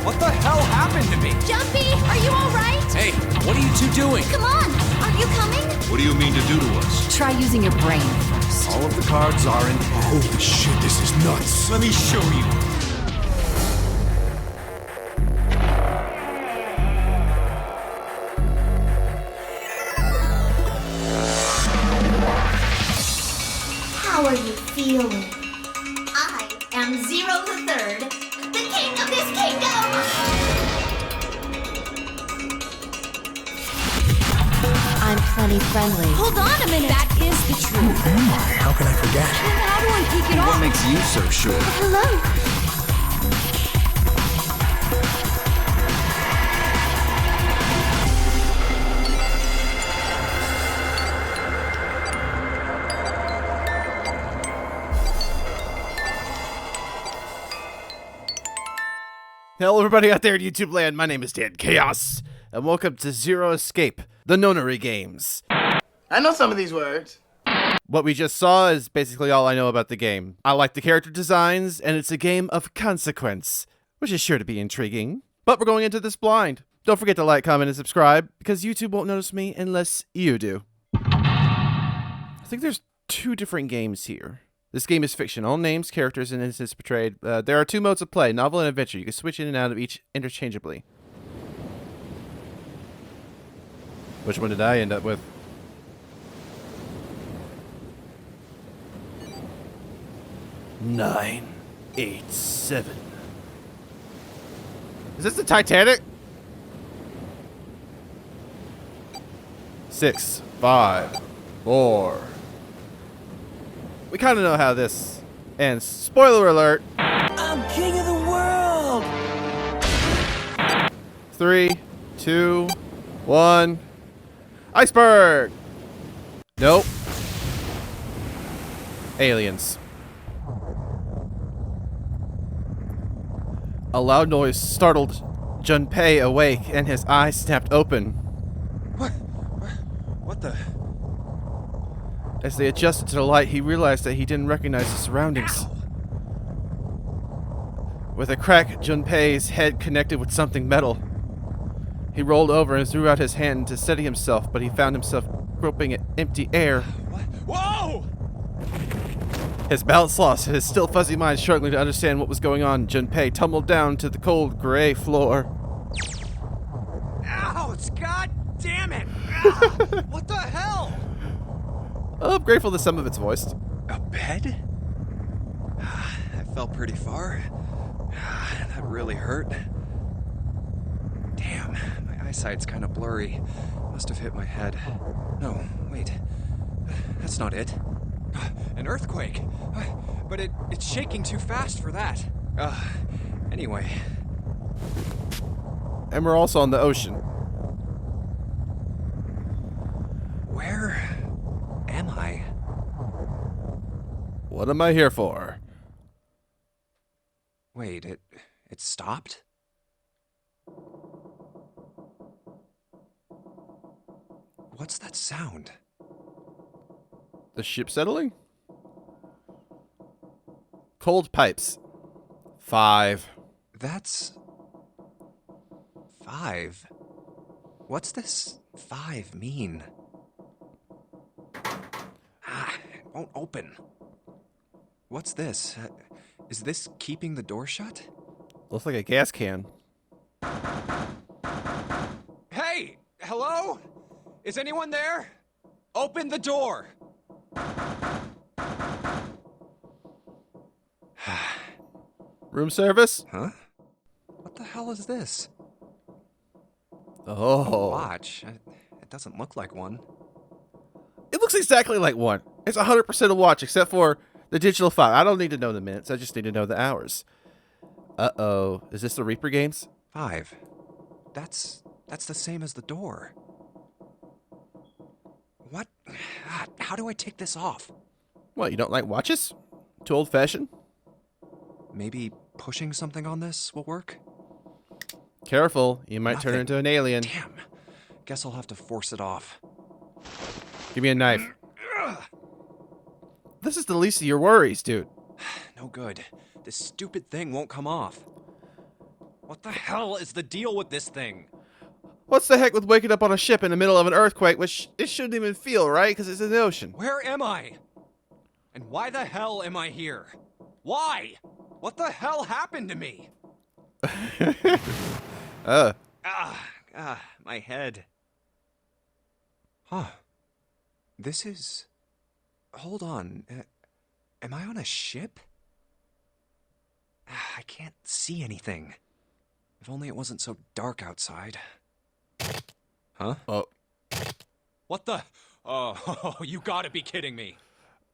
What the hell happened to me? Jumpy, are you all right? Hey, what are you two doing? Come on, aren't you coming? What do you mean to do to us? Try using your brain first. All of the cards are in hand. Holy shit, this is nuts. Let me show you. How are you feeling? I am Zero the Third, the king of this kingdom! I'm plenty friendly. Hold on a minute! That is the truth. Who am I? How can I forget? How do I kick it What off? makes you so sure? Hello? Hello everybody out there in YouTube land, my name is Dan Chaos, and welcome to Zero Escape, the Nonary games. I know some of these words. What we just saw is basically all I know about the game. I like the character designs, and it's a game of consequence, which is sure to be intriguing. But we're going into this blind. Don't forget to like, comment, and subscribe, because YouTube won't notice me unless you do. I think there's two different games here. This game is fiction. All names, characters, and instances portrayed. There are two modes of play, novel and adventure. You can switch in and out of each interchangeably. Which one did I end up with? Nine, 8, 7. Is this the Titanic? 6, 5, 4. We kind of know how this ends. Spoiler alert. I'm king of the world! 3, 2, 1. Iceberg! Nope. Aliens. A loud noise startled Junpei awake, and his eyes snapped open. What the? As they adjusted to the light, he realized that he didn't recognize his surroundings. Ow. With a crack, Junpei's head connected with something metal. He rolled over and threw out his hand to steady himself, but he found himself groping at empty air. What? Whoa! His balance lost, and his still fuzzy mind struggling to understand what was going on, Junpei tumbled down to the cold, gray floor. Ouch! God damn it! Ow. What the hell? Oh, I'm grateful that some of it's voiced. A bed? That fell pretty far. That really hurt. Damn, my eyesight's kind of blurry. Must have hit my head. No, wait. That's not it. An earthquake. But it's shaking too fast for that. Anyway. And we're also on the ocean. Where am I? What am I here for? Wait, it stopped? What's that sound? The ship settling? Cold pipes. 5. That's 5. What's this 5 mean? It won't open. What's this? Is this keeping the door shut? Looks like a gas can. Hey! Hello? Is anyone there? Open the door! Room service? Huh? What the hell is this? Oh. Watch. It doesn't look like one. It looks exactly like one. It's 100% a watch, except for the digital file. I don't need to know the minutes. I just need to know the hours. Uh-oh. Is this the Reaper games? 5. That's the same as the door. What? How do I take this off? What, you don't like watches? Too old-fashioned? Maybe pushing something on this will work? Careful, you might turn Nothing. into an alien. Damn. Guess I'll have to force it off. Give me a knife. This is the least of your worries, dude. No good. This stupid thing won't come off. What the hell is the deal with this thing? What's the heck with waking up on a ship in the middle of an earthquake, which it shouldn't even feel, right? Because it's in the ocean. Where am I? And why the hell am I here? Why? What the hell happened to me? My head. Huh. This is... Hold on. Am I on a ship? I can't see anything. If only it wasn't so dark outside. Huh? Oh. What the? Oh, you gotta be kidding me.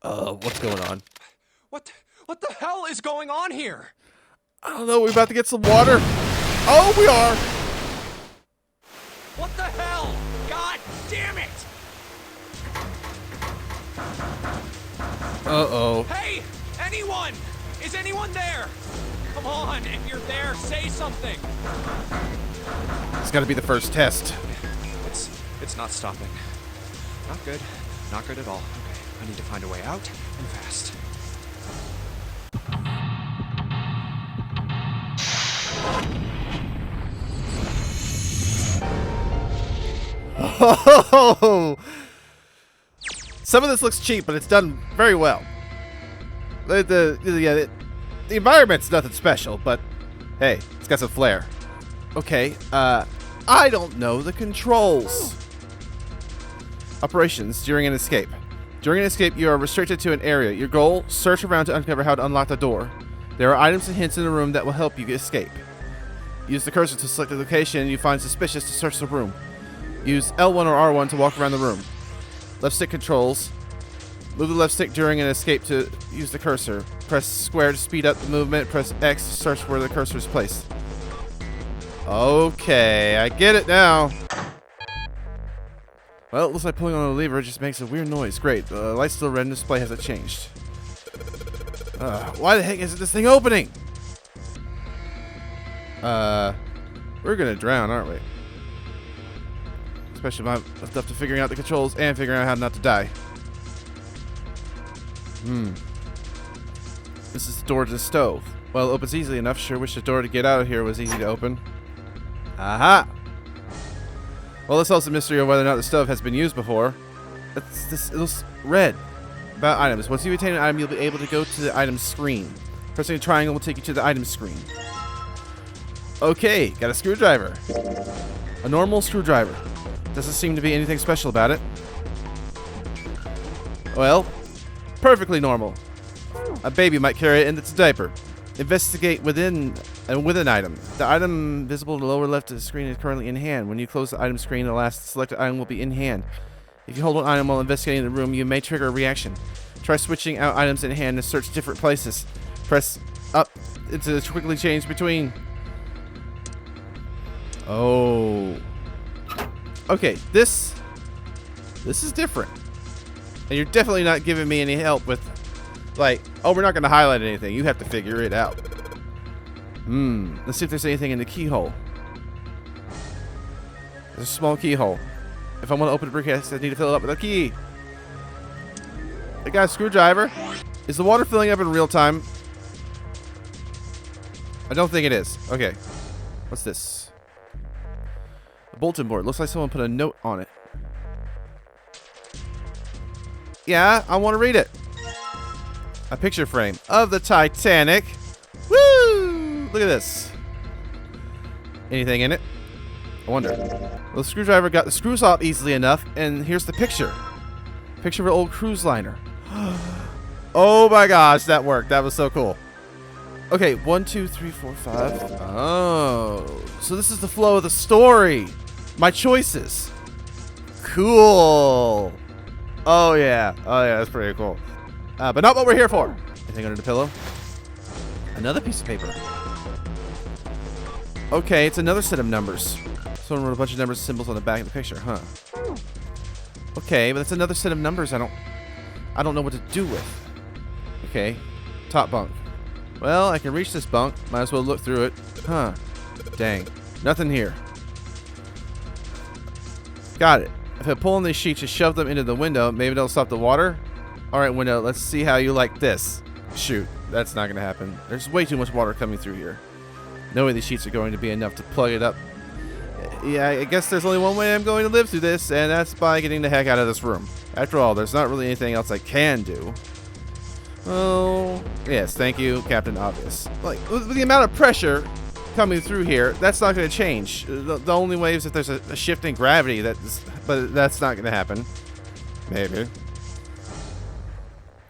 What's going on? What the hell is going on here? I don't know, we're about to get some water. Oh, we are! What the hell? God damn it! Uh-oh. Hey, anyone? Is anyone there? Come on, if you're there, say something. It's gotta be the first test. It's not stopping. Not good. Not good at all. Okay, I need to find a way out, and fast. Oh! Some of this looks cheap, but it's done very well. The environment's nothing special, but hey, it's got some flair. Okay, I don't know the controls. Operations during an escape. During an escape, you are restricted to an area. Your goal, search around to uncover how to unlock the door. There are items and hints in the room that will help you escape. Use the cursor to select a location you find suspicious to search the room. Use L1 or R1 to walk around the room. Left stick controls. Move the left stick during an escape to use the cursor. Press square to speed up the movement. Press X to search where the cursor is placed. Okay, I get it now. Well, it looks like pulling on the lever just makes a weird noise. Great, the light's still red and display hasn't changed. Why the heck isn't this thing opening? We're gonna drown, aren't we? Especially my stuff to figuring out the controls and figuring out how not to die. This is the door to the stove. Well, it opens easily enough. Sure wish the door to get out of here was easy to open. Aha! Well, this solves the mystery of whether or not the stove has been used before. It looks red. About items. Once you attain an item, you'll be able to go to the item screen. Pressing a triangle will take you to the item screen. Okay, got a screwdriver. A normal screwdriver. Doesn't seem to be anything special about it. Well, perfectly normal. A baby might carry it in its diaper. Investigate within an item. The item visible in the lower left of the screen is currently in hand. When you close the item screen, the last selected item will be in hand. If you hold one item while investigating the room, you may trigger a reaction. Try switching out items in hand to search different places. Press up to quickly change between. Oh. Okay, this is different. And you're definitely not giving me any help with, like, oh, we're not going to highlight anything. You have to figure it out. Let's see if there's anything in the keyhole. There's a small keyhole. If I want to open a briefcase, I need to fill it up with a key. I got a screwdriver. Is the water filling up in real time? I don't think it is. Okay. What's this? A bulletin board. Looks like someone put a note on it. Yeah, I want to read it. A picture frame of the Titanic. Woo! Look at this. Anything in it? I wonder. Well, the screwdriver got the screws off easily enough, and here's the picture. Picture of an old cruise liner. Oh my gosh, that worked. That was so cool. Okay, 1, 2, 3, 4, 5. Oh, so this is the flow of the story. My choices. Cool. Oh yeah, that's pretty cool. But not what we're here for. Anything under the pillow? Another piece of paper. Okay, it's another set of numbers. Someone wrote a bunch of numbers and symbols on the back of the picture, huh? Okay, but that's another set of numbers I don't know what to do with. Okay, top bunk. Well, I can reach this bunk. Might as well look through it. Huh. Dang. Nothing here. Got it. If I pull on these sheets and shove them into the window, maybe they'll stop the water? Alright, window, let's see how you like this. Shoot, that's not going to happen. There's way too much water coming through here. No way these sheets are going to be enough to plug it up. Yeah, I guess there's only one way I'm going to live through this, and that's by getting the heck out of this room. After all, there's not really anything else I can do. Oh, yes, thank you, Captain Obvious. Like, with the amount of pressure coming through here, that's not going to change. The only way is if there's a shift in gravity, but that's not going to happen. Maybe.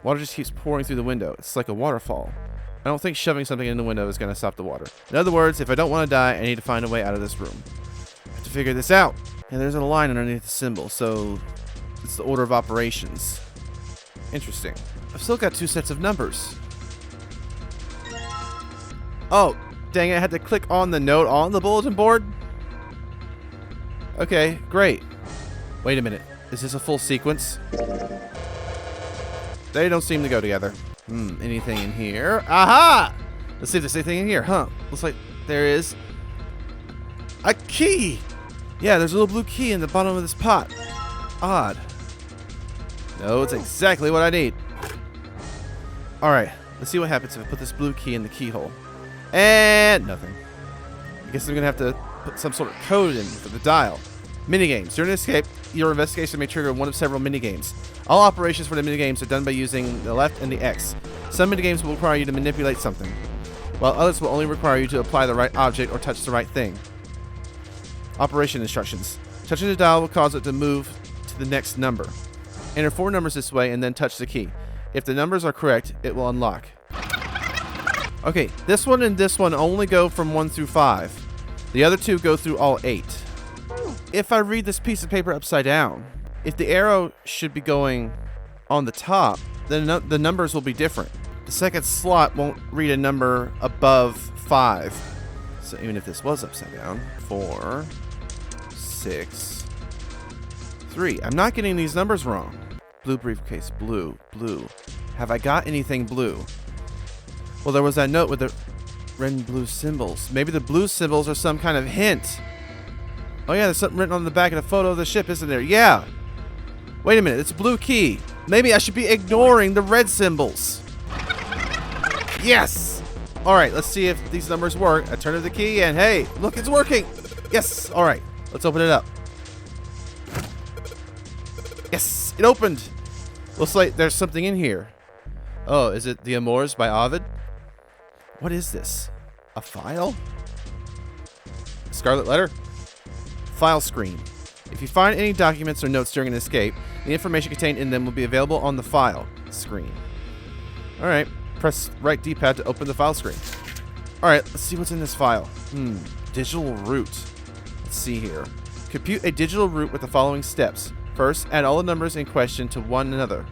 Water just keeps pouring through the window. It's like a waterfall. I don't think shoving something in the window is going to stop the water. In other words, if I don't want to die, I need to find a way out of this room. I have to figure this out. And there's a line underneath the symbol, so it's the order of operations. Interesting. I've still got 2 sets of numbers. Oh, dang it, I had to click on the note on the bulletin board? Okay, great. Wait a minute. Is this a full sequence? They don't seem to go together. Anything in here? Aha! Let's see if there's anything in here. Huh. Looks like there is a key. Yeah, there's a little blue key in the bottom of this pot. Odd. No, it's exactly what I need. Alright, let's see what happens if I put this blue key in the keyhole. And nothing. I guess I'm going to have to put some sort of code in for the dial. Minigames. During escape, your investigation may trigger one of several minigames. All operations for the minigames are done by using the left and the X. Some minigames will require you to manipulate something, while others will only require you to apply the right object or touch the right thing. Operation instructions. Touching the dial will cause it to move to the next number. Enter 4 numbers this way and then touch the key. If the numbers are correct, it will unlock. Okay, this one and this one only go from 1 through 5. The other 2 go through all 8. If I read this piece of paper upside down, if the arrow should be going on the top, then the numbers will be different. The second slot won't read a number above 5. So even if this was upside down, 4, 6, 3. I'm not getting these numbers wrong. Blue briefcase, blue, blue. Have I got anything blue? Well, there was that note with the red and blue symbols. Maybe the blue symbols are some kind of hint. Oh yeah, there's something written on the back of the photo of the ship, isn't there? Yeah. Wait a minute, it's a blue key. Maybe I should be ignoring the red symbols. Yes! Alright, let's see if these numbers work. I turn to the key and hey, look, it's working! Yes! Alright, let's open it up. Yes! It opened! Looks like there's something in here. Oh, is it The Amours by Ovid? What is this? A file? Scarlet letter? File screen. If you find any documents or notes during an escape, the information contained in them will be available on the file screen. Alright, press right D-pad to open the file screen. Alright, let's see what's in this file. Digital root. Let's see here. Compute a digital root with the following steps. First, add all the numbers in question to one another.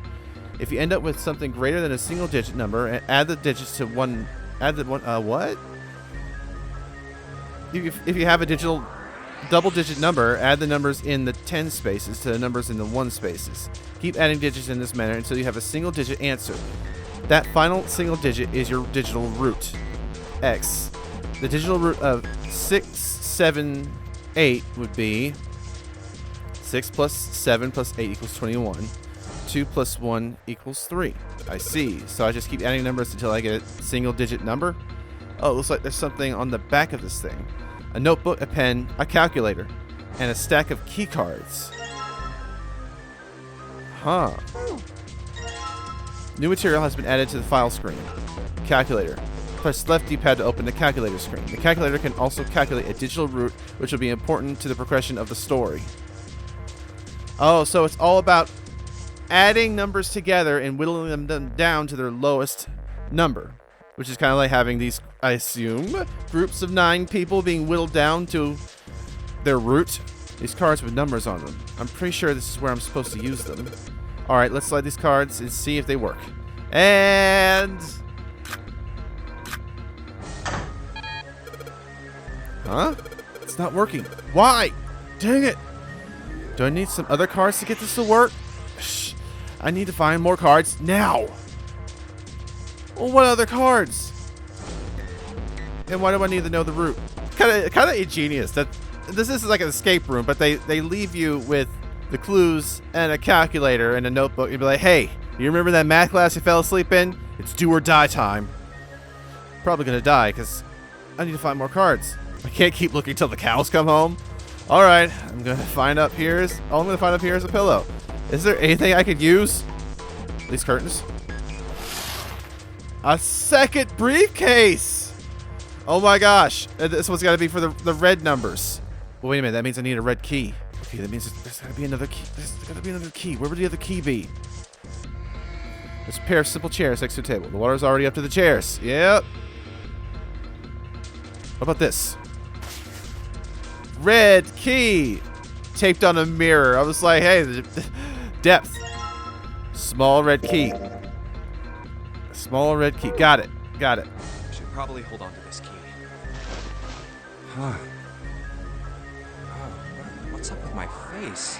If you end up with something greater than a single digit number, add the digits to one. What? If you have a double digit number, add the numbers in the 10 spaces to the numbers in the 1 spaces. Keep adding digits in this manner until you have a single digit answer. That final single digit is your digital root. X. The digital root of 6, 7, 8 would be 6 plus 7 plus 8 equals 21. 2 plus 1 equals 3. I see. So I just keep adding numbers until I get a single digit number. Oh, it looks like there's something on the back of this thing. A notebook, a pen, a calculator, and a stack of key cards. Huh. New material has been added to the file screen. Calculator. Press left D-pad to open the calculator screen. The calculator can also calculate a digital root, which will be important to the progression of the story. Oh, so it's all about adding numbers together and whittling them down to their lowest number, which is kind of like having these, I assume, groups of 9 people being whittled down to their root. These cards with numbers on them. I'm pretty sure this is where I'm supposed to use them. Alright, let's slide these cards and see if they work. And... Huh? It's not working. Why? Dang it! Do I need some other cards to get this to work? Shh. I need to find more cards now. Well, what other cards? And why do I need to know the root? Kind of ingenious that this is like an escape room, but they leave you with the clues and a calculator and a notebook and be like, hey, you remember that math class you fell asleep in? It's do or die time. Probably gonna die because I need to find more cards. I can't keep looking till the cows come home. All right, I'm gonna find up here. All I'm gonna find up here is a pillow. Is there anything I could use? These curtains. A second briefcase. Oh my gosh, this one's got to be for the red numbers. Well, wait a minute, that means I need a red key. Okay, that means there's got to be another key. There's got to be another key. Where would the other key be? There's a pair of simple chairs next to the table. The water's already up to the chairs. Yep. What about this? Red key taped on a mirror. I was like, hey, depth. Small red key. Small red key. Got it. Got it. I should probably hold on to this key. Huh. Oh, what's up with my face?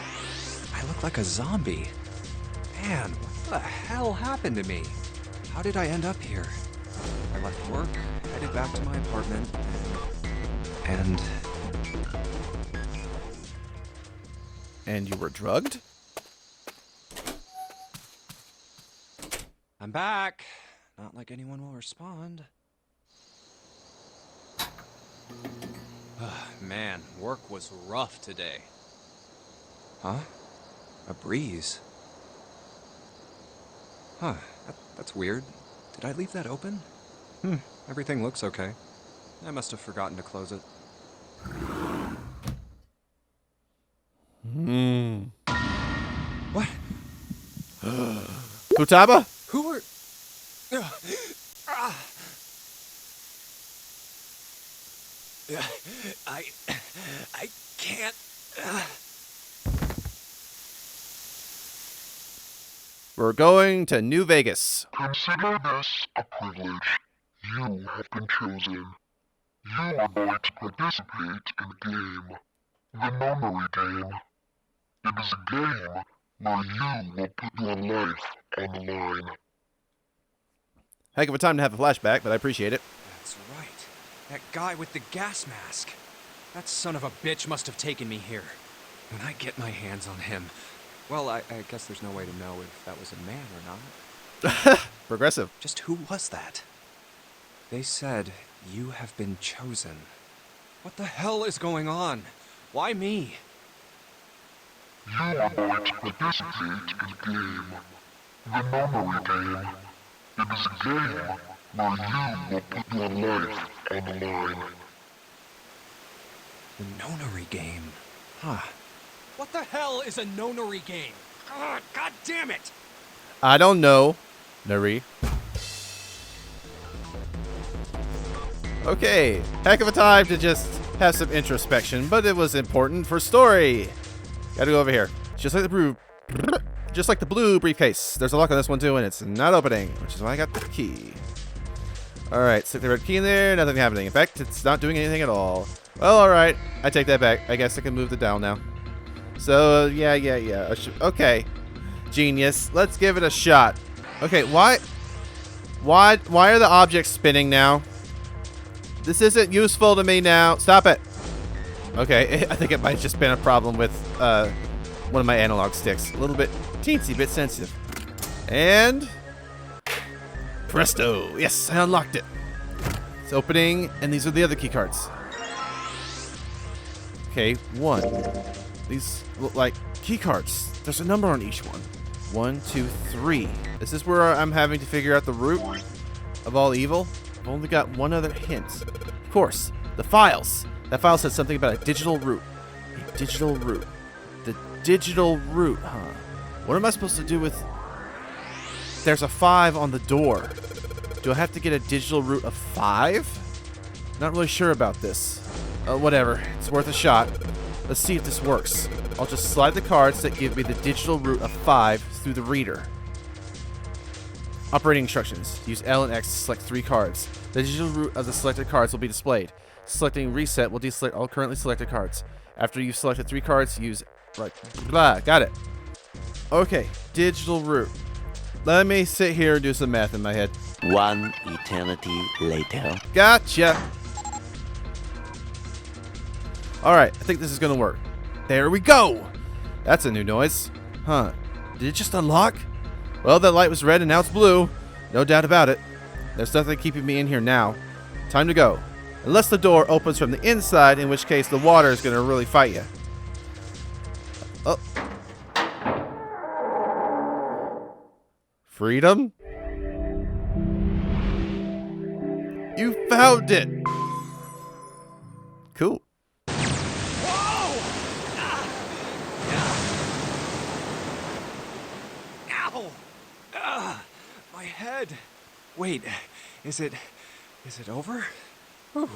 I look like a zombie. Man, what the hell happened to me? How did I end up here? I left work, headed back to my apartment, and... And you were drugged? I'm back. Not like anyone will respond. Man, work was rough today. Huh? A breeze. Huh, that's weird. Did I leave that open? Everything looks okay. I must have forgotten to close it. What? Futaba? Who are... I can't... We're going to New Vegas. Consider this a privilege. You have been chosen. You are going to participate in a game. The Nonary game. It is a game where you will put your life on the line. Heck of a time to have a flashback, but I appreciate it. That's right. That guy with the gas mask. That son of a bitch must have taken me here. When I get my hands on him... Well, I guess there's no way to know if that was a man or not. Progressive. Just who was that? They said, you have been chosen. What the hell is going on? Why me? You are going to participate in a game. The Nonary game. It is a game where you will put your life on the line. The Nonary game. Huh. What the hell is a Nonary game? Ugh, God damn it! I don't know. Nari. Okay. Heck of a time to just have some introspection, but it was important for story. Gotta go over here. Just like the blue briefcase. There's a lock on this one too, and it's not opening, which is why I got the key. Alright, stick the red key in there, nothing happening. In fact, it's not doing anything at all. Well, alright. I take that back. I guess I can move the dial now. So, yeah. Okay. Genius. Let's give it a shot. Okay, why are the objects spinning now? This isn't useful to me now. Stop it. Okay, I think it might have just been a problem with one of my analog sticks. A little bit teensy bit sensitive. And presto. Yes, I unlocked it. It's opening, and these are the other key cards. Okay, 1. These look like key cards. There's a number on each one. 1, 2, 3. Is this where I'm having to figure out the root of all evil? I've only got one other hint. Of course, the files. That file said something about a digital root. A digital root. The digital root, huh? What am I supposed to do with... There's a 5 on the door. Do I have to get a digital root of 5? Not really sure about this. Whatever. It's worth a shot. Let's see if this works. I'll just slide the cards that give me the digital root of 5 through the reader. Operating instructions. Use L and X to select 3 cards. The digital root of the selected cards will be displayed. Selecting reset will deselect all currently selected cards. After you've selected 3 cards, use... Right. Blah. Got it. Okay. Digital root. Let me sit here and do some math in my head. One eternity later. Gotcha. Alright, I think this is gonna work. There we go! That's a new noise. Huh. Did it just unlock? Well, that light was red and now it's blue. No doubt about it. There's nothing keeping me in here now. Time to go. Unless the door opens from the inside, in which case the water is going to really fight you. Oh. Freedom? You found it! Cool. Whoa! Ow! My head. Wait, is it over? Whew.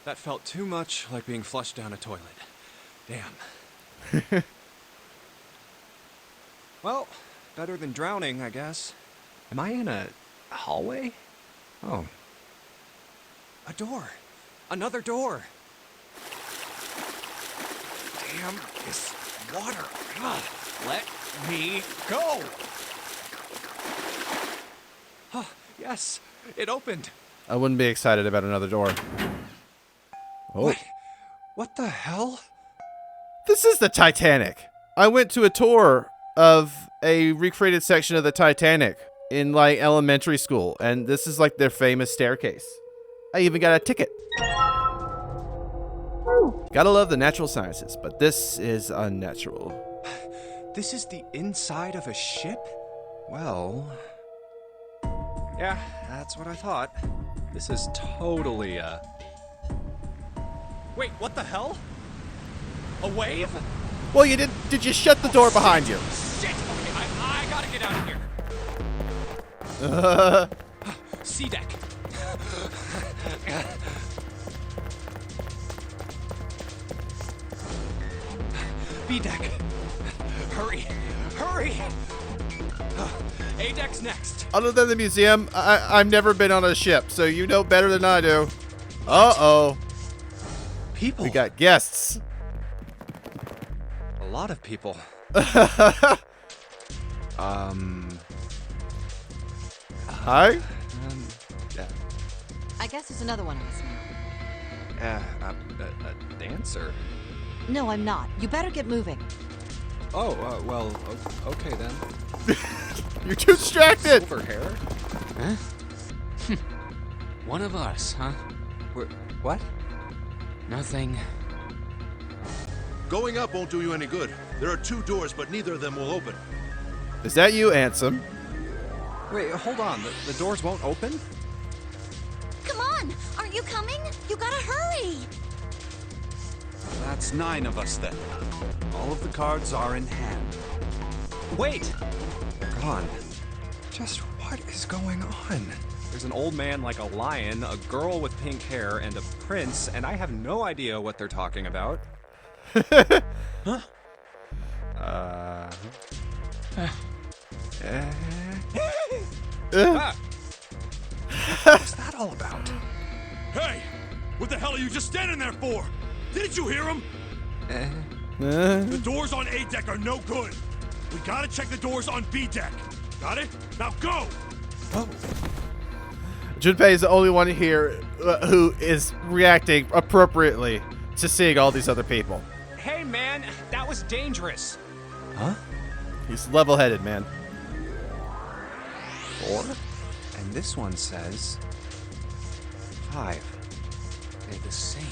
That felt too much like being flushed down a toilet. Damn. Well, better than drowning, I guess. Am I in a hallway? Oh. A door. Another door. Damn this water. Ugh. Let me go. Oh, yes, it opened. I wouldn't be excited about another door. Oh. What the hell? This is the Titanic. I went to a tour of a recreated section of the Titanic in like elementary school, and this is like their famous staircase. I even got a ticket. Gotta love the natural sciences, but this is unnatural. This is the inside of a ship? Well... yeah, that's what I thought. This is totally, Wait, what the hell? A wave? Well, you did you shut the door behind you? Shit! Okay, I gotta get out of here. C deck. B deck. Hurry! Hurry! A deck's next. Other than the museum, I've never been on a ship, so you know better than I do. Uh-oh. People. We got guests. A lot of people. Hi? Yeah. I guess there's another one listening. A dancer? No, I'm not. You better get moving. Oh, well, okay then. You're too distracted. Silver hair? Huh? One of us, huh? What? Nothing. Going up won't do you any good. There are 2 doors, but neither of them will open. Is that you, Ansem? Wait, hold on. The doors won't open? Come on! Aren't you coming? You gotta hurry! That's 9 of us then. All of the cards are in hand. Wait! They're gone. Just what is going on? There's an old man like a lion, a girl with pink hair, and a prince, and I have no idea what they're talking about. Huh? What's that all about? Hey! What the hell are you just standing there for? Didn't you hear him? The doors on A deck are no good. We gotta check the doors on B deck. Got it? Now go! Oh. Junpei is the only one here who is reacting appropriately to seeing all these other people. Hey, man, that was dangerous. Huh? He's level-headed, man. 4? And this one says 5. They're the same.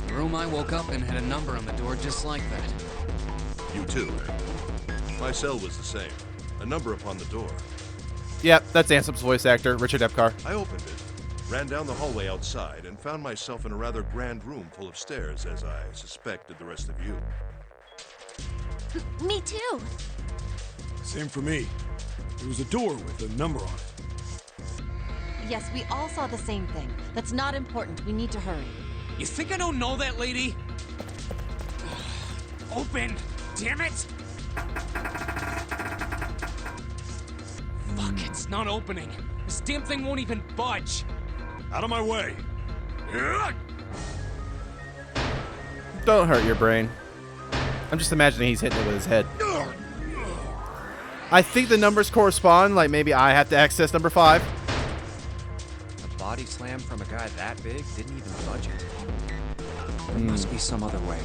The room I woke up in had a number on the door just like that. You too. My cell was the same. A number upon the door. Yep, that's Ansem's voice actor, Richard Epcar. I opened it, ran down the hallway outside, and found myself in a rather grand room full of stairs, as I suspected the rest of you. Me too. Same for me. There was a door with a number on it. Yes, we all saw the same thing. That's not important. We need to hurry. You think I don't know that lady? Open! Damn it! Fuck, it's not opening. This damn thing won't even budge. Out of my way! Don't hurt your brain. I'm just imagining he's hitting it with his head. I think the numbers correspond, like maybe I have to access number 5. A body slam from a guy that big didn't even budge it. There must be some other way.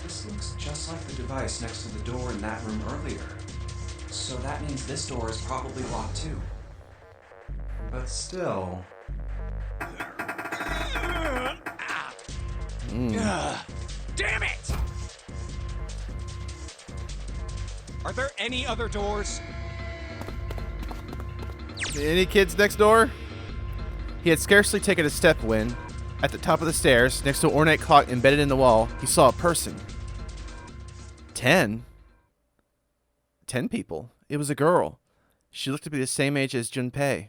This looks just like the device next to the door in that room earlier. So that means this door is probably locked too. But still... Damn it! Are there any other doors? Any kids next door? He had scarcely taken a step when, at the top of the stairs, next to an ornate clock embedded in the wall, he saw a person. 10? 10 people. It was a girl. She looked to be the same age as Junpei.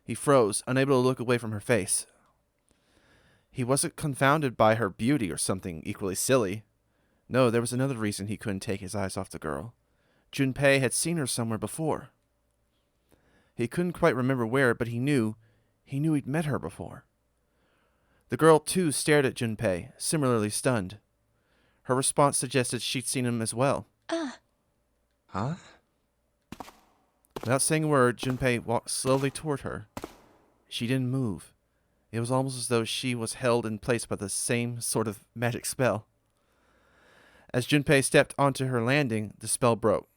He froze, unable to look away from her face. He wasn't confounded by her beauty or something equally silly. No, there was another reason he couldn't take his eyes off the girl. Junpei had seen her somewhere before. He couldn't quite remember where, but he knew he'd met her before. The girl, too, stared at Junpei, similarly stunned. Her response suggested she'd seen him as well. Huh? Without saying a word, Junpei walked slowly toward her. She didn't move. It was almost as though she was held in place by the same sort of magic spell. As Junpei stepped onto her landing, the spell broke.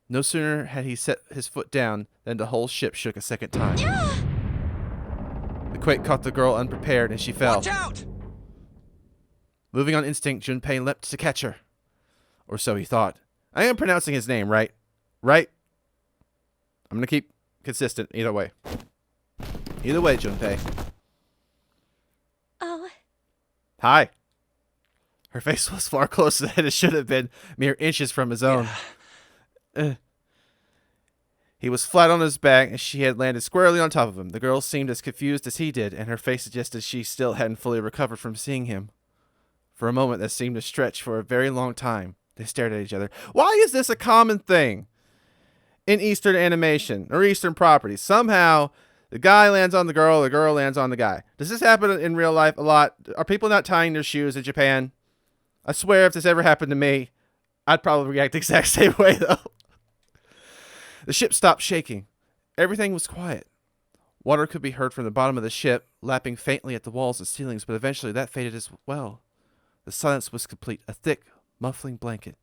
No sooner had he set his foot down than the whole ship shook a second time. The quake caught the girl unprepared and she fell. Watch out! Moving on instinct, Junpei leapt to catch her. Or so he thought. I am pronouncing his name, right? Right? I'm going to keep consistent either way. Either way, Junpei. Oh. Hi. Her face was far closer than it should have been, mere inches from his own. He was flat on his back, and she had landed squarely on top of him. The girl seemed as confused as he did, and her face suggested she still hadn't fully recovered from seeing him. For a moment that seemed to stretch for a very long time, they stared at each other. Why is this a common thing in Eastern animation or Eastern properties? Somehow, the guy lands on the girl lands on the guy. Does this happen in real life a lot? Are people not tying their shoes in Japan? I swear if this ever happened to me, I'd probably react the exact same way, though. The ship stopped shaking. Everything was quiet. Water could be heard from the bottom of the ship, lapping faintly at the walls and ceilings, but eventually that faded as well. The silence was complete, a thick, muffling blanket.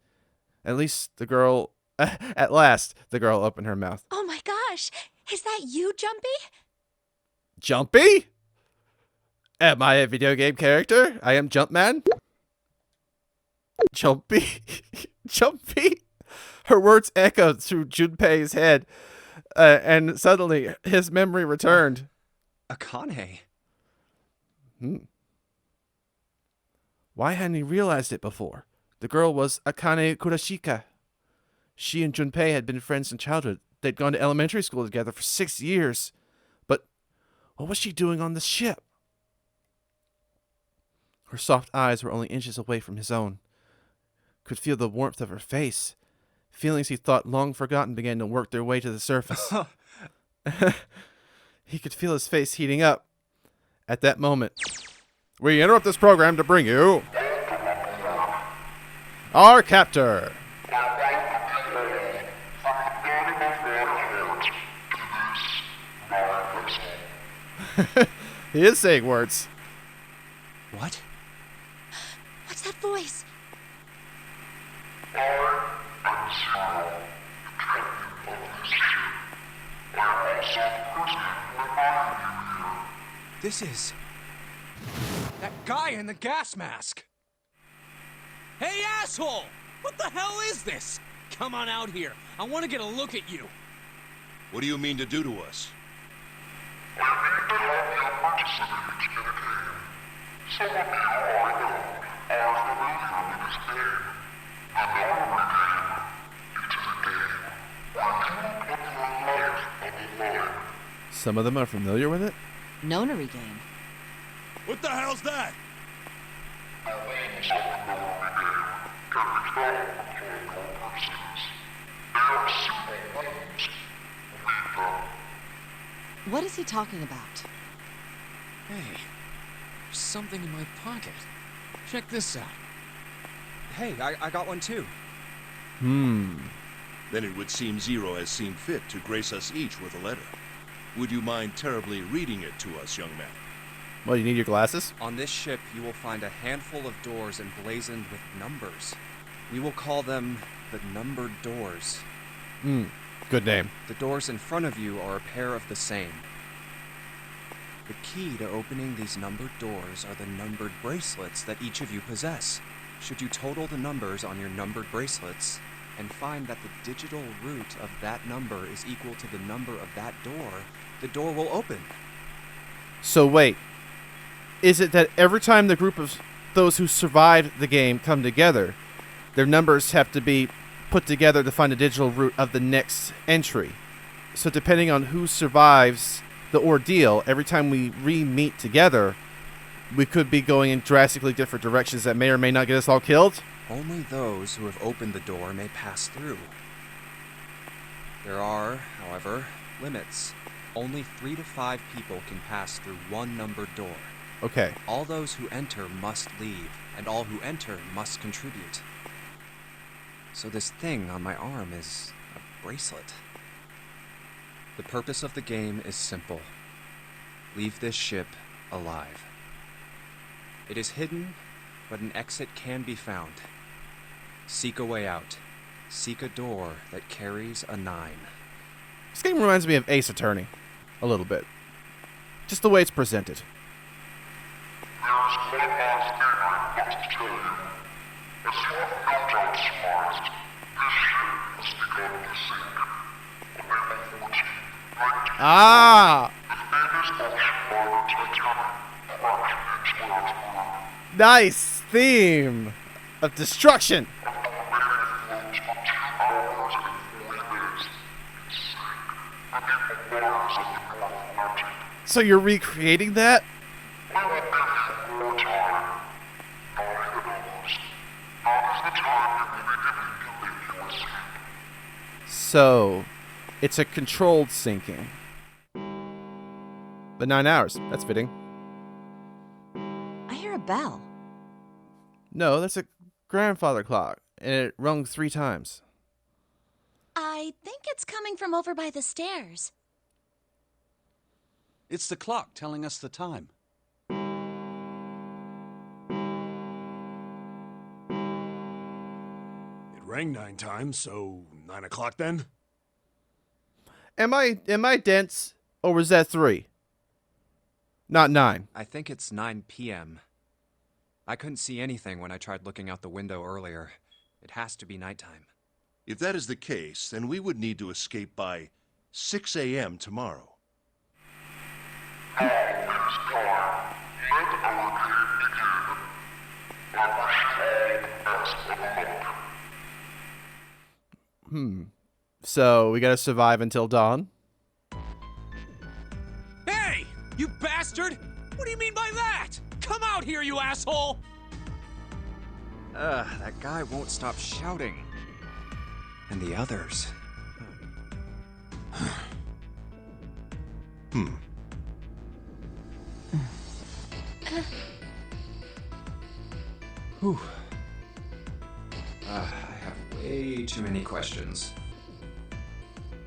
At last, the girl opened her mouth. Oh my gosh! Is that you, Jumpy? Jumpy? Am I a video game character? I am Jumpman? Jumpy? Jumpy? Her words echoed through Junpei's head, and suddenly his memory returned. Akane. Why hadn't he realized it before? The girl was Akane Kurashika. She and Junpei had been friends in childhood. They'd gone to elementary school together for 6 years. But what was she doing on the ship? Her soft eyes were only inches away from his own. Could feel the warmth of her face. Feelings he thought long forgotten began to work their way to the surface. He could feel his face heating up. At that moment, we interrupt this program to bring you our captor. He is saying words. What? What's that voice? This is... That guy in the gas mask! Hey, asshole! What the hell is this? Come on out here. I want to get a look at you. What do you mean to do to us? Some of them are familiar with it? Nonary game. What the hell's that? What is he talking about? Hey, there's something in my pocket. Check this out. Hey, I got one too. Then it would seem Zero has seen fit to grace us each with a letter. Would you mind terribly reading it to us, young man? Well, you need your glasses? On this ship, you will find a handful of doors emblazoned with numbers. We will call them the numbered doors. Good name. The doors in front of you are a pair of the same. The key to opening these numbered doors are the numbered bracelets that each of you possess. Should you total the numbers on your numbered bracelets and find that the digital root of that number is equal to the number of that door, the door will open. So wait, is it that every time the group of those who survived the game come together, their numbers have to be put together to find the digital root of the next entry? So depending on who survives the ordeal, every time we re-meet together, we could be going in drastically different directions that may or may not get us all killed? Only those who have opened the door may pass through. There are, however, limits. Only 3 to 5 people can pass through one numbered door. Okay. All those who enter must leave, and all who enter must contribute. So this thing on my arm is a bracelet. The purpose of the game is simple. Leave this ship alive. It is hidden, but an exit can be found. Seek a way out. Seek a door that carries a 9. This game reminds me of Ace Attorney. A little bit. Just the way it's presented. There's one last thing I must tell you. As you have no doubt surmised, this ship has begun to sink. Unable 14, 19, Ah! the famous ocean liner Titanic crashed into Earth. Nice theme of destruction. The remaining floats for 2 hours and 40 minutes. It sank beneath the waters of the North Atlantic. So you're recreating that? We will give you more time. Not even almost. Now is the time we will be giving you if you escape. So, it's a controlled sinking. But 9 hours. That's fitting. I hear a bell. No, that's a grandfather clock, and it rung 3 times. I think it's coming from over by the stairs. It's the clock telling us the time. It rang 9 times, so 9 o'clock then? Am I dense, or was that 3? Not 9. I think it's 9 p.m. I couldn't see anything when I tried looking out the window earlier. It has to be nighttime. If that is the case, then we would need to escape by 6 a.m. tomorrow. Now it is time. Let our game begin. I wish you all the best of luck. So, we gotta survive until dawn? Hey! You bastard! What do you mean by that? Come out here, you asshole! That guy won't stop shouting. And the others. Whew. I have way too many questions.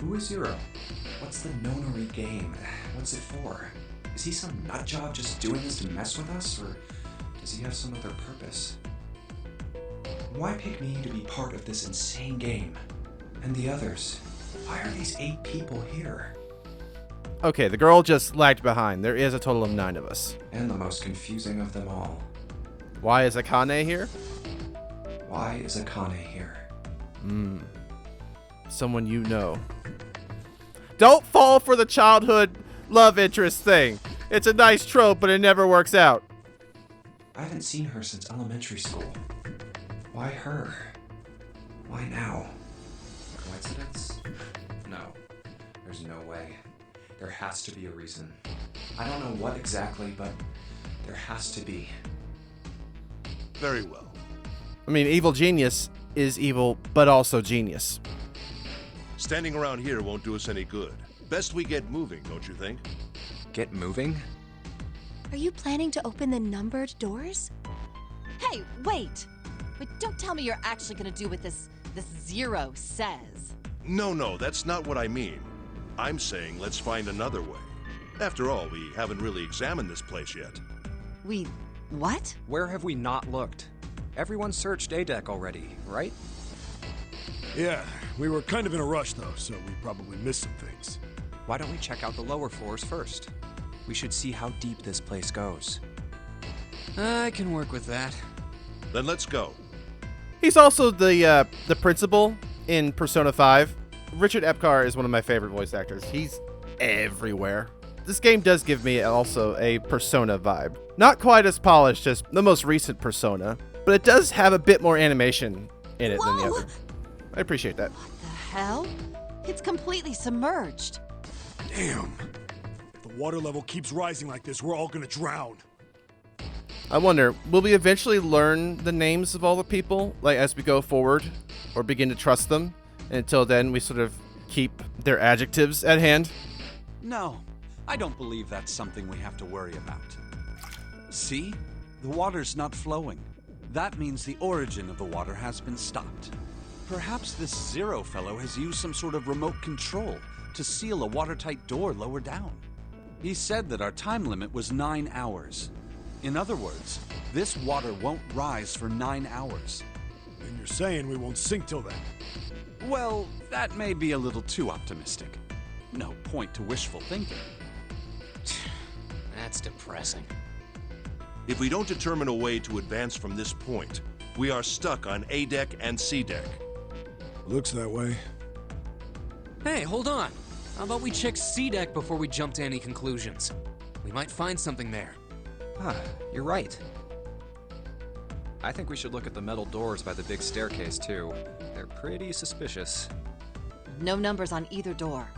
Who is Zero? What's the Nonary game? What's it for? Is he some nutjob just doing this to mess with us, or does he have some other purpose? Why pick me to be part of this insane game? And the others? Why are these 8 people here? Okay, the girl just lagged behind. There is a total of 9 of us. And the most confusing of them all. Why is Akane here? Why is Akane here? Someone you know. Don't fall for the childhood love interest thing. It's a nice trope, but it never works out. I haven't seen her since elementary school. Why her? Why now? Coincidence? No. There's no way. There has to be a reason. I don't know what exactly, but there has to be. Very well. I mean, evil genius is evil, but also genius. Standing around here won't do us any good. Best we get moving, don't you think? Get moving? Are you planning to open the numbered doors? Hey, wait! But don't tell me you're actually gonna do what this Zero says. No, that's not what I mean. I'm saying let's find another way. After all, we haven't really examined this place yet. What? Where have we not looked? Everyone searched A deck already, right? Yeah, we were kind of in a rush though, so we probably missed some things. Why don't we check out the lower floors first? We should see how deep this place goes. I can work with that. Then let's go. He's also the principal in Persona 5. Richard Epcar is one of my favorite voice actors. He's everywhere. This game does give me also a Persona vibe. Not quite as polished as the most recent Persona, but it does have a bit more animation in it than the other. I appreciate that. What the hell? It's completely submerged. Damn. If the water level keeps rising like this, we're all gonna drown. I wonder, will we eventually learn the names of all the people, like as we go forward, or begin to trust them? And until then, we sort of keep their adjectives at hand? No, I don't believe that's something we have to worry about. See? The water's not flowing. That means the origin of the water has been stopped. Perhaps this Zero fellow has used some sort of remote control to seal a watertight door lower down. He said that our time limit was 9 hours. In other words, this water won't rise for 9 hours. And you're saying we won't sink till then? Well, that may be a little too optimistic. No point to wishful thinking. That's depressing. If we don't determine a way to advance from this point, we are stuck on A deck and C deck. Looks that way. Hey, hold on. How about we check C deck before we jump to any conclusions? We might find something there. Huh, you're right. I think we should look at the metal doors by the big staircase, too. They're pretty suspicious. No numbers on either door.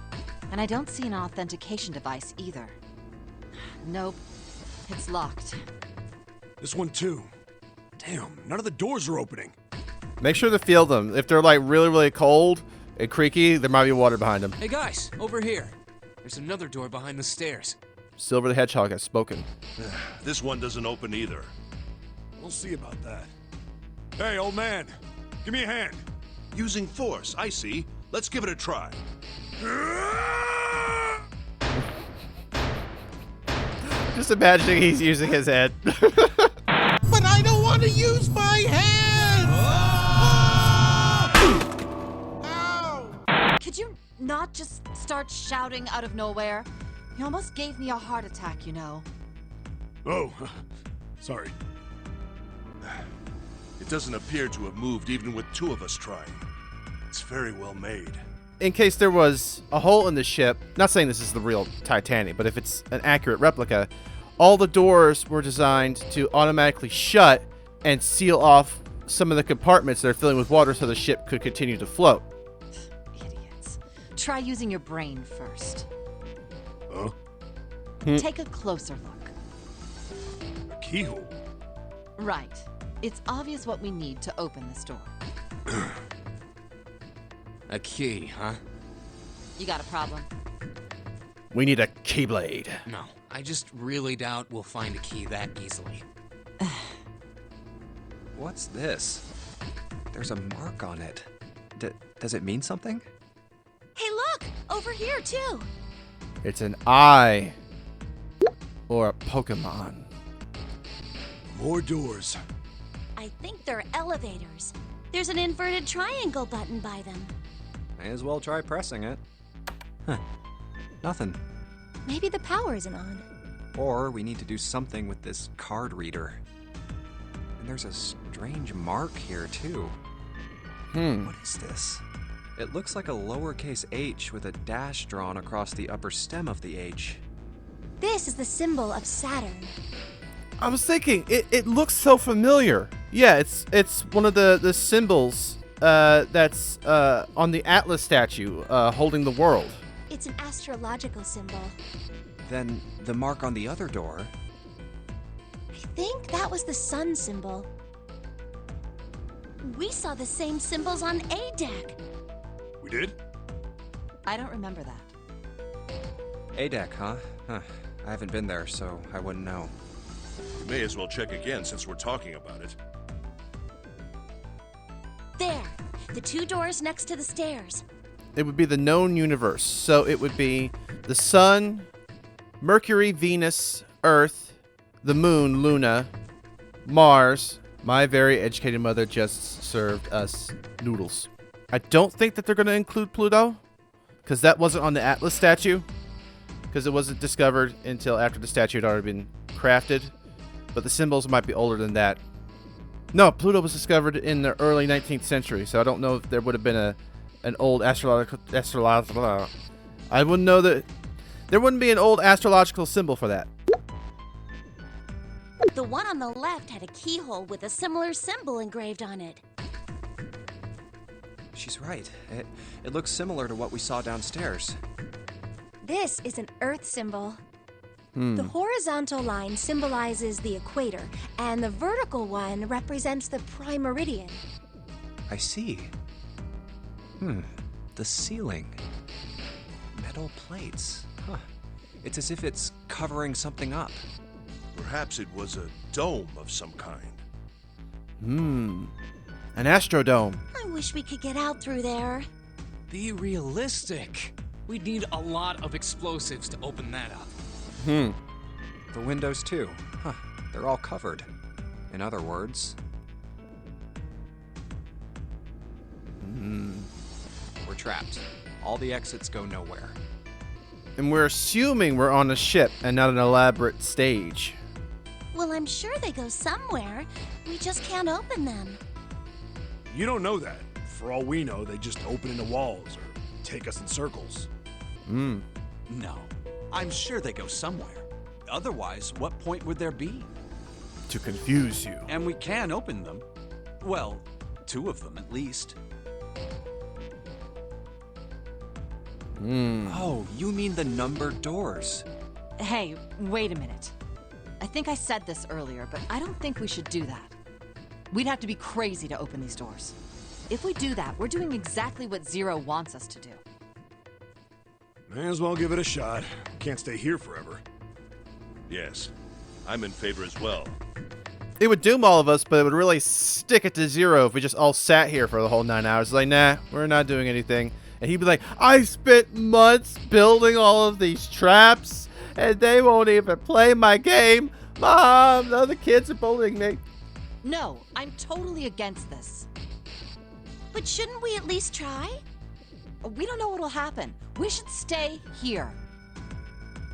And I don't see an authentication device either. Nope. It's locked. This one too. Damn, none of the doors are opening. Make sure to feel them. If they're like really, really cold and creaky, there might be water behind them. Hey guys, over here. There's another door behind the stairs. Silver the Hedgehog has spoken. This one doesn't open either. We'll see about that. Hey, old man, give me a hand. Using force, I see. Let's give it a try. Just imagining he's using his head. But I don't want to use my hand! Ow! Could you not just start shouting out of nowhere? You almost gave me a heart attack, you know. Oh, sorry. It doesn't appear to have moved even with two of us trying. It's very well made. In case there was a hole in the ship, not saying this is the real Titanic, but if it's an accurate replica, all the doors were designed to automatically shut and seal off some of the compartments that are filling with water so the ship could continue to float. Idiots. Try using your brain first. Huh? Take a closer look. A keyhole? Right. It's obvious what we need to open this door. A key, huh? You got a problem? We need a keyblade. No, I just really doubt we'll find a key that easily. What's this? There's a mark on it. Does it mean something? Hey, look! Over here, too! It's an eye. Or a Pokemon. More doors. I think they're elevators. There's an inverted triangle button by them. May as well try pressing it. Huh. Nothing. Maybe the power isn't on. Or we need to do something with this card reader. And there's a strange mark here, too. What is this? It looks like a lowercase h with a dash drawn across the upper stem of the h. This is the symbol of Saturn. I was thinking, it looks so familiar. Yeah, it's one of the symbols that's on the Atlas statue holding the world. It's an astrological symbol. Then the mark on the other door. I think that was the sun symbol. We saw the same symbols on A deck. We did? I don't remember that. A deck, huh? I haven't been there, so I wouldn't know. We may as well check again since we're talking about it. There, the two doors next to the stairs. It would be the known universe. So it would be the sun, Mercury, Venus, Earth, the moon, Luna, Mars. My very educated mother just served us noodles. I don't think that they're going to include Pluto, because that wasn't on the Atlas statue. because it wasn't discovered until after the statue had already been crafted. But the symbols might be older than that. No, Pluto was discovered in the early 19th century, so I don't know if there would have been an old astrological. I wouldn't know that there wouldn't be an old astrological symbol for that. The one on the left had a keyhole with a similar symbol engraved on it. She's right. It looks similar to what we saw downstairs. This is an Earth symbol. The horizontal line symbolizes the equator, and the vertical one represents the prime meridian. I see. The ceiling. Metal plates. Huh. It's as if it's covering something up. Perhaps it was a dome of some kind. An astrodome. I wish we could get out through there. Be realistic. We'd need a lot of explosives to open that up. The windows too. Huh. They're all covered. In other words... We're trapped. All the exits go nowhere. And we're assuming we're on a ship and not an elaborate stage. Well, I'm sure they go somewhere. We just can't open them. You don't know that. For all we know, they just open into walls or take us in circles. No. I'm sure they go somewhere. Otherwise, what point would there be? To confuse you. And we can open them. Well, 2 of them at least. Oh, you mean the numbered doors. Hey, wait a minute. I think I said this earlier, but I don't think we should do that. We'd have to be crazy to open these doors. If we do that, we're doing exactly what Zero wants us to do. May as well give it a shot. Can't stay here forever. Yes, I'm in favor as well. It would doom all of us, but it would really stick it to Zero if we just all sat here for the whole 9 hours. Like, nah, we're not doing anything. And he'd be like, I spent months building all of these traps, and they won't even play my game. Mom, the other kids are bullying me. No, I'm totally against this. But shouldn't we at least try? We don't know what'll happen. We should stay here.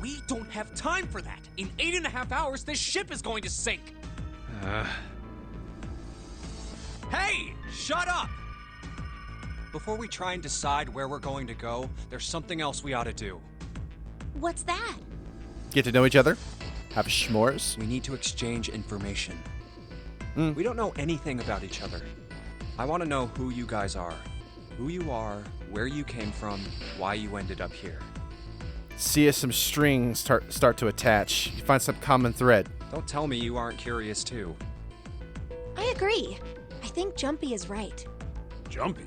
We don't have time for that. In 8.5 hours, this ship is going to sink. Hey, shut up! Before we try and decide where we're going to go, there's something else we ought to do. What's that? Get to know each other? Have s'mores? We need to exchange information. We don't know anything about each other. I want to know who you guys are. Who you are, where you came from, why you ended up here. See if some strings start to attach. You find some common thread. Don't tell me you aren't curious too. I agree. I think Jumpy is right. Jumpy?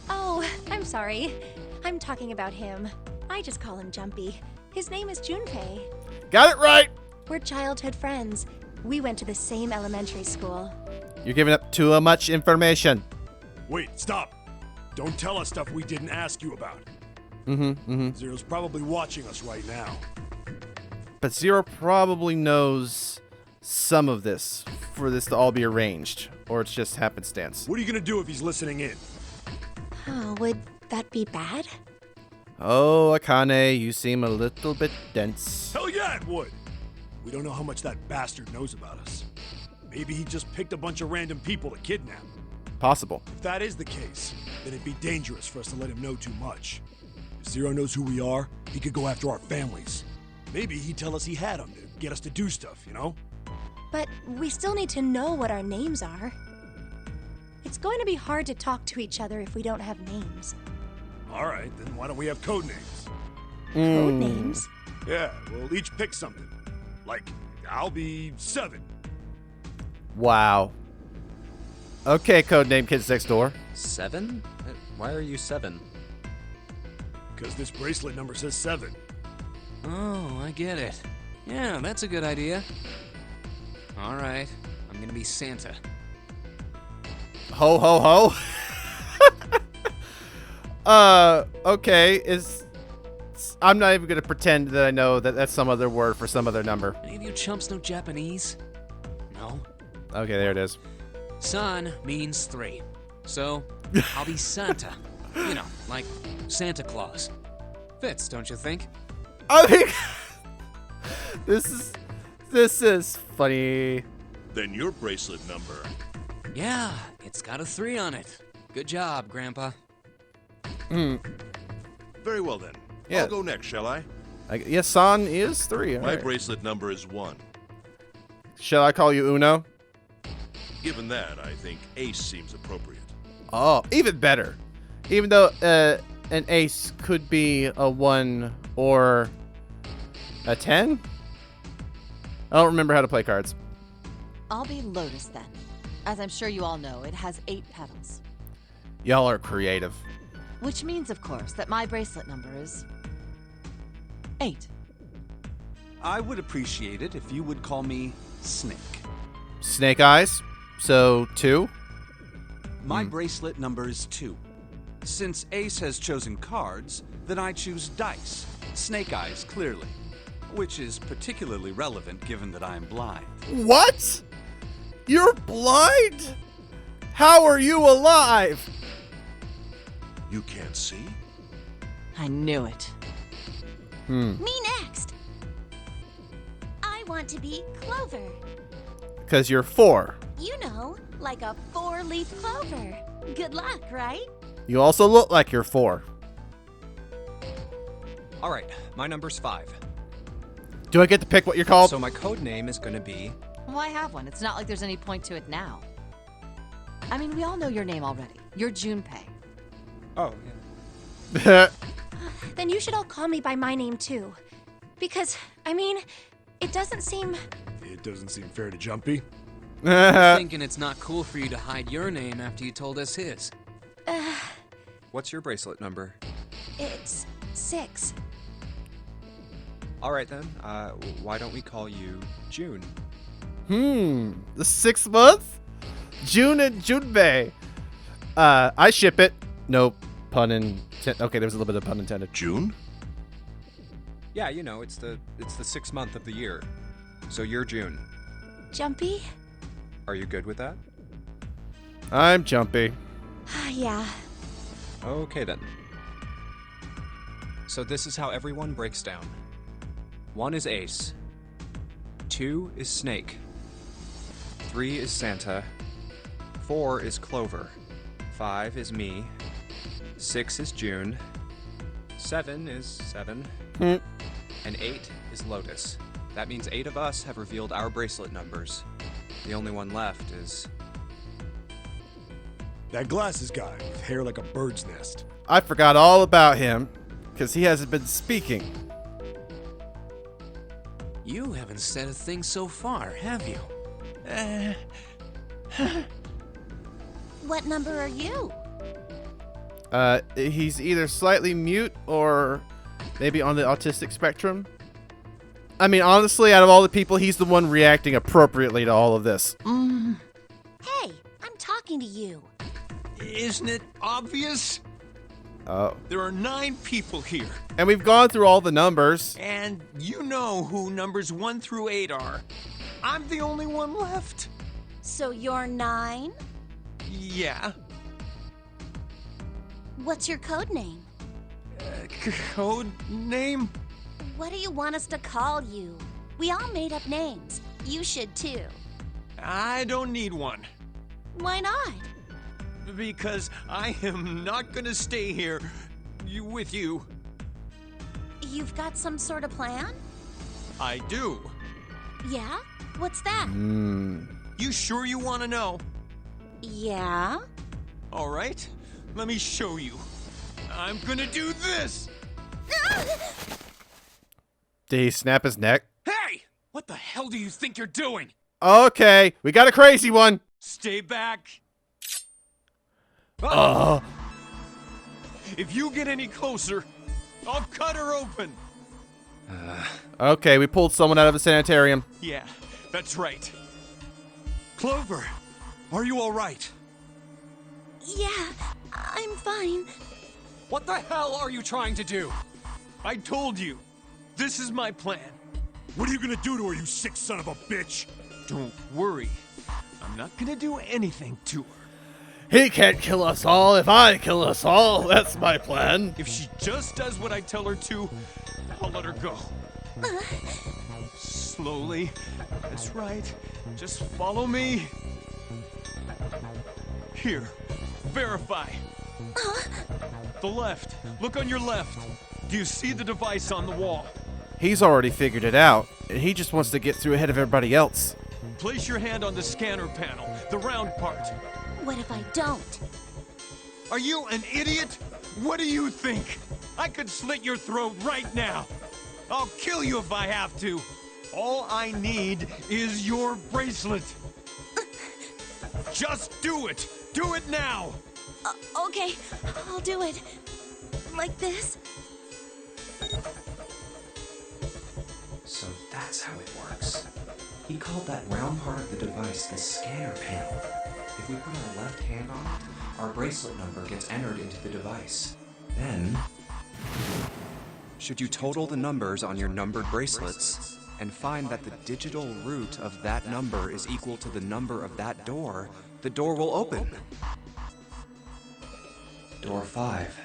Oh, I'm sorry. I'm talking about him. I just call him Jumpy. His name is Junpei. Got it right! We're childhood friends. We went to the same elementary school. You're giving up too much information. Wait, stop. Don't tell us stuff we didn't ask you about. Zero's probably watching us right now. But Zero probably knows some of this for this to all be arranged. Or it's just happenstance. What are you gonna do if he's listening in? Oh, would that be bad? Oh, Akane, you seem a little bit dense. Hell yeah, it would! We don't know how much that bastard knows about us. Maybe he just picked a bunch of random people to kidnap. Possible. If that is the case, then it'd be dangerous for us to let him know too much. If Zero knows who we are, he could go after our families. Maybe he'd tell us he had them to get us to do stuff, you know? But we still need to know what our names are. It's going to be hard to talk to each other if we don't have names. Alright, then why don't we have code names? Code names? Yeah, we'll each pick something. Like, I'll be 7. Wow. Okay, codename Kids Next Door. 7? Why are you 7? Because this bracelet number says 7. Oh, I get it. Yeah, that's a good idea. All right, I'm gonna be Santa. Ho, ho, ho. Okay, I'm not even gonna pretend that I know that that's some other word for some other number. Any of you chumps know Japanese? No? Okay, there it is. San means 3. So, I'll be Santa. You know, like Santa Claus. Fits, don't you think? I think this is funny. Then your bracelet number. Yeah, it's got a 3 on it. Good job, Grandpa. Very well then. Yeah. I'll go next, shall I? Yes, San is 3. All My right. bracelet number is 1. Shall I call you Uno? Given that, I think ace seems appropriate. Oh, even better. Even though an ace could be a 1 or a 10? I don't remember how to play cards. I'll be Lotus then. As I'm sure you all know, it has 8 petals. Y'all are creative. Which means, of course, that my bracelet number is 8. I would appreciate it if you would call me Snake. Snake Eyes. So 2. My bracelet number is 2. Since Ace has chosen cards, then I choose dice. Snake Eyes, clearly. Which is particularly relevant given that I'm blind. What? You're blind? How are you alive? You can't see? I knew it. Me next. I want to be Clover. Because you're 4. You know, like a 4-leaf clover. Good luck, right? You also look like you're 4. All right, my number's 5. Do I get to pick what you're called? So my code name is gonna be... Why have one? It's not like there's any point to it now. I mean, we all know your name already. You're Junpei. Oh, yeah. Then you should all call me by my name too. Because, I mean, it doesn't seem... It doesn't seem fair to Jumpy. Thinking it's not cool for you to hide your name after you told us his. What's your bracelet number? It's 6. All right then. Why don't we call you June? The 6th month? June and Junpei. I ship it. No pun intended. Okay, there was a little bit of pun intended. June? Yeah, you know, it's the 6th month of the year. So you're June. Jumpy? Are you good with that? I'm Jumpy. Yeah. Okay then. So this is how everyone breaks down. 1 is Ace. 2 is Snake. 3 is Santa. 4 is Clover. 5 is me. 6 is June. 7 is 7. And 8 is Lotus. That means 8 of us have revealed our bracelet numbers. The only one left is... That glasses guy with hair like a bird's nest. I forgot all about him because he hasn't been speaking. You haven't said a thing so far, have you? What number are you? He's either slightly mute or maybe on the autistic spectrum. I mean, honestly, out of all the people, he's the one reacting appropriately to all of this. Hey, I'm talking to you. Isn't it obvious? Oh. There are 9 people here. And we've gone through all the numbers. And you know who numbers 1 through 8 are. I'm the only one left. So you're 9? Yeah. What's your code name? Code name? What do you want us to call you? We all made up names. You should too. I don't need one. Why not? Because I am not gonna stay here with you. You've got some sort of plan? I do. Yeah? What's that? You sure you want to know? Yeah? All right, let me show you. I'm gonna do this! Did he snap his neck? Hey! What the hell do you think you're doing? Okay, we got a crazy one. Stay back. If you get any closer, I'll cut her open. Okay, we pulled someone out of a sanitarium. Yeah, that's right. Clover, are you all right? Yeah, I'm fine. What the hell are you trying to do? I told you, this is my plan. What are you gonna do to her, you sick son of a bitch? Don't worry, I'm not gonna do anything to her. He can't kill us all if I kill us all. That's my plan. If she just does what I tell her to, I'll let her go. Slowly. That's right. Just follow me. Here. Verify. The left. Look on your left. Do you see the device on the wall? He's already figured it out, and he just wants to get through ahead of everybody else. Place your hand on the scanner panel, the round part. What if I don't? Are you an idiot? What do you think? I could slit your throat right now. I'll kill you if I have to. All I need is your bracelet. Just do it. Do it now. Okay, I'll do it. Like this. So that's how it works. He called that round part of the device the scanner panel. If we put our left hand on it, our bracelet number gets entered into the device. Then, should you total the numbers on your numbered bracelets and find that the digital root of that number is equal to the number of that door, the door will open. Door 5.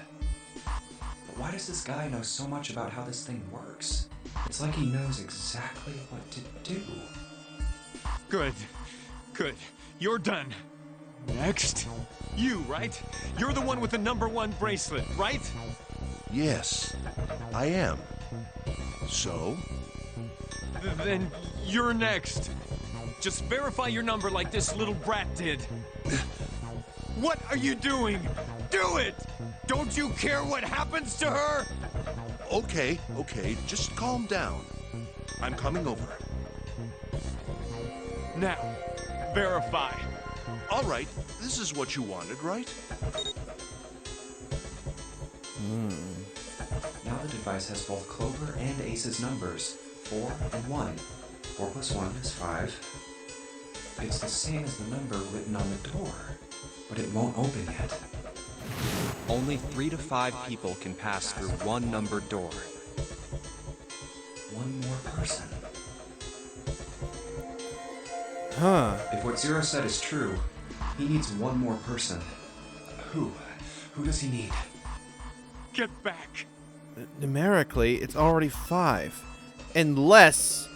But why does this guy know so much about how this thing works? It's like he knows exactly what to do. Good. Good. You're done. Next. You, right? You're the one with the number 1 bracelet, right? Yes, I am. So? Then you're next. Just verify your number like this little brat did. What are you doing? Do it! Don't you care what happens to her? Okay, just calm down. I'm coming over. Now, verify. All right, this is what you wanted, right? Now the device has both Clover and Ace's numbers, 4 and 1. 4 plus 1 is 5. It's the same as the number written on the door, but it won't open yet. Only 3 to 5 people can pass through one numbered door. One more person. Huh. If what Zero said is true, he needs one more person. Who? Who does he need? Get back. Numerically, it's already 5. Unless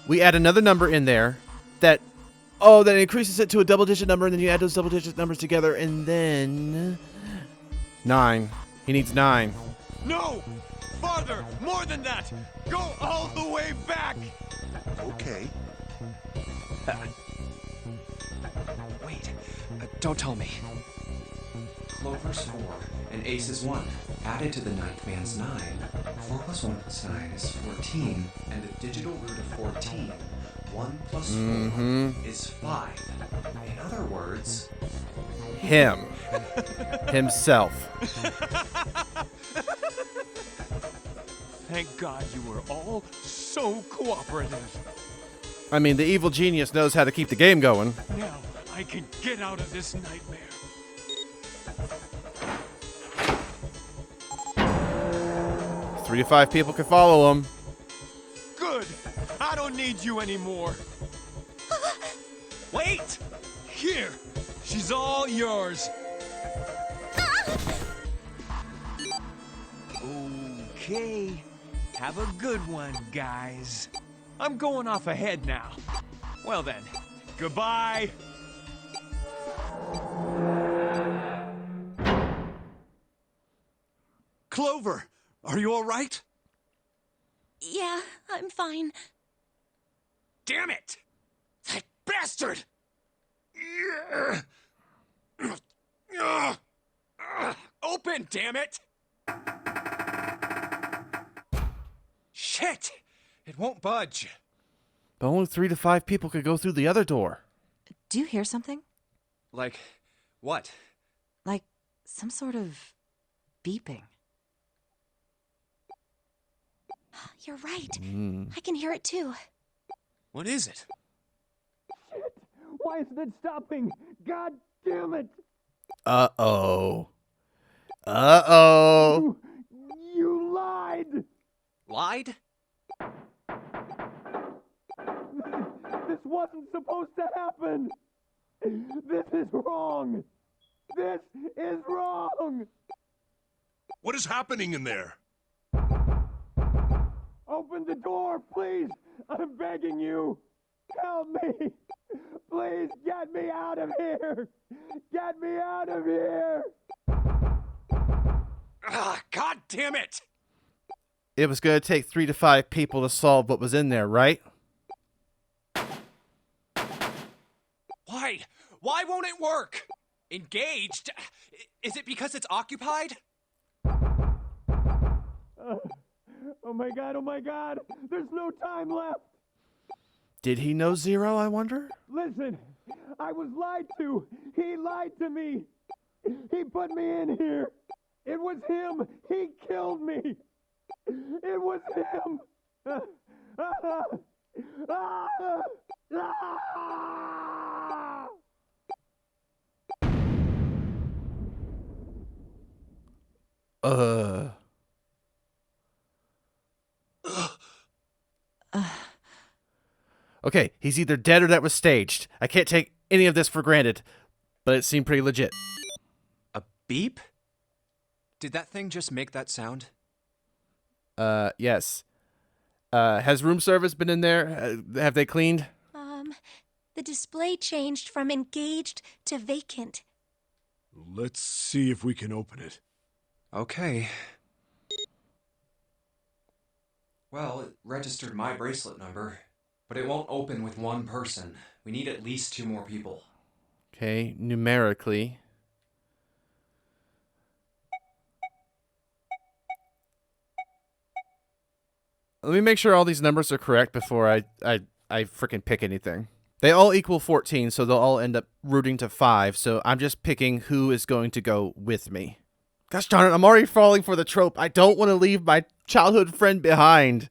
we add another number in there that increases it to a double-digit number, and then you add those double-digit numbers together, and then 9. He needs 9. No! Farther! More than that! Go all the way back! Okay. Wait, don't tell me. Clover's 4 and Ace's 1. Added to the ninth man's 9. 4 plus 1 plus 9 is 14, and the digital root of 14, 1 plus 4, is 5. In other words... Him. Himself. Thank God you were all so cooperative. I mean, the evil genius knows how to keep the game going. Now I can get out of this nightmare. 3 to 5 people can follow him. Good. I don't need you anymore. Wait! Here. She's all yours. Okay. Have a good one, guys. I'm going off ahead now. Well then, goodbye. Clover, are you all right? Yeah, I'm fine. Damn it! That bastard! Open, damn it! Shit! It won't budge. But only 3 to 5 people could go through the other door. Do you hear something? Like, what? Like some sort of beeping. You're right. I can hear it too. What is it? Shit! Why isn't it stopping? God damn it! Uh-oh. Uh-oh. You lied! Lied? This wasn't supposed to happen! This is wrong! This is wrong! What is happening in there? Open the door, please! I'm begging you! Help me! Please get me out of here! Get me out of here! Ah, God damn it! It was going to take 3 to 5 people to solve what was in there, right? Why? Why won't it work? Engaged? Is it because it's occupied? Oh my god! There's no time left! Did he know Zero, I wonder? Listen, I was lied to! He lied to me! He put me in here! It was him! He killed me! It was him! Okay, he's either dead or that was staged. I can't take any of this for granted, but it seemed pretty legit. A beep? Did that thing just make that sound? Yes. Has room service been in there? Have they cleaned? The display changed from engaged to vacant. Let's see if we can open it. Okay. Well, it registered my bracelet number, but it won't open with one person. We need at least 2 more people. Okay, numerically. Let me make sure all these numbers are correct before I freaking pick anything. They all equal 14, so they'll all end up rooting to 5, so I'm just picking who is going to go with me. Gosh darn it, I'm already falling for the trope. I don't want to leave my childhood friend behind.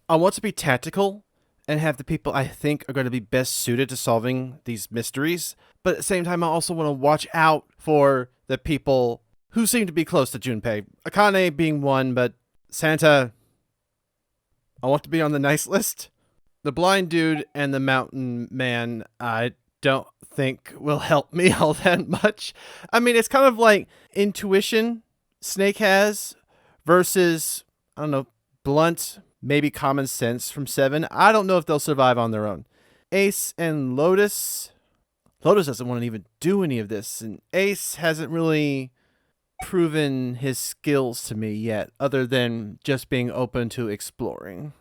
I want to be tactical and have the people I think are going to be best suited to solving these mysteries, but at the same time, I also want to watch out for the people who seem to be close to Junpei. Akane being one, but Santa, I want to be on the nice list. The blind dude and the mountain man, I don't think will help me all that much. I mean, it's kind of like intuition Snake has versus, I don't know, blunt, maybe common sense from 7. I don't know if they'll survive on their own. Ace and Lotus. Lotus doesn't want to even do any of this, and Ace hasn't really proven his skills to me yet, other than just being open to exploring.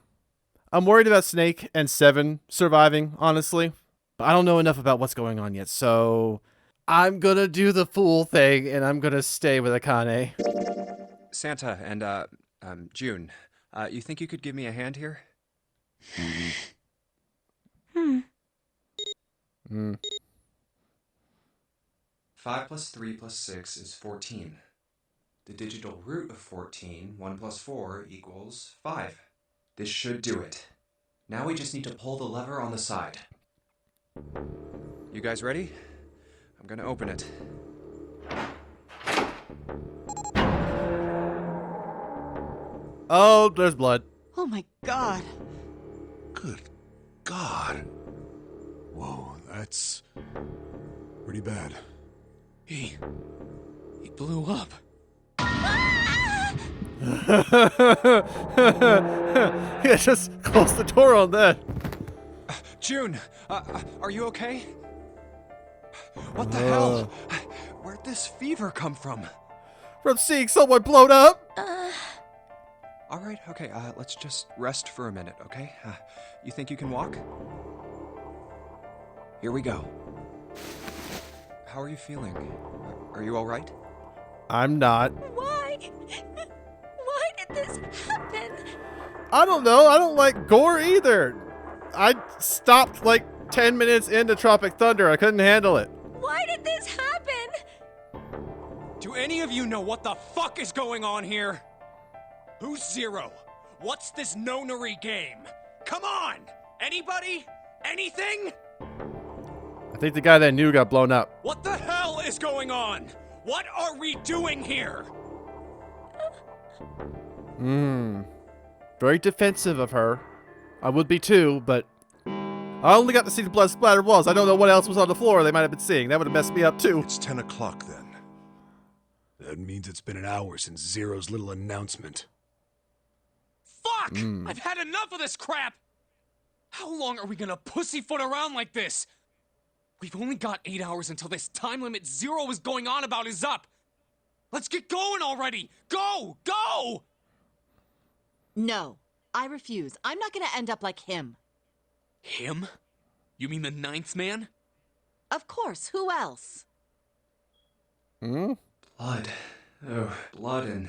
I'm worried about Snake and 7 surviving, honestly. But I don't know enough about what's going on yet, so I'm gonna do the fool thing, and I'm gonna stay with Akane. Santa and, June, you think you could give me a hand here? 5 plus 3 plus 6 is 14. The digital root of 14, 1 plus 4 equals 5. This should do it. Now we just need to pull the lever on the side. You guys ready? I'm gonna open it. Oh, there's blood. Oh my god. Good God. Whoa, that's pretty bad. He blew up. Yeah, just close the door on that. June, are you okay? What the hell? Where'd this fever come from? From seeing someone blown up. All right, okay, let's just rest for a minute, okay? You think you can walk? Here we go. How are you feeling? Are you all right? I'm not. Why? Why did this happen? I don't know. I don't like gore either. I stopped like 10 minutes into Tropic Thunder. I couldn't handle it. Why did this happen? Do any of you know what the fuck is going on here? Who's Zero? What's this Nonary game? Come on! Anybody? Anything? I think the guy that knew got blown up. What the hell is going on? What are we doing here? Very defensive of her. I would be too, but I only got to see the blood splattered walls. I don't know what else was on the floor they might have been seeing. That would have messed me up too. It's 10 o'clock then. That means it's been an hour since Zero's little announcement. Fuck! Fuck! I've had enough of this crap! How long are we gonna pussyfoot around like this? We've only got 8 hours until this time limit Zero is going on about is up. Let's get going already! Go! Go! No, I refuse. I'm not gonna end up like him. Him? You mean the ninth man? Of course, who else? Blood. Oh, blood and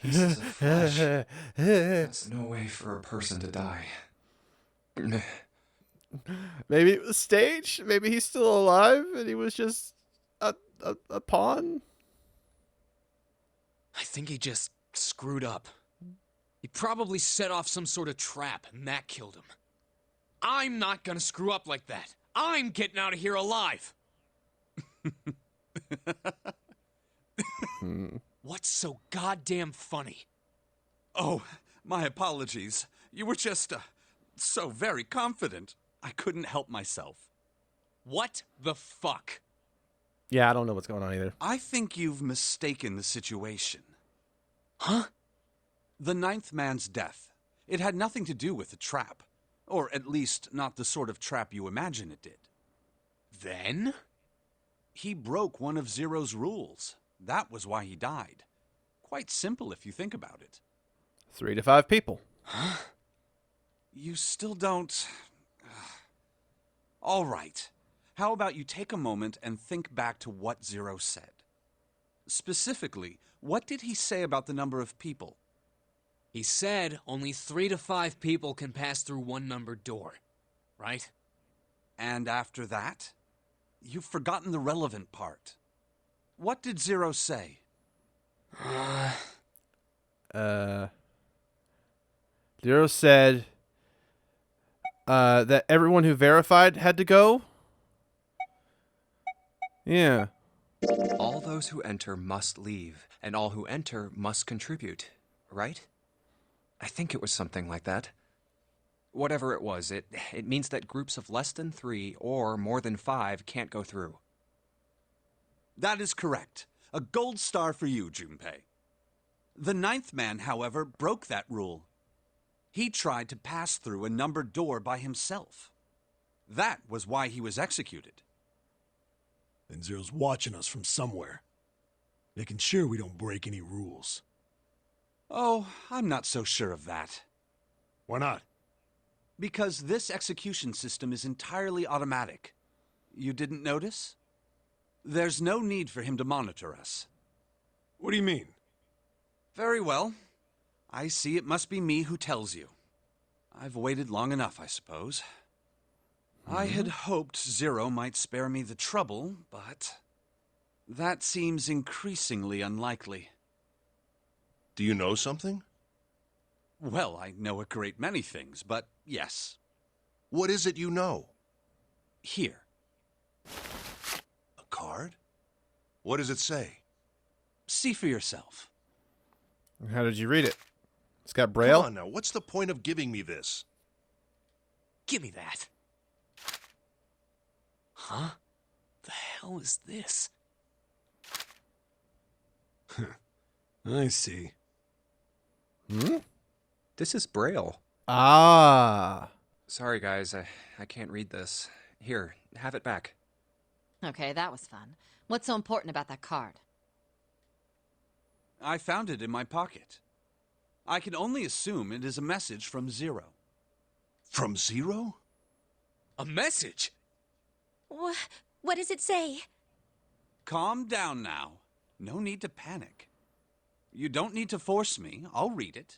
pieces of flesh. That's no way for a person to die. Maybe it was staged. Maybe he's still alive and he was just a pawn. I think he just screwed up. He probably set off some sort of trap, and that killed him. I'm not gonna screw up like that. I'm getting out of here alive. What's so goddamn funny? Oh, my apologies. You were just, so very confident. I couldn't help myself. What the fuck? Yeah, I don't know what's going on either. I think you've mistaken the situation. Huh? The ninth man's death. It had nothing to do with the trap. Or at least not the sort of trap you imagine it did. Then? He broke one of Zero's rules. That was why he died. Quite simple if you think about it. 3 to 5 people. Huh? You still don't... All right. How about you take a moment and think back to what Zero said? Specifically, what did he say about the number of people? He said only 3 to 5 people can pass through one numbered door, right? And after that? You've forgotten the relevant part. What did Zero say? Zero said that everyone who verified had to go. Yeah. All those who enter must leave, and all who enter must contribute, right? I think it was something like that. Whatever it was, it means that groups of less than 3 or more than 5 can't go through. That is correct. A gold star for you, Junpei. The ninth man, however, broke that rule. He tried to pass through a numbered door by himself. That was why he was executed. And Zero's watching us from somewhere, making sure we don't break any rules. Oh, I'm not so sure of that. Why not? Because this execution system is entirely automatic. You didn't notice? There's no need for him to monitor us. What do you mean? Very well. I see it must be me who tells you. I've waited long enough, I suppose. I had hoped Zero might spare me the trouble, but that seems increasingly unlikely. Do you know something? Well, I know a great many things, but yes. What is it you know? Here. A card? What does it say? See for yourself. How did you read it? It's got Braille? Come on now, what's the point of giving me this? Give me that. Huh? The hell is this? I see. This is Braille. Ah. Sorry, guys, I can't read this. Here, have it back. Okay, that was fun. What's so important about that card? I found it in my pocket. I can only assume it is a message from Zero. From Zero? A message? What does it say? Calm down now. No need to panic. You don't need to force me. I'll read it.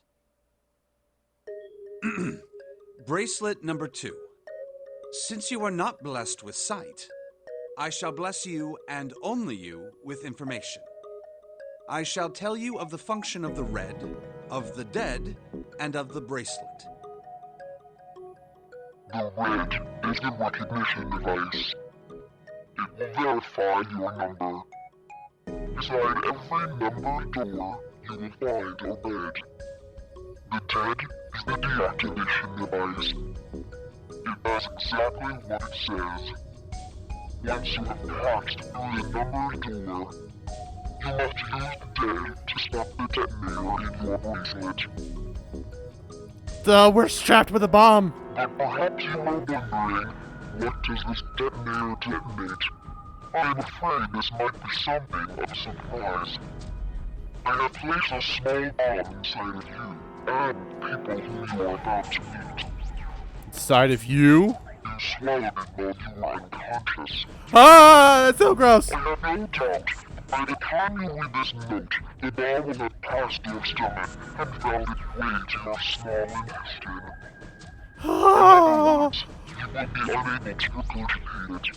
Bracelet number 2. Since you are not blessed with sight, I shall bless you, and only you, with information. I shall tell you of the function of the red, of the dead, and of the bracelet. The red is the recognition device. It will verify your number. Beside every numbered door, you will find your bed. The dead is the deactivation device. It does exactly what it says. Once you have passed through the numbered door, you must use the dead to stop the detonator in your bracelet. We're strapped with a bomb. But perhaps you are wondering, what does this detonator detonate? I'm afraid this might be something of a surprise. I have placed a small bomb inside of you, and people whom you are about to meet. Inside of you? You swallowed it while you were unconscious. Ah, that's so gross. I have no doubt, by the time you read this note, the bomb will have passed your stomach and found its way to your small intestine. In other words, you will be unable to regurgitate it.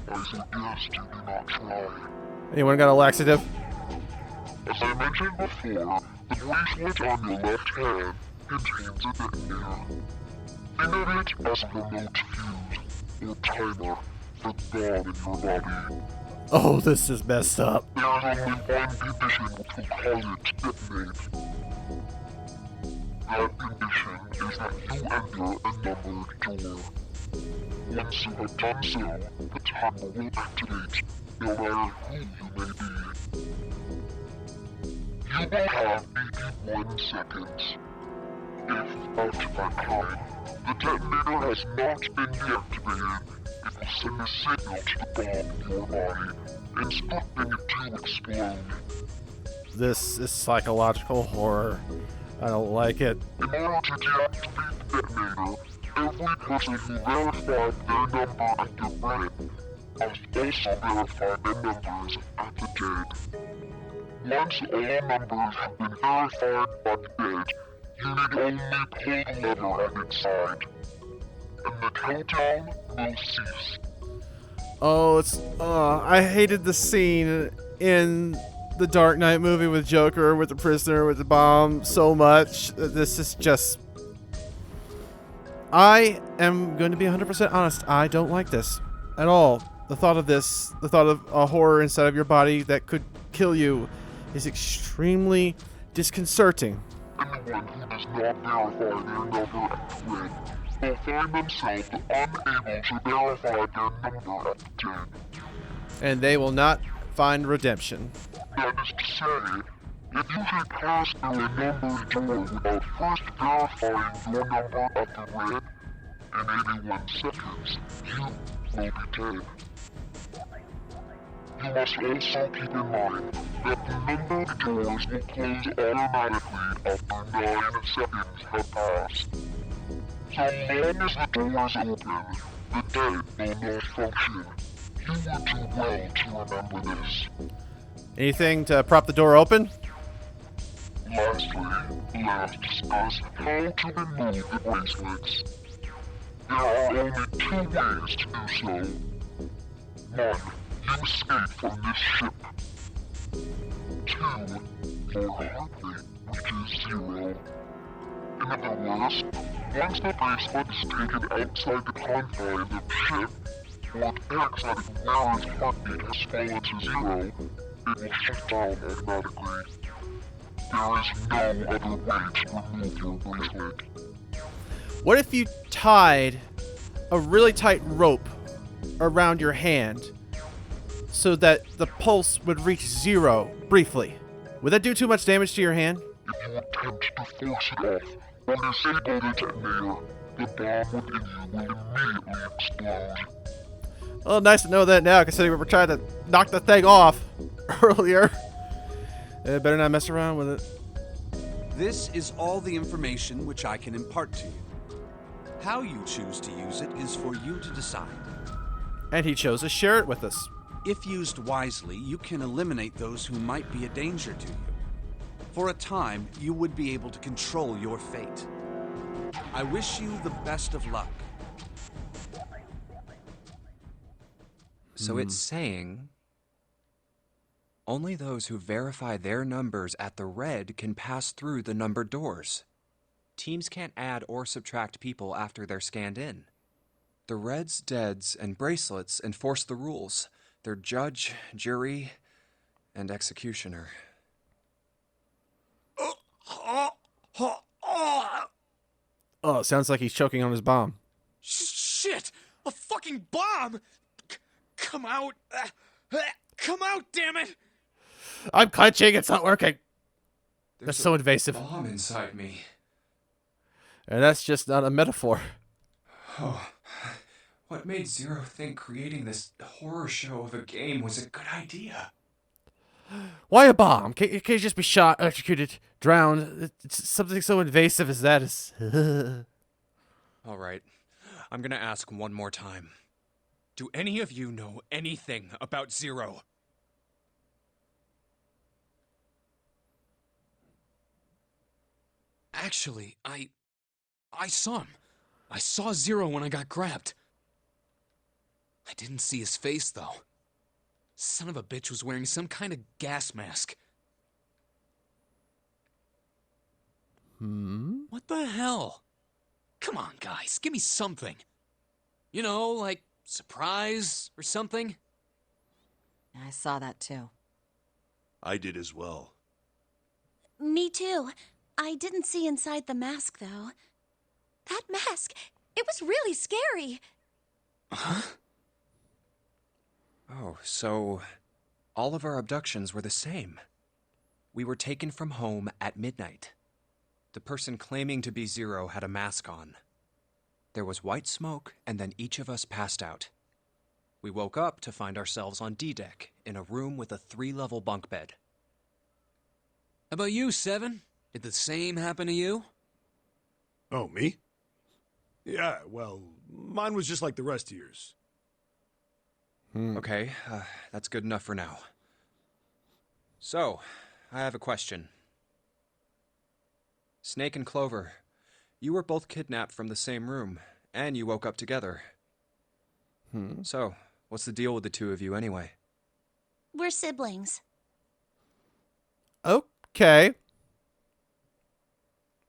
I suggest you do not try. Anyone got a laxative? As I mentioned before, the bracelet on your left hand contains a detonator. Think of it as a remote fuse, or timer, for the bomb in your body. Oh, this is messed up. There is only one condition which will cause it to detonate. That condition is that you enter a numbered door. Once you have done so, the timer will activate, no matter who you may be. You will have 81 seconds. If, after that time, the detonator has not been deactivated, it will send a signal to the bomb in your body, instructing it to explode. This is psychological horror. I don't like it. In order to deactivate the detonator, every person who verified their number at the red must also verify their numbers at the dead. Once all numbers have been verified by the dead, you need only pull the lever at its side, and the countdown will cease. Oh, I hated the scene in the Dark Knight movie with Joker, with the prisoner, with the bomb so much. This is just... I am going to be 100% honest. I don't like this at all. The thought of this, the thought of a horror inside of your body that could kill you is extremely disconcerting. Anyone who does not verify their number at the red will find themselves unable to verify their number at the dead. And they will not find redemption. That is to say, if you should pass through a numbered door without first verifying your number at the red, in 81 seconds, you will be dead. You must also keep in mind that the numbered doors will close automatically after 9 seconds have passed. So long as the doors open, the dead will not function. You would do well to remember this. Anything to prop the door open? Lastly, let's discuss how to remove the bracelets. There are only 2 ways to do so. 1. You escape from this ship. 2. Your heart rate reaches 0. In other words, once the bracelet is taken outside the confines of the ship, or checks that Nonary's heartbeat has fallen to 0, it will shut down automatically. There is no other way to remove your bracelet. What if you tied a really tight rope around your hand so that the pulse would reach 0 briefly? Would that do too much damage to your hand? If you attempt to force it off or disable the detonator, the bomb within you will immediately explode. Well, nice to know that now, considering we were trying to knock the thing off earlier. Better not mess around with it. This is all the information which I can impart to you. How you choose to use it is for you to decide. And he chose to share it with us. If used wisely, you can eliminate those who might be a danger to you. For a time, you would be able to control your fate. I wish you the best of luck. So it's saying only those who verify their numbers at the red can pass through the numbered doors. Teams can't add or subtract people after they're scanned in. The reds, deads, and bracelets enforce the rules. They're judge, jury, and executioner. Oh, it sounds like he's choking on his bomb. Shit! A fucking bomb! Come out! Come out, damn it! I'm clenching, it's not working. There's That's so invasive. Bomb inside me. And that's just not a metaphor. Oh, what made Zero think creating this horror show of a game was a good idea? Why a bomb? Can't you just be shot, electrocuted, drowned? It's something so invasive as that is... All right, I'm gonna ask one more time. Do any of you know anything about Zero? Actually, I saw him. I saw Zero when I got grabbed. I didn't see his face, though. Son of a bitch was wearing some kind of gas mask. What the hell? Come on, guys, give me something. You know, like surprise or something? I saw that too. I did as well. Me too. I didn't see inside the mask, though. That mask, it was really scary. Huh? Oh, so all of our abductions were the same. We were taken from home at midnight. The person claiming to be Zero had a mask on. There was white smoke, and then each of us passed out. We woke up to find ourselves on D-Deck, in a room with a 3-level bunk bed. How about you, Seven? Did the same happen to you? Oh, me? Yeah, well, mine was just like the rest of yours. Okay, that's good enough for now. So, I have a question. Snake and Clover, you were both kidnapped from the same room, and you woke up together. So, what's the deal with the two of you anyway? We're siblings. Okay.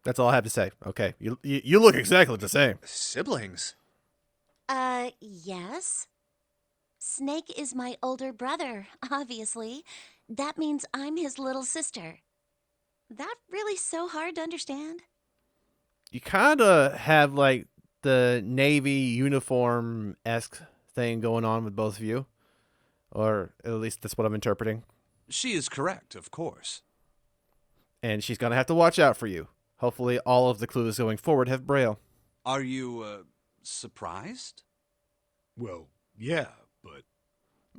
That's all I have to say. Okay. You look exactly the same. Siblings? Yes. Snake is my older brother, obviously. That means I'm his little sister. That really so hard to understand? You kind of have, like, the Navy uniform-esque thing going on with both of you. Or at least that's what I'm interpreting. She is correct, of course. And she's going to have to watch out for you. Hopefully all of the clues going forward have Braille. Are you, surprised? Well, yeah, but...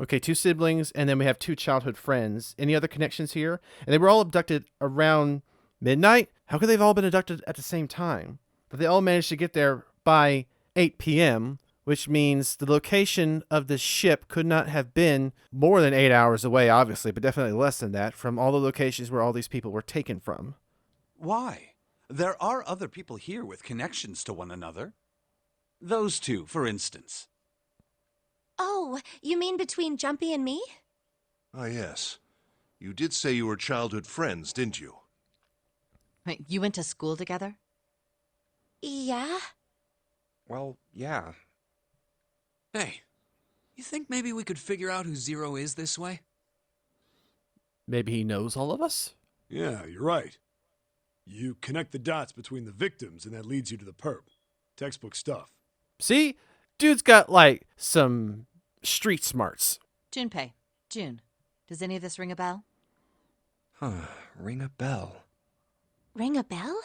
Okay, 2 siblings, and then we have 2 childhood friends. Any other connections here? And they were all abducted around midnight? How could they have all been abducted at the same time? But they all managed to get there by 8 p.m., which means the location of the ship could not have been more than 8 hours away, obviously, but definitely less than that, from all the locations where all these people were taken from. Why? There are other people here with connections to one another. Those two, for instance. Oh, you mean between Jumpy and me? Ah, yes. You did say you were childhood friends, didn't you? Wait, you went to school together? Yeah. Well, yeah. Hey, you think maybe we could figure out who Zero is this way? Maybe he knows all of us? Yeah, you're right. You connect the dots between the victims, and that leads you to the perp. Textbook stuff. See? Dude's got, like, some street smarts. Junpei. June. Does any of this ring a bell? Ring a bell. Ring a bell?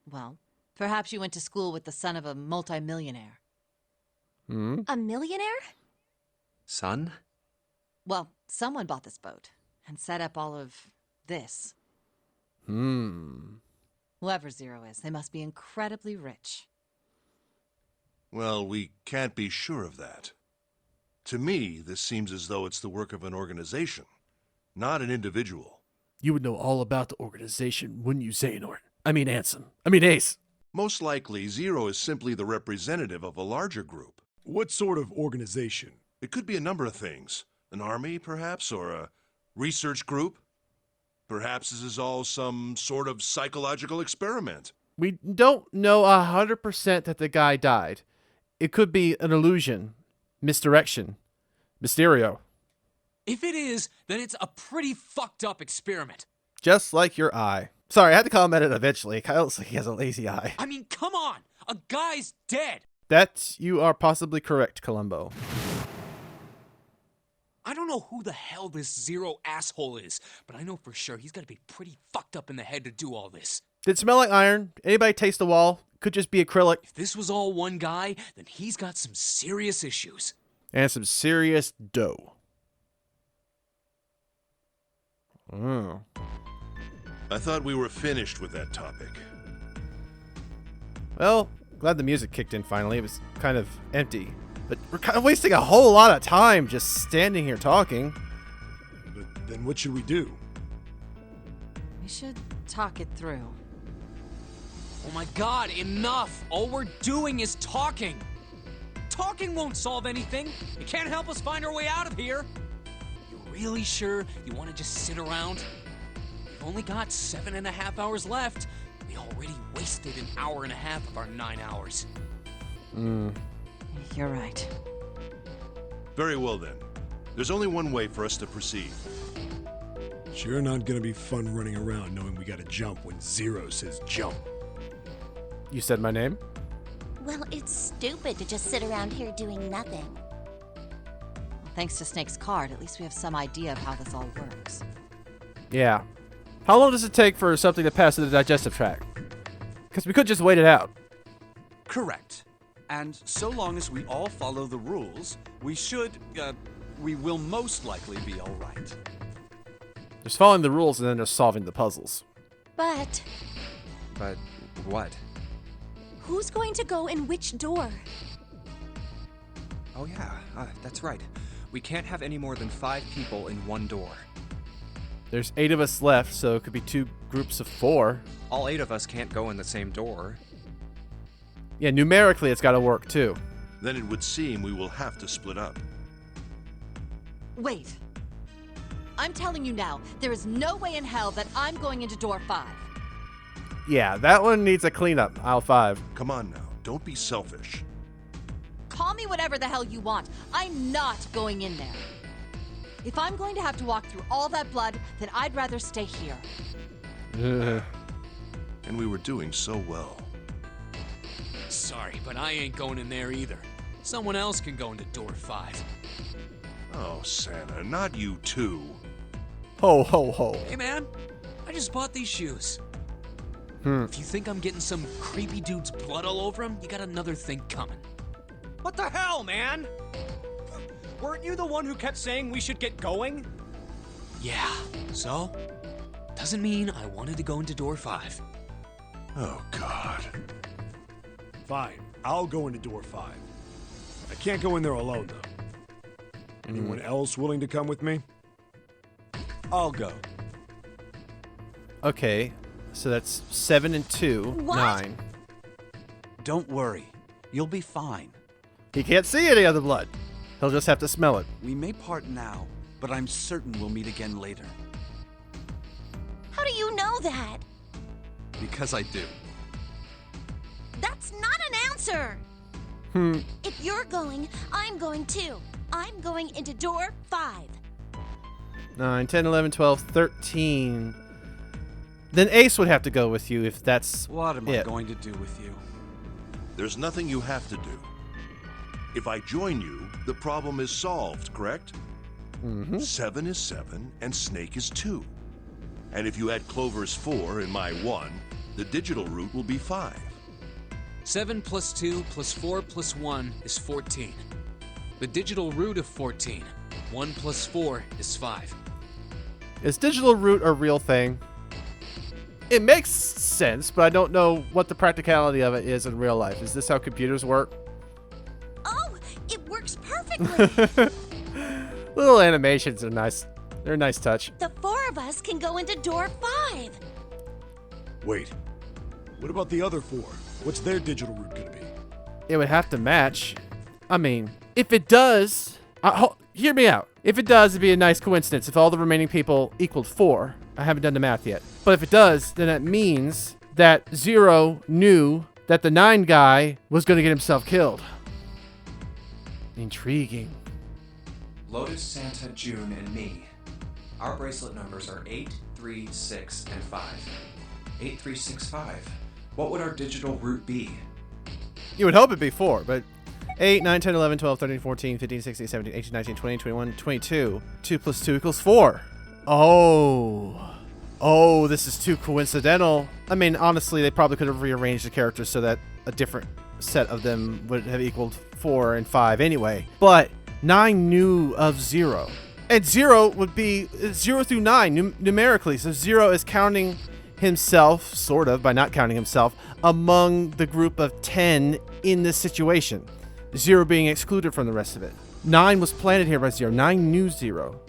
Well, perhaps you went to school with the son of a multimillionaire. A millionaire? Son? Well, someone bought this boat and set up all of this. Whoever Zero is, they must be incredibly rich. Well, we can't be sure of that. To me, this seems as though it's the work of an organization, not an individual. You would know all about the organization, wouldn't you, Xehanort? Ace. Most likely, Zero is simply the representative of a larger group. What sort of organization? It could be a number of things. An army, perhaps, or a research group. Perhaps this is all some sort of psychological experiment. We don't know 100% that the guy died. It could be an illusion, misdirection, Mysterio. If it is, then it's a pretty fucked up experiment. Just like your eye. Sorry, I had to comment it eventually. Kyle looks like he has a lazy eye. I mean, come on! A guy's dead! That you are possibly correct, Columbo. I don't know who the hell this Zero asshole is, but I know for sure he's gotta be pretty fucked up in the head to do all this. Did it smell like iron? Anybody taste the wall? Could just be acrylic. If this was all one guy, then he's got some serious issues. And some serious dough. Oh. I thought we were finished with that topic. Well, glad the music kicked in finally. It was kind of empty. But we're kind of wasting a whole lot of time just standing here talking. But then what should we do? We should talk it through. Oh my god, enough! All we're doing is talking! Talking won't solve anything! It can't help us find our way out of here! You really sure you want to just sit around? We've only got 7.5 hours left. We already wasted an hour and a half of our 9 hours. You're right. Very well then. There's only one way for us to proceed. Sure not gonna be fun running around knowing we gotta jump when Zero says jump. You said my name? Well, it's stupid to just sit around here doing nothing. Well, thanks to Snake's card, at least we have some idea of how this all works. Yeah. How long does it take for something to pass through the digestive tract? Because we could just wait it out. Correct. And so long as we all follow the rules, we will most likely be all right. Just following the rules and then just solving the puzzles. But But what? who's going to go in which door? Oh yeah, that's right. We can't have any more than 5 people in one door. There's 8 of us left, so it could be 2 groups of 4. All 8 of us can't go in the same door. Yeah, numerically it's got to work too. Then it would seem we will have to split up. Wait. I'm telling you now, there is no way in hell that I'm going into door 5. Yeah, that one needs a cleanup. Aisle 5. Come on now, don't be selfish. Call me whatever the hell you want. I'm not going in there. If I'm going to have to walk through all that blood, then I'd rather stay here. And we were doing so well. Sorry, but I ain't going in there either. Someone else can go into door 5. Oh, Santa, not you too. Ho, ho, ho. Hey man, I just bought these shoes. If you think I'm getting some creepy dude's blood all over them, you got another thing coming. What the hell, man? Weren't you the one who kept saying we should get going? Yeah, so? Doesn't mean I wanted to go into door 5. Oh, God. Fine, I'll go into door 5. I can't go in there alone, though. Anyone else willing to come with me? I'll go. Okay, so that's 7 and 2, What? 9. Don't worry. You'll be fine. He can't see any of the blood. He'll just have to smell it. We may part now, but I'm certain we'll meet again later. How do you know that? Because I do. That's not an answer! If you're going, I'm going too. I'm going into door 5. 9, 10, 11, 12, 13. Then Ace would have to go with you if that's What am I it. going to do with you? There's nothing you have to do. If I join you, the problem is solved, correct? 7 is 7, and Snake is 2. And if you add Clover's 4 and my 1, the digital root will be 5. 7 plus 2 plus 4 plus 1 is 14. The digital root of 14. 1 plus 4 is 5. Is digital root a real thing? It makes sense, but I don't know what the practicality of it is in real life. Is this how computers work? Oh, it works perfectly! Little animations are nice. They're a nice touch. The 4 of us can go into door 5. Wait, what about the other 4? What's their digital root gonna be? It would have to match. I mean, if it does... hear me out. If it does, it'd be a nice coincidence if all the remaining people equaled 4. I haven't done the math yet. But if it does, then that means that 0 knew that the 9 guy was going to get himself killed. Intriguing. Lotus, Santa, June, and me. Our bracelet numbers are 8, 3, 6, and 5. 8, 3, 6, 5. What would our digital root be? You would hope it'd be 4, but 8, 9, 10, 11, 12, 13, 14, 15, 16, 17, 18, 19, 20, 21, 22. 2 plus 2 equals 4. Oh. Oh, this is too coincidental. I mean, honestly, they probably could have rearranged the characters so that a different set of them would have equaled 4 and 5 anyway. But 9 knew of 0. And 0 would be 0 through 9 numerically. So 0 is counting himself, sort of, by not counting himself, among the group of 10 in this situation. 0 being excluded from the rest of it. 9 was planted here by 0. 9 knew 0.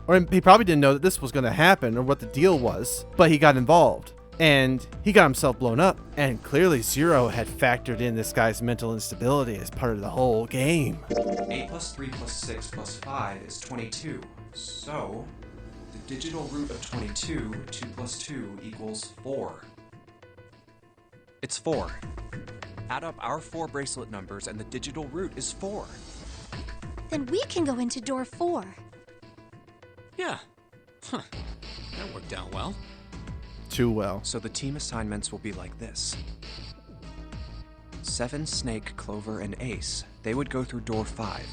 Or he probably didn't know that this was going to happen or what the deal was, but he got involved. And he got himself blown up. And clearly 0 had factored in this guy's mental instability as part of the whole game. 8 plus 3 plus 6 plus 5 is 22. So, the digital root of 22, 2 plus 2 equals 4. It's 4. Add up our 4 bracelet numbers and the digital root is 4. Then we can go into door 4. Yeah. Huh. That worked out well. Too well. So the team assignments will be like this. 7, Snake, Clover, and Ace. They would go through door 5.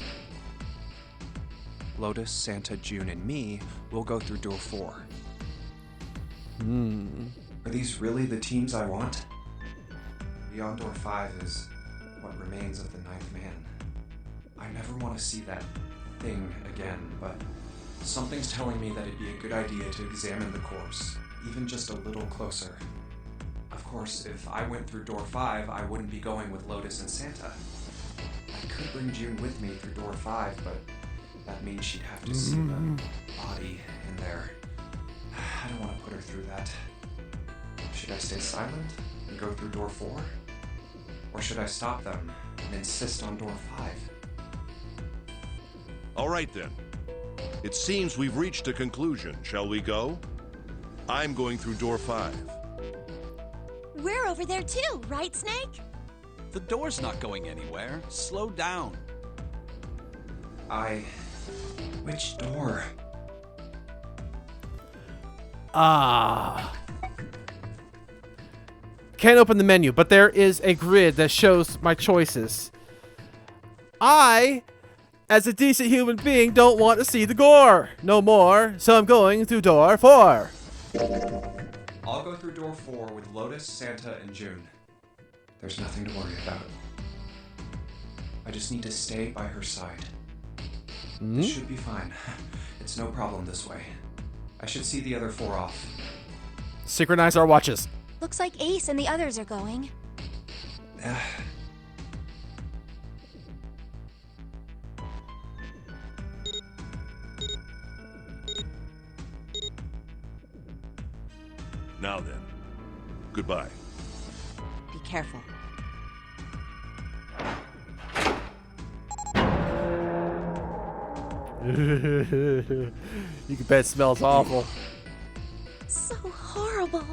Lotus, Santa, June, and me will go through door 4. Are these really the teams I want? Beyond door 5 is what remains of the 9th man. I never want to see that thing again, but something's telling me that it'd be a good idea to examine the corpse, even just a little closer. Of course, if I went through door 5, I wouldn't be going with Lotus and Santa. I could bring June with me through door 5, but that means she'd have to see the body in there. I don't want to put her through that. Should I stay silent and go through door 4? Or should I stop them and insist on door 5? All right then. It seems we've reached a conclusion. Shall we go? I'm going through door 5. We're over there too, right, Snake? The door's not going anywhere. Slow down. Which door? Can't open the menu, but there is a grid that shows my choices. I, as a decent human being, don't want to see the gore no more, so I'm going through door 4. I'll go through door 4 with Lotus, Santa, and June. There's nothing to worry about. I just need to stay by her side. This should be fine. It's no problem this way. I should see the other 4 off. Synchronize our watches. Looks like Ace and the others are going. Now then, goodbye. Be careful. You can bet it smells awful. So horrible.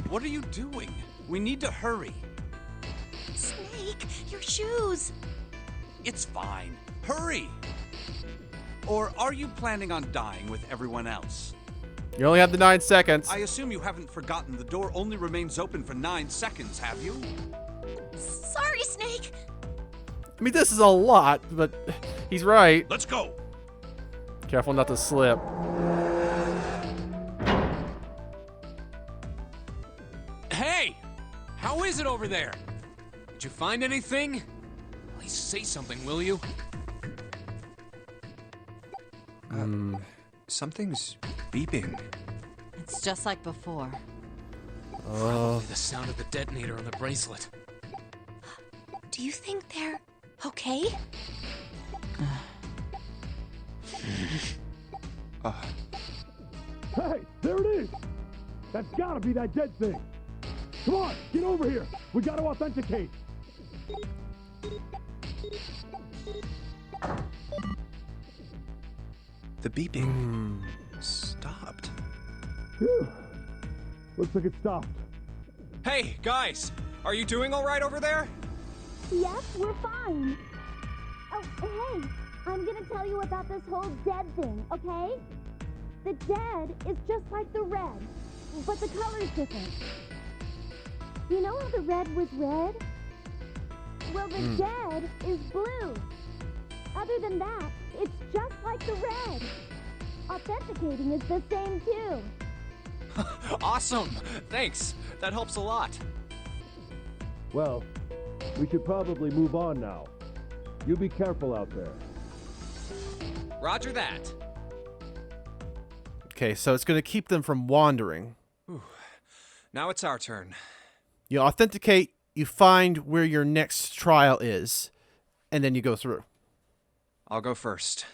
What are you doing? We need to hurry. Snake, your shoes. It's fine. Hurry! Or are you planning on dying with everyone else? You only have the 9 seconds. I assume you haven't forgotten the door only remains open for 9 seconds, have you? Sorry, Snake. I mean, this is a lot, but he's right. Let's go. Careful not to slip. Hey! How is it over there? Did you find anything? At least say something, will you? Something's beeping. It's just like before. Probably the sound of the detonator on the bracelet. Do you think they're okay? Hey, there it is! That's gotta be that dead thing! Come on, get over here! We gotta authenticate! The beeping stopped. Phew. Looks like it stopped. Hey, guys! Are you doing all right over there? Yes, we're fine. Oh, hey, I'm gonna tell you about this whole dead thing, okay? The dead is just like the red, but the color's different. You know how the red was red? Well, the dead is blue. Other than that, it's just like the red. Our authenticating is the same too. Awesome! Thanks. That helps a lot. Well, we should probably move on now. You be careful out there. Roger that. Okay, so it's going to keep them from wandering. Whew. Now it's our turn. You authenticate, you find where your next trial is, and then you go through. I'll go first.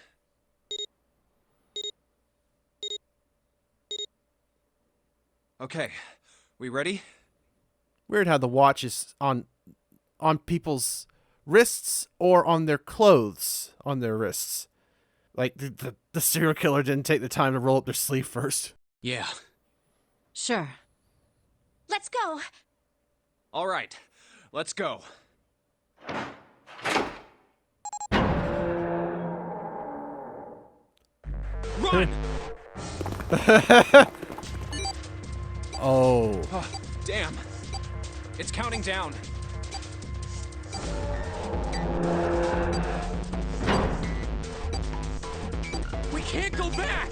Okay, we ready? Weird how the watch is on people's wrists or on their clothes on their wrists. Like, the serial killer didn't take the time to roll up their sleeve first. Yeah. Sure. Let's go. All right, let's go. Run! Oh. Oh, damn. It's counting down. We can't go back!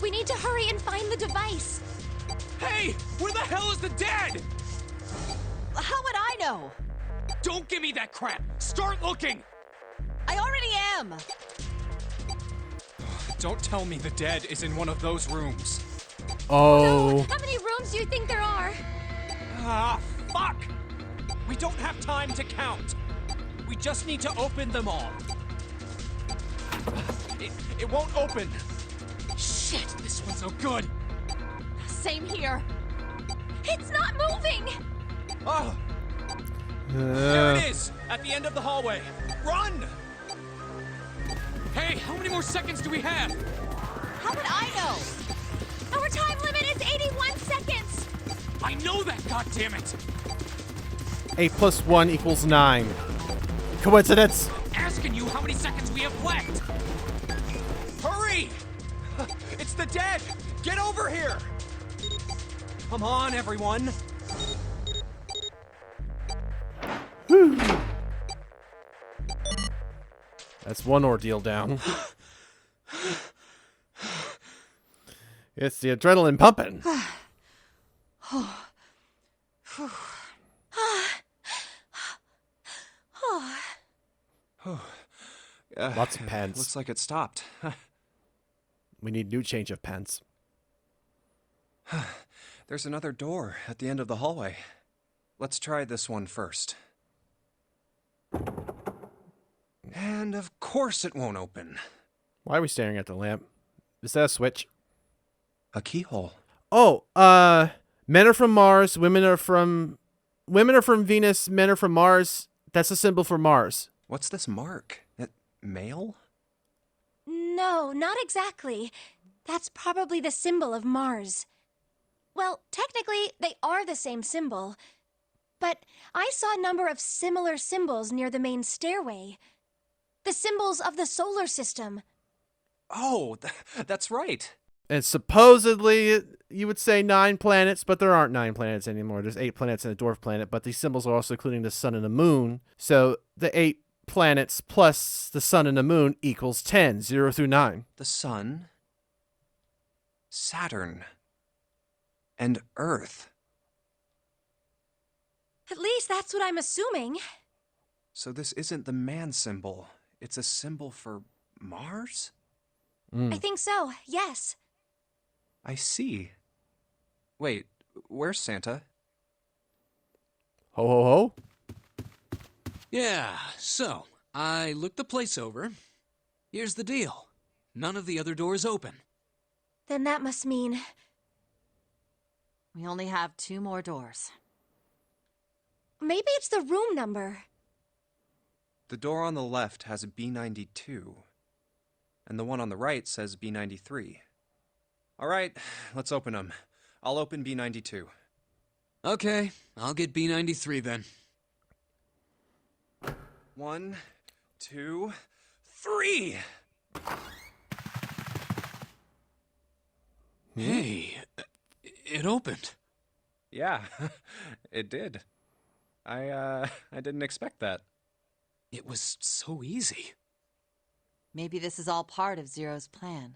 We need to hurry and find the device. Hey! Where the hell is the dead? How would I know? Don't give me that crap! Start looking! I already am! Don't tell me the dead is in one of those rooms. Oh. How many rooms do you think there are? Ah, fuck! We don't have time to count. We just need to open them all. It won't open. Shit, this one's no good. Same here. It's not moving! Oh! There it is! At the end of the hallway. Run! Hey, how many more seconds do we have? How would I know? Our time limit is 81 seconds! I know that, goddammit! 8 + 1 = 9. Coincidence? Asking you how many seconds we have left! Hurry! It's the dead! Get over here! Come on, everyone! That's one ordeal down. It's the adrenaline pumping. Lots of pens. Looks like it stopped. We need new change of pens. There's another door at the end of the hallway. Let's try this one first. And of course it won't open. Why are we staring at the lamp? Is that a switch? A keyhole. Oh, men are from Mars, women are from Venus, men are from Mars. That's a symbol for Mars. What's this mark? Male? No, not exactly. That's probably the symbol of Mars. Well, technically, they are the same symbol. But I saw a number of similar symbols near the main stairway. The symbols of the solar system. Oh, that's right. And supposedly, you would say 9 planets, but there aren't 9 planets anymore. There's 8 planets and a dwarf planet, but these symbols are also including the sun and the moon. So the 8 planets plus the sun and the moon equals 10, 0 through 9. The sun, Saturn, and Earth. At least that's what I'm assuming. So this isn't the man symbol. It's a symbol for Mars? I think so, yes. I see. Wait, where's Santa? Ho ho ho. Yeah, so, I looked the place over. Here's the deal. None of the other doors open. Then that must mean... We only have 2 more doors. Maybe it's the room number. The door on the left has B92, and the one on the right says B93. All right, let's open them. I'll open B92. Okay, I'll get B93 then. 1, 2, 3! Hey, it opened. Yeah, it did. I didn't expect that. It was so easy. Maybe this is all part of Zero's plan.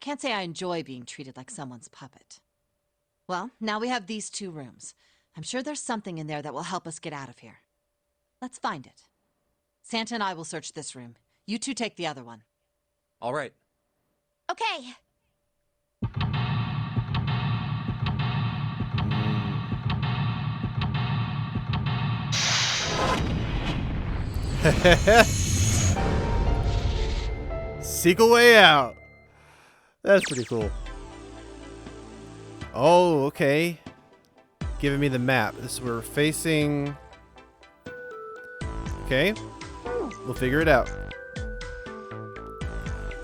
can't say I enjoy being treated like someone's puppet. Well, now we have these 2 rooms. I'm sure there's something in there that will help us get out of here. Let's find it. Santa and I will search this room. You 2 take the other one. All right. Okay. Secret way out. That's pretty cool. Oh, okay. Giving me the map. This we're facing. Okay. We'll figure it out.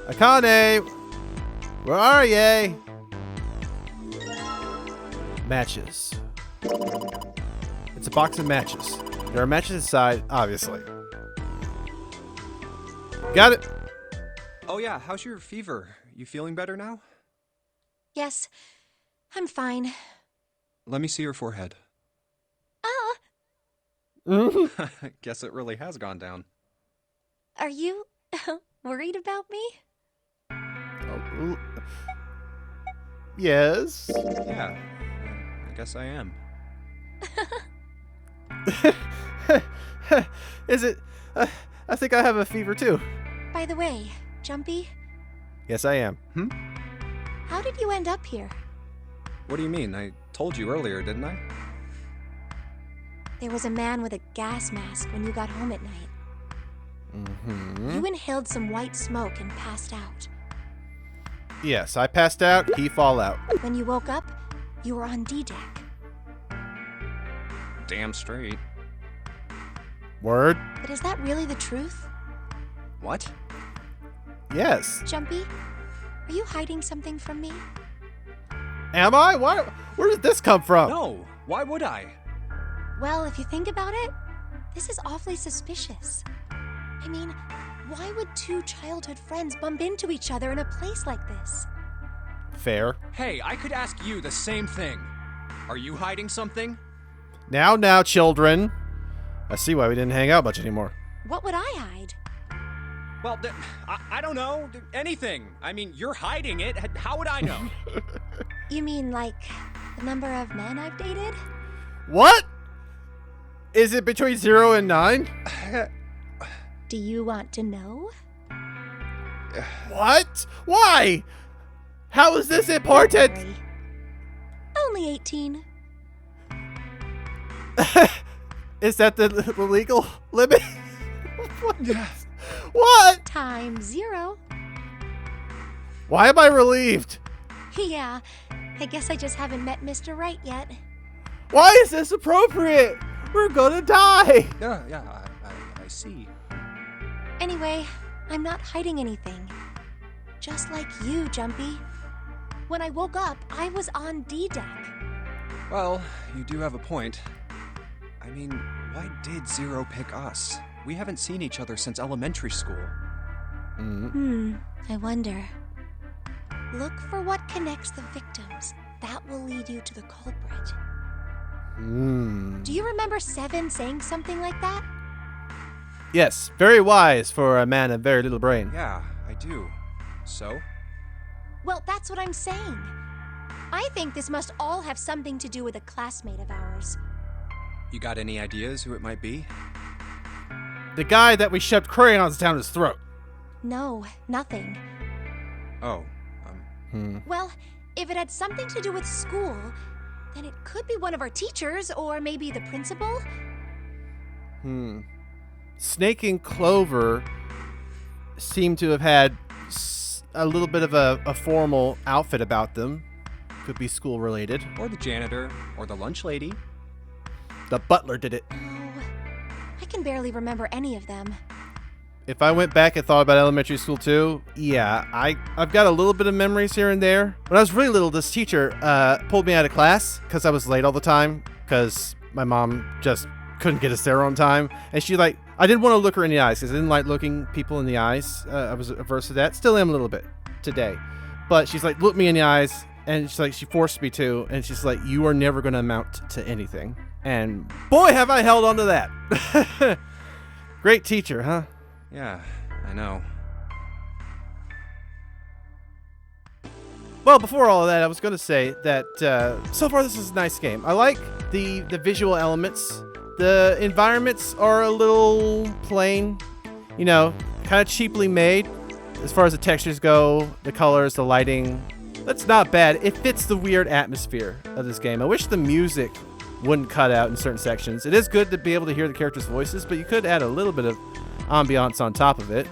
Akane! Where are ye? Matches. It's a box of matches. There are matches inside, obviously. Got it! Oh yeah, how's your fever? You feeling better now? Yes, I'm fine. Let me see your forehead. Guess it really has gone down. Are you worried about me? Oh, yes. Yeah, I guess I am. Is it? I think I have a fever too. By the way, Jumpy, Yes, I am. how did you end up here? What do you mean? I told you earlier, didn't I? There was a man with a gas mask when you got home at night. You inhaled some white smoke and passed out. Yes, I passed out. He fall out. When you woke up, you were on D-Deck. Damn straight. Word. But is that really the truth? What? Yes. Jumpy, are you hiding something from me? Am I? Why? Where did this come from? No. Why would I? Well, if you think about it, this is awfully suspicious. I mean, why would 2 childhood friends bump into each other in a place like this? Fair. Hey, I could ask you the same thing. Are you hiding something? Now, children. I see why we didn't hang out much anymore. What would I hide? Well, I don't know. Anything. I mean, you're hiding it. How would I know? You mean like the number of men I've dated? What? Is it between 0 and 9? Do you want to know? What? Why? How is this important? Sorry. Only 18. Is that the legal limit? What? Times 0. Why am I relieved? Yeah, I guess I just haven't met Mr. Right yet. Why is this appropriate? We're gonna die. Yeah, I see. Anyway, I'm not hiding anything. Just like you, Jumpy. When I woke up, I was on D-Deck. Well, you do have a point. I mean, why did 0 pick us? We haven't seen each other since elementary school. I wonder. Look for what connects the victims. That will lead you to the culprit. Do you remember 7 saying something like that? Yes, very wise for a man of very little brain. Yeah, I do. So? Well, that's what I'm saying. I think this must all have something to do with a classmate of ours. You got any ideas who it might be? The guy that we shoved crayons down his throat. No, nothing. Oh, Well, if it had something to do with school, then it could be one of our teachers, or maybe the principal. Snake and Clover seem to have had a little bit of a formal outfit about them. Could be school related. Or the janitor, or the lunch lady. The butler did it. Oh, I can barely remember any of them. If I went back and thought about elementary school too, yeah, I've got a little bit of memories here and there. When I was really little, this teacher pulled me out of class because I was late all the time because my mom just couldn't get us there on time. And she I didn't want to look her in the eyes because I didn't like looking people in the eyes. I was averse to that. Still am a little bit today. But she's like, look me in the eyes. And she's like, she forced me to. And she's like, you are never going to amount to anything. And boy, have I held on to that. Great teacher, huh? Yeah, I know. Well, before all of that, I was going to say that so far this is a nice game. I like the visual elements. The environments are a little plain, you know, kind of cheaply made. As far as the textures go, the colors, the lighting, that's not bad. It fits the weird atmosphere of this game. I wish the music wouldn't cut out in certain sections. It is good to be able to hear the characters' voices, but you could add a little bit of ambiance on top of it.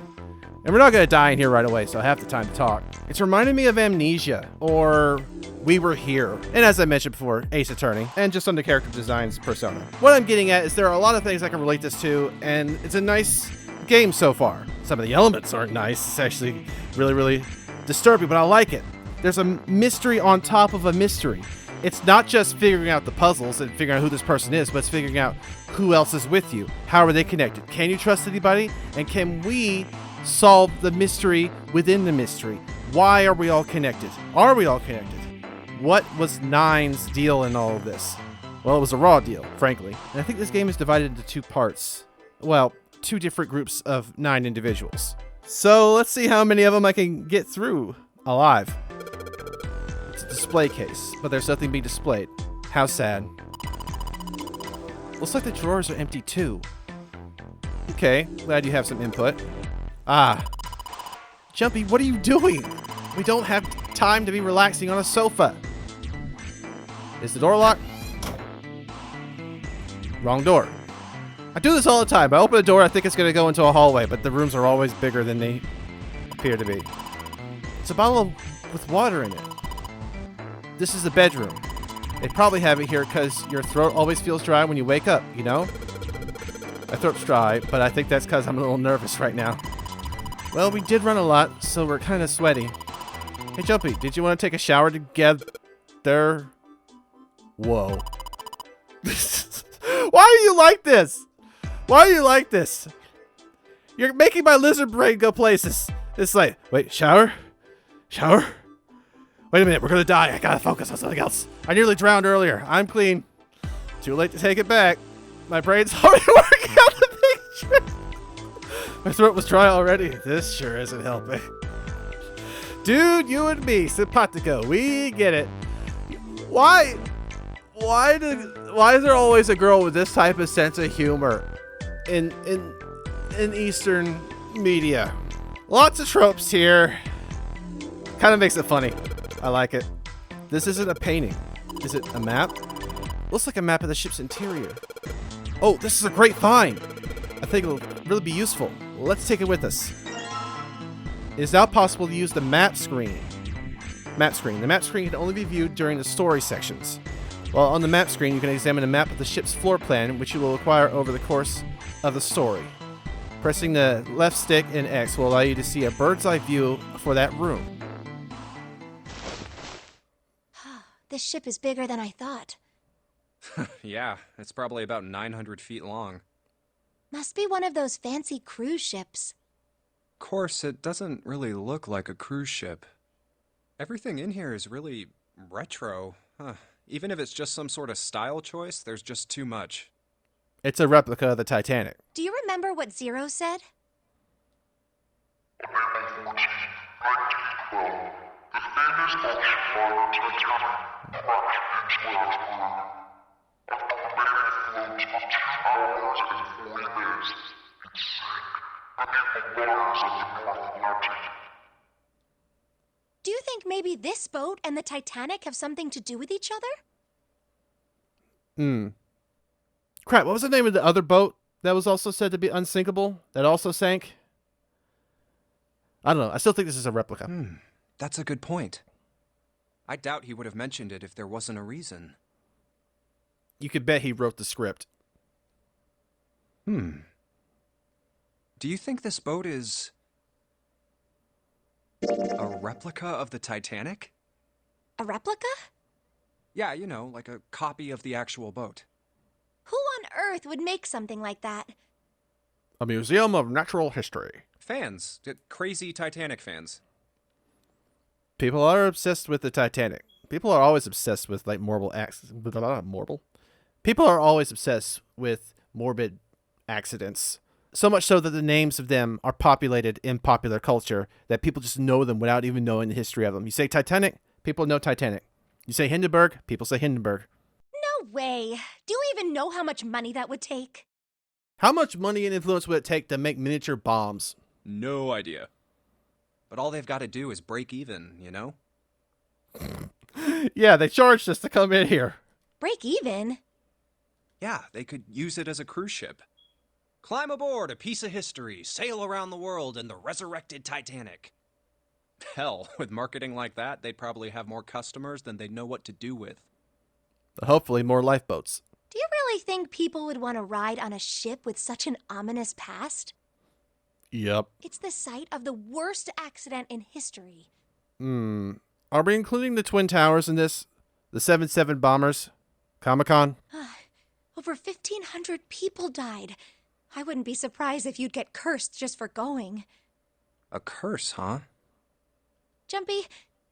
And we're not going to die in here right away, so I have the time to talk. It's reminding me of Amnesia, or We Were Here, and as I mentioned before, Ace Attorney, and just on the character designs persona. What I'm getting at is there are a lot of things I can relate this to, and it's a nice game so far. Some of the elements aren't nice. It's actually really, really disturbing, but I like it. There's a mystery on top of a mystery. It's not just figuring out the puzzles and figuring out who this person is, but it's figuring out who else is with you. How are they connected? Can you trust anybody? And can we solve the mystery within the mystery? Why are we all connected? Are we all connected? What was Nine's deal in all of this? Well, it was a raw deal, frankly. And I think this game is divided into two parts. Well, two different groups of 9 individuals. So let's see how many of them I can get through alive. It's a display case, but there's nothing being displayed. How sad. Looks like the drawers are empty too. Okay, glad you have some input. Ah. Jumpy, what are you doing? We don't have time to be relaxing on a sofa. Is the door locked? Wrong door. I do this all the time. I open a door, I think it's going to go into a hallway, but the rooms are always bigger than they appear to be. It's a bottle with water in it. This is the bedroom. They probably have it here because your throat always feels dry when you wake up, you know? My throat's dry, but I think that's because I'm a little nervous right now. Well, we did run a lot, so we're kind of sweaty. Hey, Jumpy, did you want to take a shower together? Whoa. Why are you like this? Why are you like this? You're making my lizard brain go places. It's like, wait, shower? Shower? Wait a minute, we're gonna die. I gotta focus on something else. I nearly drowned earlier. I'm clean. Too late to take it back. My brain's already working out the picture. My throat was dry already. This sure isn't helping. Dude, you and me, simpatico. We get it. Why is there always a girl with this type of sense of humor in Eastern media? Lots of tropes here. Kind of makes it funny. I like it. This isn't a painting. Is it a map? Looks like a map of the ship's interior. Oh, this is a great find. I think it'll really be useful. Let's take it with us. It is now possible to use the map screen. The map screen can only be viewed during the story sections. While on the map screen, you can examine a map of the ship's floor plan, which you will acquire over the course of the story. Pressing the left stick and X will allow you to see a bird's eye view for that room. This ship is bigger than I thought. Yeah, it's probably about 900 feet long. Must be one of those fancy cruise ships. Of course, it doesn't really look like a cruise ship. Everything in here is really retro. Even if it's just some sort of style choice, there's just too much. It's a replica of the Titanic. Do you remember what Zero said? Do you think maybe this boat and the Titanic have something to do with each other? Crap, what was the name of the other boat that was also said to be unsinkable? That also sank? I don't know. I still think this is a replica. That's a good point. I doubt he would have mentioned it if there wasn't a reason. You could bet he wrote the script. Do you think this boat is a replica of the Titanic? A replica? Yeah, you know, like a copy of the actual boat. Who on earth would make something like that? A museum of natural history. Fans. Crazy Titanic fans. People are obsessed with the Titanic. People are always obsessed with, like, People are always obsessed with morbid accidents. So much so that the names of them are populated in popular culture, that people just know them without even knowing the history of them. You say Titanic, People know Titanic. You say Hindenburg, people say Hindenburg. No way. Do you even know how much money that would take? How much money and influence would it take to make miniature bombs? No idea. But all they've got to do is break even, you know? Yeah, they charged us to come in here. Break even? Yeah, they could use it as a cruise ship. Climb aboard a piece of history, sail around the world in the resurrected Titanic. Hell, with marketing like that, they'd probably have more customers than they'd know what to do with. Hopefully more lifeboats. Do you really think people would want to ride on a ship with such an ominous past? Yep. It's the site of the worst accident in history. Are we including the Twin Towers in this? The 7-7 bombers? Comic-Con? Over 1,500 people died. I wouldn't be surprised if you'd get cursed just for going. A curse, huh? Jumpy,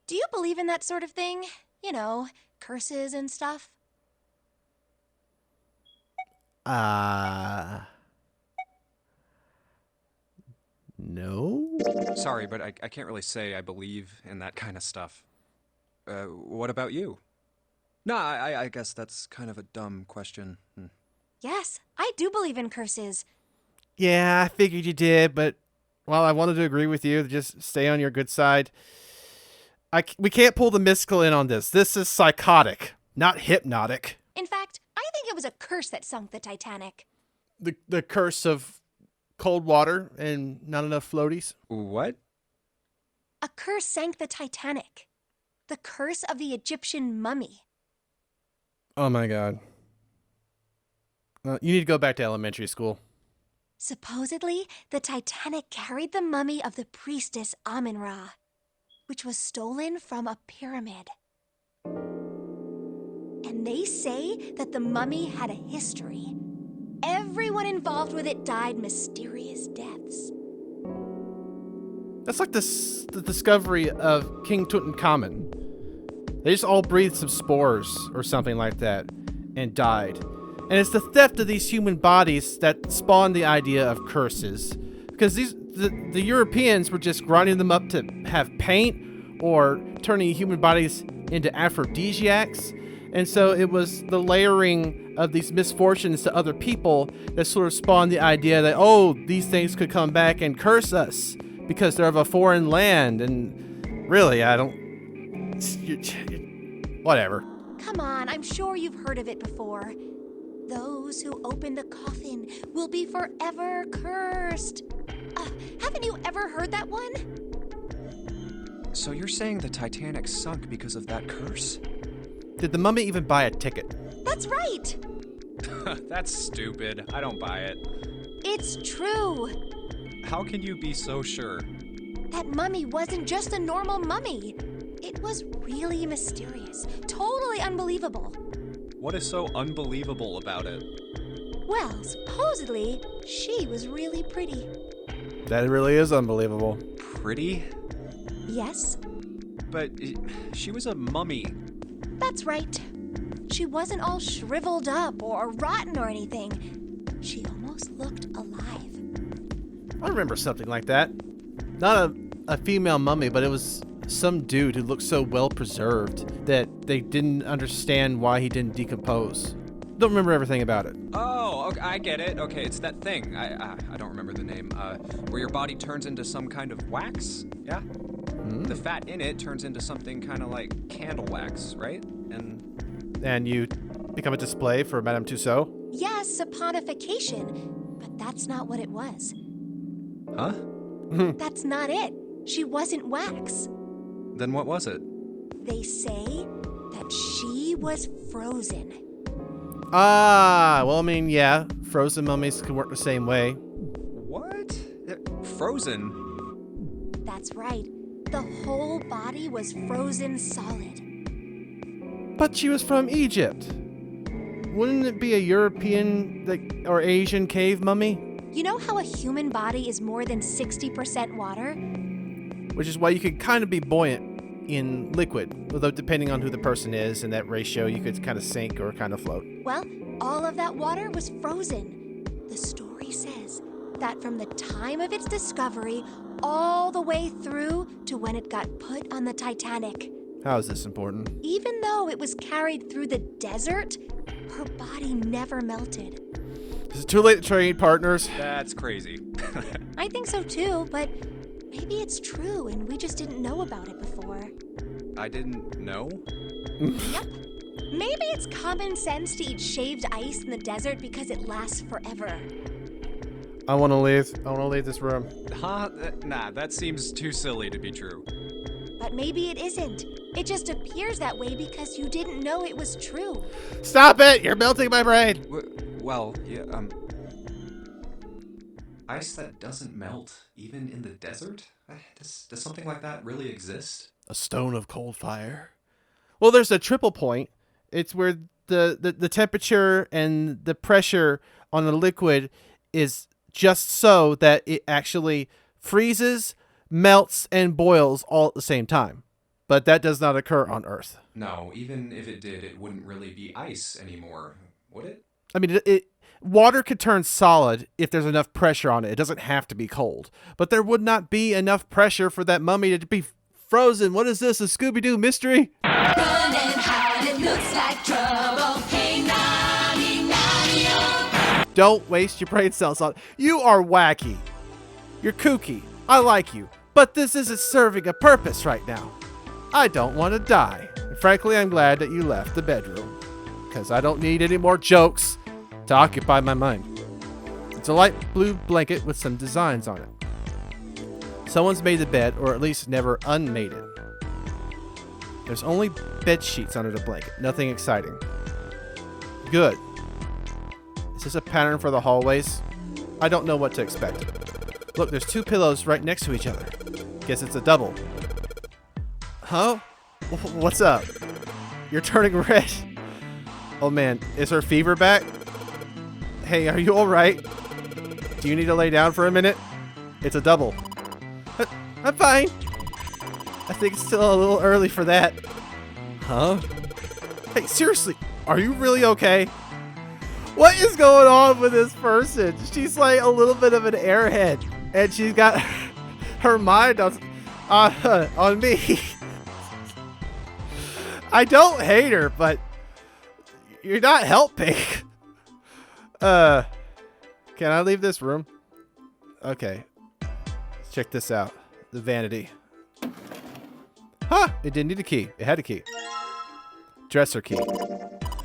do you believe in that sort of thing? You know, curses and stuff? No? Sorry, but I can't really say I believe in that kind of stuff. What about you? No, I guess that's kind of a dumb question. Yes, I do believe in curses. Yeah, I figured you did, but while I wanted to agree with you, just stay on your good side. We can't pull the mystical in on this. This is psychotic, not hypnotic. In fact, I think it was a curse that sunk the Titanic. The curse of cold water and not enough floaties? What? A curse sank the Titanic. The curse of the Egyptian mummy. Oh my god. You need to go back to elementary school. Supposedly, the Titanic carried the mummy of the priestess Amun-Ra, which was stolen from a pyramid. And they say that the mummy had a history. Everyone involved with it died mysterious deaths. That's like the discovery of King Tutankhamun. They just all breathed some spores or something like that and died. And it's the theft of these human bodies that spawned the idea of curses. Because the Europeans were just grinding them up to have paint or turning human bodies into aphrodisiacs. And so it was the layering of these misfortunes to other people that sort of spawned the idea that, oh, these things could come back and curse us because they're of a foreign land. And really, I don't... Whatever. Come on, I'm sure you've heard of it before. Those who open the coffin will be forever cursed. Haven't you ever heard that one? So you're saying the Titanic sunk because of that curse? Did the mummy even buy a ticket? That's right! That's stupid. I don't buy it. It's true! How can you be so sure? That mummy wasn't just a normal mummy. It was really mysterious, totally unbelievable. What is so unbelievable about it? Well, supposedly, she was really pretty. That really is unbelievable. Pretty? Yes. But she was a mummy. That's right. She wasn't all shriveled up or rotten or anything. She almost looked alive. I remember something like that. Not a female mummy, but it was some dude who looked so well preserved that they didn't understand why he didn't decompose. Don't remember everything about it. Oh, okay, I get it. Okay, it's that thing. I don't remember the name. Where your body turns into some kind of wax? Yeah? The fat in it turns into something kind of like candle wax, right? And you become a display for Madame Tussauds? Yes, saponification. But that's not what it was. Huh? That's not it. She wasn't wax. Then what was it? They say that she was frozen. Well, I mean, yeah. Frozen mummies can work the same way. What? Frozen? That's right. The whole body was frozen solid. But she was from Egypt. Wouldn't it be a European or Asian cave mummy? You know how a human body is more than 60% water? Which is why you could kind of be buoyant in liquid, although depending on who the person is and that ratio, you could kind of sink or kind of float. Well, all of that water was frozen. The story says that from the time of its discovery all the way through to when it got put on the Titanic, How is this important? Even though it was carried through the desert, her body never melted. Is it too late to trade partners? That's crazy. I think so too, but maybe it's true and we just didn't know about it before. I didn't know? Yep. Maybe it's common sense to eat shaved ice in the desert because it lasts forever. I want to leave. I want to leave this room. Huh? Nah, that seems too silly to be true. But maybe it isn't. It just appears that way because you didn't know it was true. Stop it! You're melting my brain! Well, yeah, ice that doesn't melt, even in the desert? Does something like that really exist? A stone of cold fire. Well, there's a triple point. It's where the temperature and the pressure on the liquid is just so that it actually freezes, melts, and boils all at the same time. But that does not occur on Earth. No, even if it did, it wouldn't really be ice anymore, would it? I mean, water could turn solid if there's enough pressure on it. It doesn't have to be cold. But there would not be enough pressure for that mummy to be frozen. What is this, a Scooby-Doo mystery? Run and hide, it looks like trouble. Hey, nanny, nanny, Don't waste your brain cells on. You are wacky. You're kooky. I like you. But this isn't serving a purpose right now. I don't want to die. And frankly, I'm glad that you left the bedroom. Because I don't need any more jokes to occupy my mind. It's a light blue blanket with some designs on it. Someone's made the bed, or at least never unmade it. There's only bed sheets under the blanket. Nothing exciting. Good. Is this a pattern for the hallways? I don't know what to expect. Look, there's two pillows right next to each other. Guess it's a double. Huh? What's up? You're turning red. Oh man, is her fever back? Hey, are you alright? Do you need to lay down for a minute? It's a double. I'm fine. I think it's still a little early for that. Huh? Hey, seriously, are you really okay? What is going on with this person? She's like a little bit of an airhead, and she's got her mind on me. I don't hate her, but you're not helping. Can I leave this room? Okay. Let's check this out. The vanity. Huh! It didn't need a key. It had a key. Dresser key.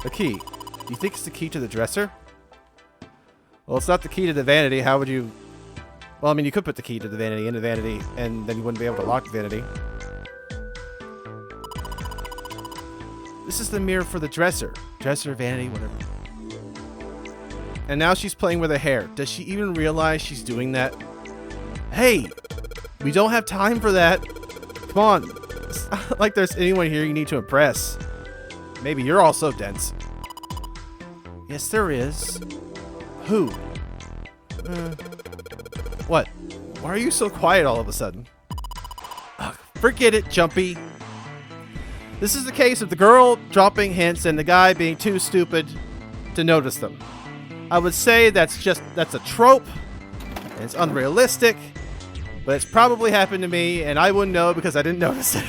A key. Do you think it's the key to the dresser? Well, it's not the key to the vanity. How would you... Well, I mean, you could put the key to the vanity in the vanity, and then you wouldn't be able to lock the vanity. This is the mirror for the dresser. Dresser, vanity, whatever. And now she's playing with her hair. Does she even realize she's doing that? Hey! We don't have time for that. Come on. It's not like there's anyone here you need to impress. Maybe you're all so dense. Yes, there is. Who? What? Why are you so quiet all of a sudden? Ugh, forget it, Jumpy. This is the case of the girl dropping hints and the guy being too stupid to notice them. I would say that's a trope, and it's unrealistic, but it's probably happened to me, and I wouldn't know because I didn't notice it.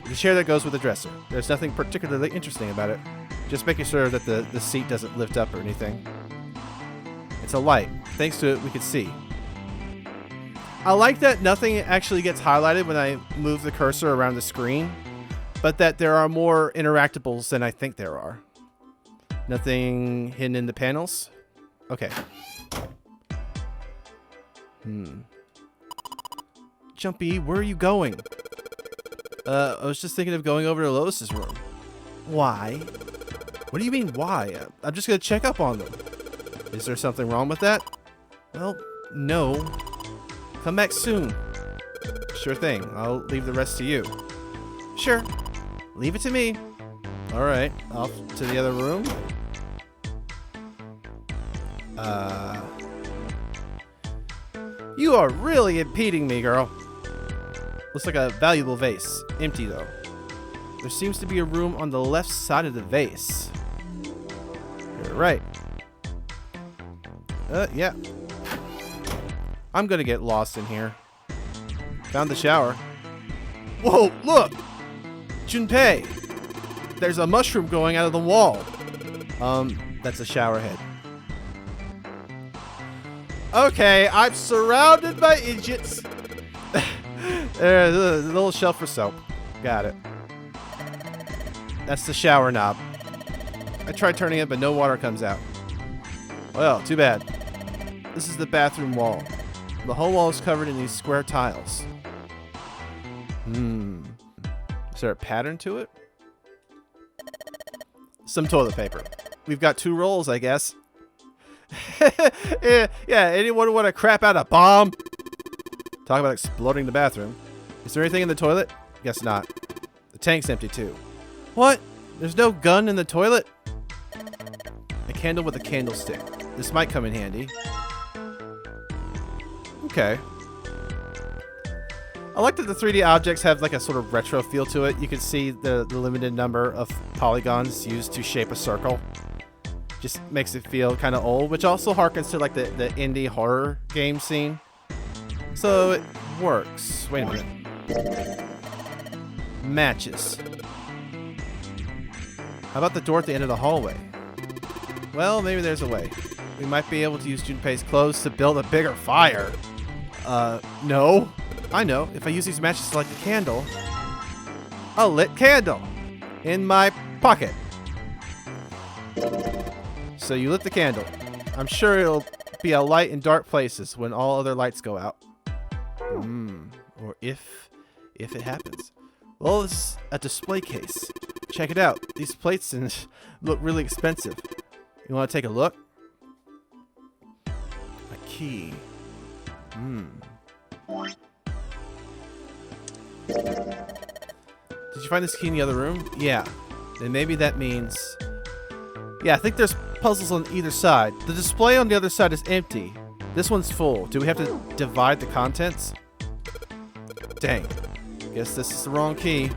The chair that goes with the dresser. There's nothing particularly interesting about it. Just making sure that the seat doesn't lift up or anything. It's a light. Thanks to it, we can see. I like that nothing actually gets highlighted when I move the cursor around the screen, but that there are more interactables than I think there are. Nothing hidden in the panels? Okay. Jumpy, where are you going? I was just thinking of going over to Lois's room. Why? What do you mean, why? I'm just gonna check up on them. Is there something wrong with that? Well, no. Come back soon. Sure thing. I'll leave the rest to you. Sure. Leave it to me. Alright. Off to the other room. You are really impeding me, girl. Looks like a valuable vase. Empty, though. There seems to be a room on the left side of the vase. You're right. Yeah. I'm gonna get lost in here. Found the shower. Whoa, look! Junpei, there's a mushroom going out of the wall. That's a shower head. Okay, I'm surrounded by idiots. There's a little shelf for soap. Got it. That's the shower knob. I tried turning it, but no water comes out. Well, too bad. This is the bathroom wall. The whole wall is covered in these square tiles. Is there a pattern to it? Some toilet paper. We've got 2 rolls, I guess. Yeah, anyone want to crap out a bomb? Talk about exploding the bathroom. Is there anything in the toilet? Guess not. The tank's empty too. What? There's no gun in the toilet? A candle with a candlestick. This might come in handy. Okay. I like that the 3D objects have like a sort of retro feel to it. You can see the limited number of polygons used to shape a circle. Just makes it feel kind of old, which also harkens to like the indie horror game scene. So it works. Wait a minute. Matches. How about the door at the end of the hallway? Well, maybe there's a way. We might be able to use Junpei's clothes to build a bigger fire. No. I know. If I use these matches to light the candle, a lit candle in my pocket. So you lit the candle. I'm sure it'll be a light in dark places when all other lights go out. Or if it happens. Well, this is a display case. Check it out. These plates look really expensive. You want to take a look? A key. Did you find this key in the other room? Yeah. Then maybe that means... Yeah, I think there's puzzles on either side. The display on the other side is empty. This one's full. Do we have to divide the contents? Dang. Guess this is the wrong key.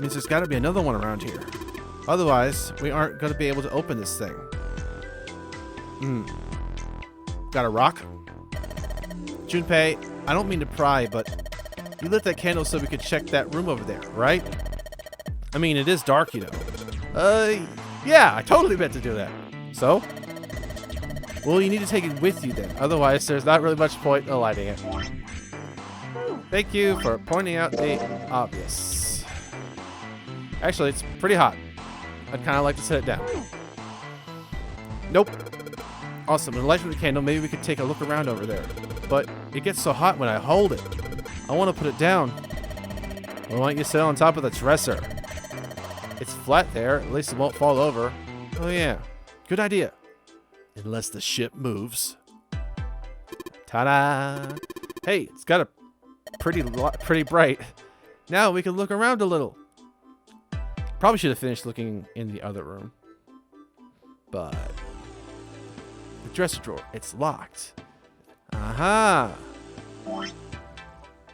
Means there's got to be another one around here. Otherwise, we aren't going to be able to open this thing. Got a rock? Junpei, I don't mean to pry, but you lit that candle so we could check that room over there, right? I mean, it is dark, you know. Yeah, I totally meant to do that. So? Well, you need to take it with you then. Otherwise, there's not really much point in lighting it. Thank you for pointing out the obvious. Actually, it's pretty hot. I'd kind of like to set it down. Nope. Awesome. With lighting the candle, maybe we could take a look around over there. But it gets so hot when I hold it. I want to put it down. Well, why don't you sit on top of the dresser? It's flat there. At least it won't fall over. Oh, yeah. Good idea. Unless the ship moves. Ta-da! Hey, it's got a pretty bright. Now we can look around a little. Probably should have finished looking in the other room. But the dresser drawer, it's locked. Aha!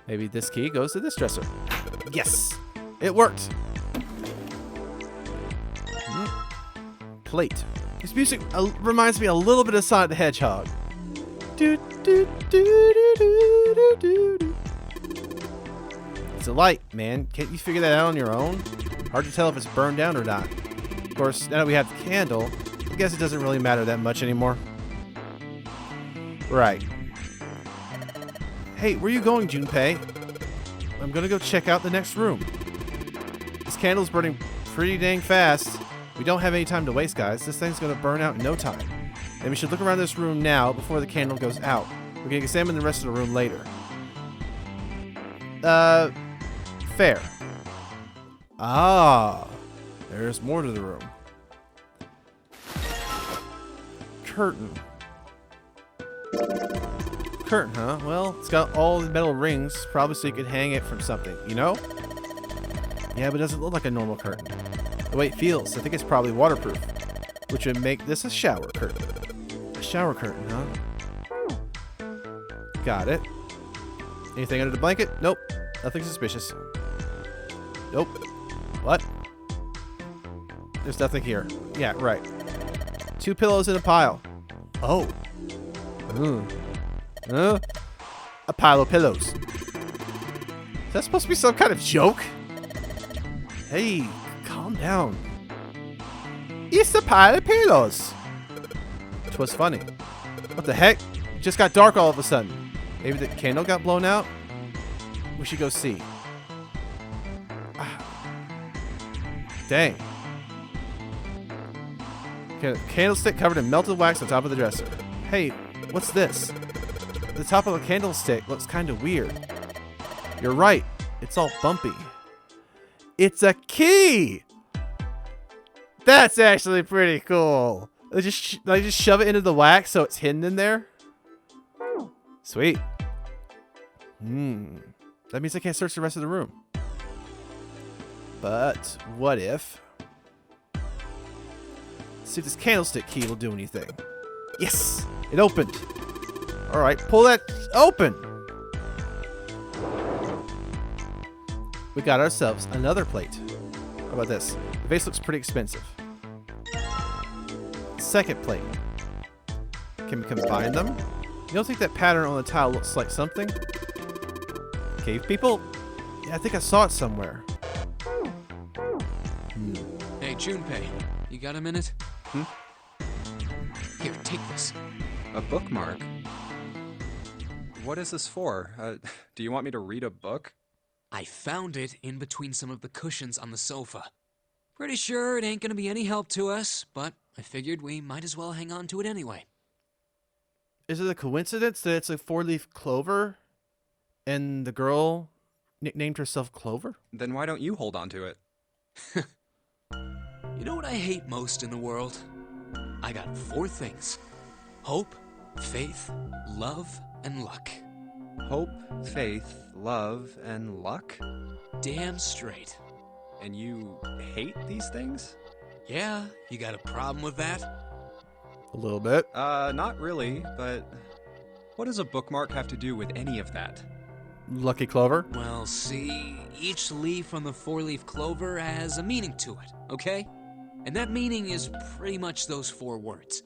Maybe this key goes to this dresser. Yes! It worked! Plate. This music reminds me a little bit of Sonic the Hedgehog. It's a light, man. Can't you figure that out on your own? Hard to tell if it's burned down or not. Of course, now that we have the candle, I guess it doesn't really matter that much anymore. Right. Hey, where are you going, Junpei? I'm gonna go check out the next room. This candle's burning pretty dang fast. We don't have any time to waste, guys. This thing's gonna burn out in no time. And we should look around this room now before the candle goes out. We can examine the rest of the room later. Fair. Ah, there's more to the room. Curtain. Curtain, huh? Well, it's got all the metal rings, probably so you could hang it from something, you know? Yeah, but it doesn't look like a normal curtain. The way it feels, I think it's probably waterproof, which would make this a shower curtain. A shower curtain, huh? Got it. Anything under the blanket? Nope. Nothing suspicious. Nope. What? There's nothing here. Yeah, right. 2 pillows in a pile. Oh. A pile of pillows. Is that supposed to be some kind of joke? Hey, calm down. It's a pile of pillows. Twas funny. What the heck? It just got dark all of a sudden. Maybe the candle got blown out? We should go see. Dang. Okay, candlestick covered in melted wax on top of the dresser. Hey, what's this? The top of the candlestick looks kind of weird. You're right. It's all bumpy. It's a key! That's actually pretty cool. I just shove it into the wax so it's hidden in there. Sweet. That means I can't search the rest of the room. But what if... Let's see if this candlestick key will do anything. Yes! It opened. Alright, pull that open. We got ourselves another plate. How about this? The vase looks pretty expensive. Second plate. Can we combine them? You don't think that pattern on the tile looks like something? Cave people? Yeah, I think I saw it somewhere. Hey, Junpei, you got a minute? Here, take this. A bookmark? What is this for? Do you want me to read a book? I found it in between some of the cushions on the sofa. Pretty sure it ain't gonna be any help to us, but I figured we might as well hang on to it anyway. Is it a coincidence that it's a 4-leaf clover and the girl nicknamed herself Clover? Then why don't you hold on to it? You know what I hate most in the world? I got 4 things. Hope, faith, love, and luck. Hope, faith, love, and luck? Damn straight. And you hate these things? Yeah, you got a problem with that? A little bit. Not really, but what does a bookmark have to do with any of that? Lucky Clover? Well, see, each leaf on the 4-leaf clover has a meaning to it, okay? And that meaning is pretty much those 4 words.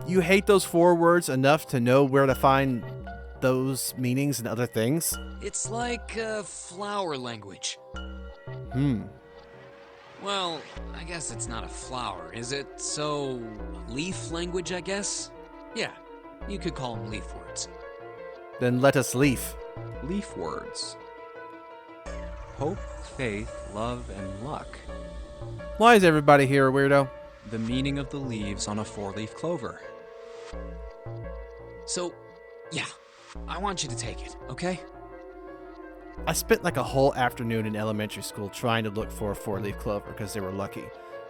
You hate those 4 words enough to know where to find those meanings and other things? It's like flower language. Well, I guess it's not a flower, is it? So, leaf language, I guess? Yeah, you could call them leaf words. Then let us leaf. Leaf words. Hope, faith, love, and luck. Why is everybody here a weirdo? The meaning of the leaves on a 4-leaf clover. So, yeah, I want you to take it, okay? I spent like a whole afternoon in elementary school trying to look for a 4-leaf clover because they were lucky.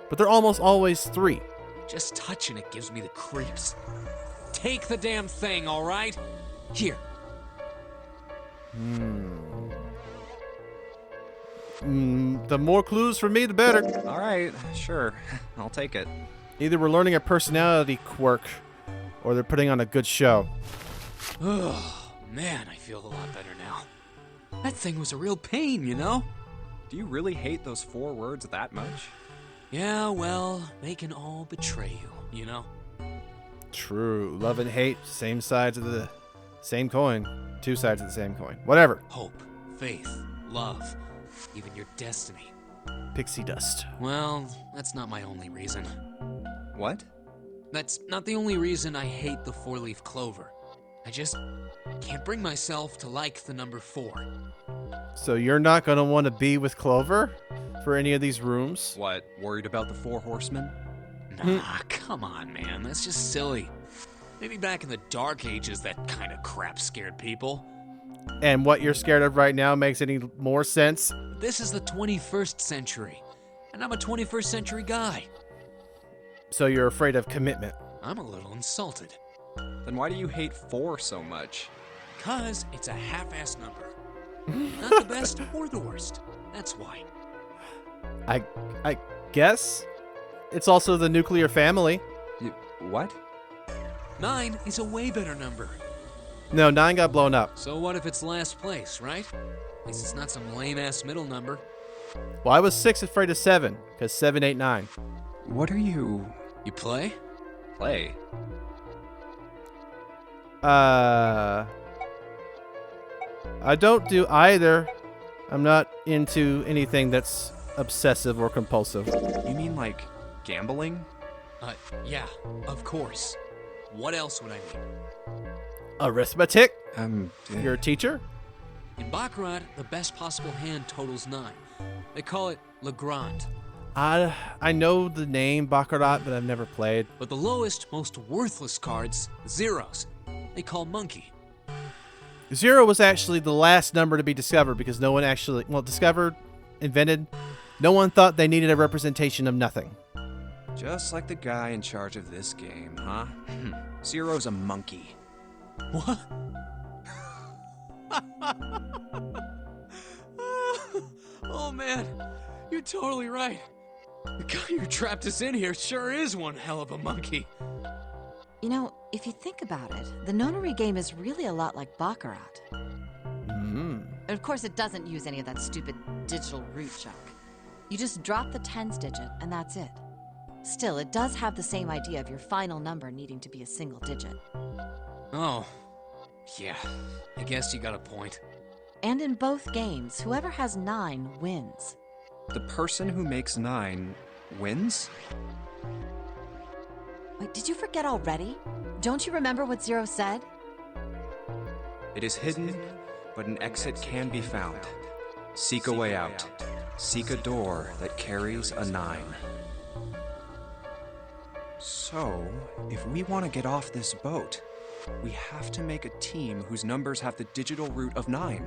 But they're almost always 3. Just touching it gives me the creeps. Take the damn thing, all right? Here. The more clues for me, the better. All right, sure. I'll take it. Either we're learning a personality quirk, or they're putting on a good show. Oh, man, I feel a lot better now. That thing was a real pain, you know? Do you really hate those 4 words that much? Yeah, well, they can all betray you, you know? True. Love and hate, same sides of the same coin. 2 sides of the same coin. Whatever. Hope, faith, love, even your destiny. Pixie dust. Well, that's not my only reason. What? That's not the only reason I hate the 4-leaf clover. I just can't bring myself to like the number 4. So you're not going to want to be with Clover for any of these rooms? What, worried about the 4 horsemen? Nah, come on, man. That's just silly. Maybe back in the Dark Ages, that kind of crap scared people. And what you're scared of right now makes any more sense? This is the 21st century, and I'm a 21st century guy. So you're afraid of commitment? I'm a little insulted. Then why do you hate 4 so much? 'Cause it's a half-ass number. Not the best or the worst. That's why. I guess it's also the nuclear family. What? 9 is a way better number. No, 9 got blown up. So what if it's last place, right? At least it's not some lame-ass middle number. Well, I was 6 afraid of 7, because 7, 8, 9. What are you... You play? Play? I don't do either. I'm not into anything that's obsessive or compulsive. You mean like gambling? Yeah, of course. What else would I mean? Arithmetic? Yeah. You're a teacher? In Baccarat, the best possible hand totals 9. They call it Le Grand. I know the name Baccarat, but I've never played. But the lowest, most worthless cards, zeros, they call Monkey. 0 was actually the last number to be discovered because no one actually, discovered, invented. No one thought they needed a representation of nothing. Just like the guy in charge of this game, huh? Zero's a monkey. What? Oh man, you're totally right. The guy who trapped us in here sure is one hell of a monkey. You know, if you think about it, the Nonary game is really a lot like Baccarat. Of course, it doesn't use any of that stupid digital root junk. You just drop the tens digit, and that's it. Still, it does have the same idea of your final number needing to be a single digit. Oh, yeah, I guess you got a point. And in both games, whoever has 9 wins. The person who makes 9 wins? Wait, did you forget already? Don't you remember what 0 said? It is hidden, but an exit can be found. Seek a way out. Seek a door that carries a 9. So, if we want to get off this boat, we have to make a team whose numbers have the digital root of 9.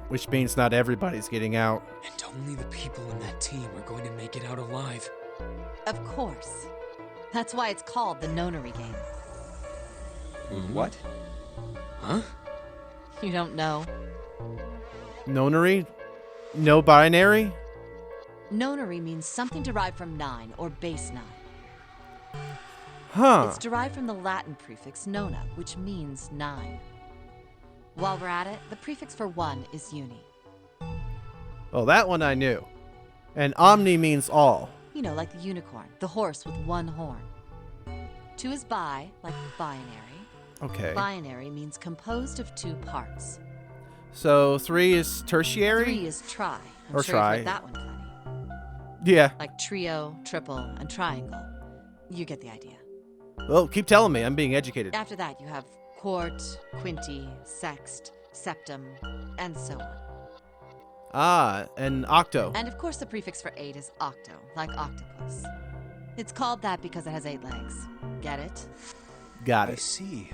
Which means not everybody's getting out. And only the people in that team are going to make it out alive. Of course. That's why it's called the Nonary game. What? Huh? You don't know? Nonary? No binary? Nonary means something derived from 9 or base 9. Huh. It's derived from the Latin prefix nona, which means 9. While we're at it, the prefix for 1 is uni. Oh, that one I knew. And omni means all. You know, like the unicorn, the horse with 1 horn. 2 is bi, like binary. Okay. Binary means composed of 2 parts. So 3 is tertiary? 3 is tri. I'm Or sure tri. you've heard that one plenty. Yeah. Like trio, triple, and triangle. You get the idea. Well, keep telling me. I'm being educated. After that, you have quart, quinty, sext, septum, and so on. Ah, and octo. And of course, the prefix for 8 is octo, like octopus. It's called that because it has 8 legs. Get it? Got I it. see.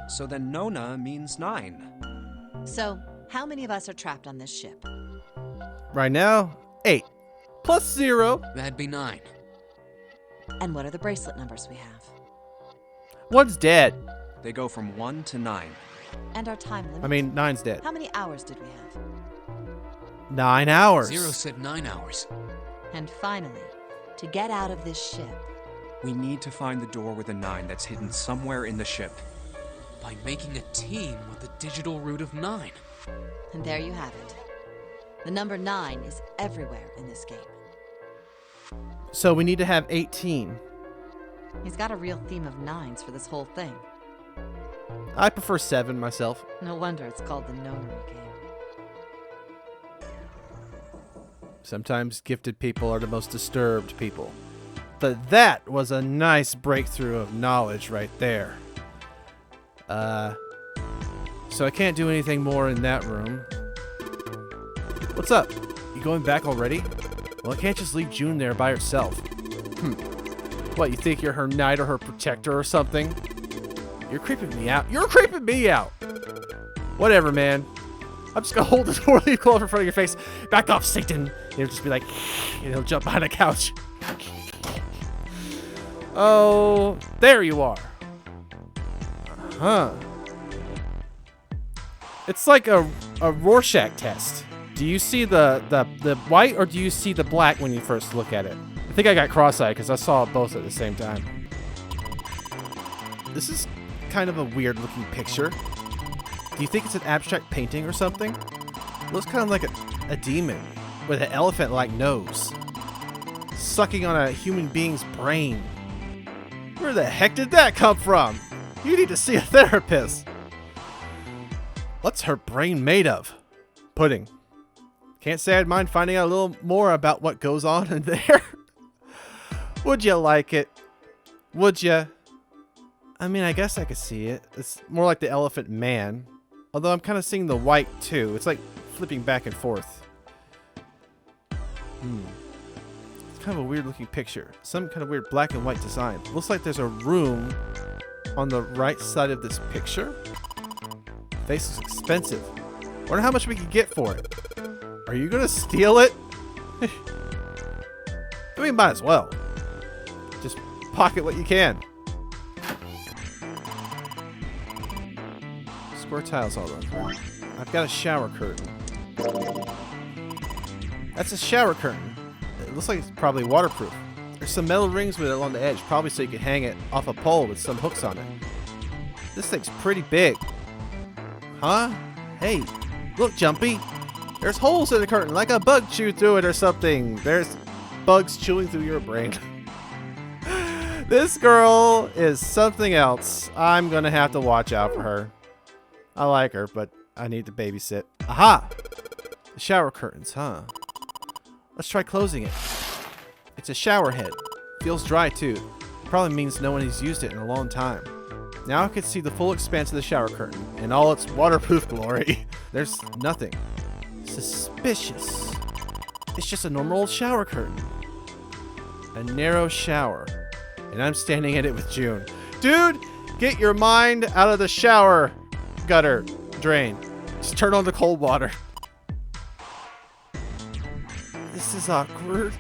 So then Nona means 9. So, how many of us are trapped on this ship? Right now, 8. Plus 0. That'd be 9. And what are the bracelet numbers we have? One's dead. They go from 1 to 9. And our time limit? I mean, 9's dead. How many hours did we have? 9 hours. 0 said 9 hours. And finally, to get out of this ship, We need to find the door with a 9 that's hidden somewhere in the ship. By making a team with the digital root of 9. and there you have it. The number 9 is everywhere in this game. So we need to have 18. He's got a real theme of 9s for this whole thing. I prefer 7 myself. No wonder it's called the Nonary game. Sometimes gifted people are the most disturbed people. But that was a nice breakthrough of knowledge right there. So I can't do anything more in that room. What's up? You going back already? Well, I can't just leave June there by herself. What, you think you're her knight or her protector or something? You're creeping me out. You're creeping me out! Whatever, man. I'm just gonna hold the door, leave Clover in front of your face. Back off, Satan! He'll just be like, and he'll jump behind the couch. Oh, there you are. Huh. It's like a Rorschach test. Do you see the white or do you see the black when you first look at it? I think I got cross-eyed because I saw both at the same time. This is kind of a weird-looking picture. Do you think it's an abstract painting or something? It looks kind of like a demon with an elephant-like nose, sucking on a human being's brain. Where the heck did that come from? You need to see a therapist. What's her brain made of? Pudding. Can't say I'd mind finding out a little more about what goes on in there. Would you like it? Would you? I mean, I guess I could see it. It's more like the Elephant Man. Although I'm kind of seeing the white too. It's like flipping back and forth. It's kind of a weird looking picture. Some kind of weird black and white design. Looks like there's a room on the right side of this picture. Face looks expensive. Wonder how much we could get for it. Are you gonna steal it? I mean, might as well. Just pocket what you can. Square tiles all over. I've got a shower curtain. That's a shower curtain. It looks like it's probably waterproof. There's some metal rings with it along the edge, probably so you can hang it off a pole with some hooks on it. This thing's pretty big. Huh? Hey, look, Jumpy. There's holes in the curtain, like a bug chewed through it or something. There's bugs chewing through your brain. This girl is something else. I'm gonna have to watch out for her. I like her, but I need to babysit. Aha! The shower curtains, huh? Let's try closing it. It's a shower head. Feels dry too. Probably means no one has used it in a long time. Now I can see the full expanse of the shower curtain in all its waterproof glory. There's nothing. Suspicious. It's just a normal old shower curtain. A narrow shower. And I'm standing in it with June. Dude, get your mind out of the shower gutter drain. Just turn on the cold water. This is awkward.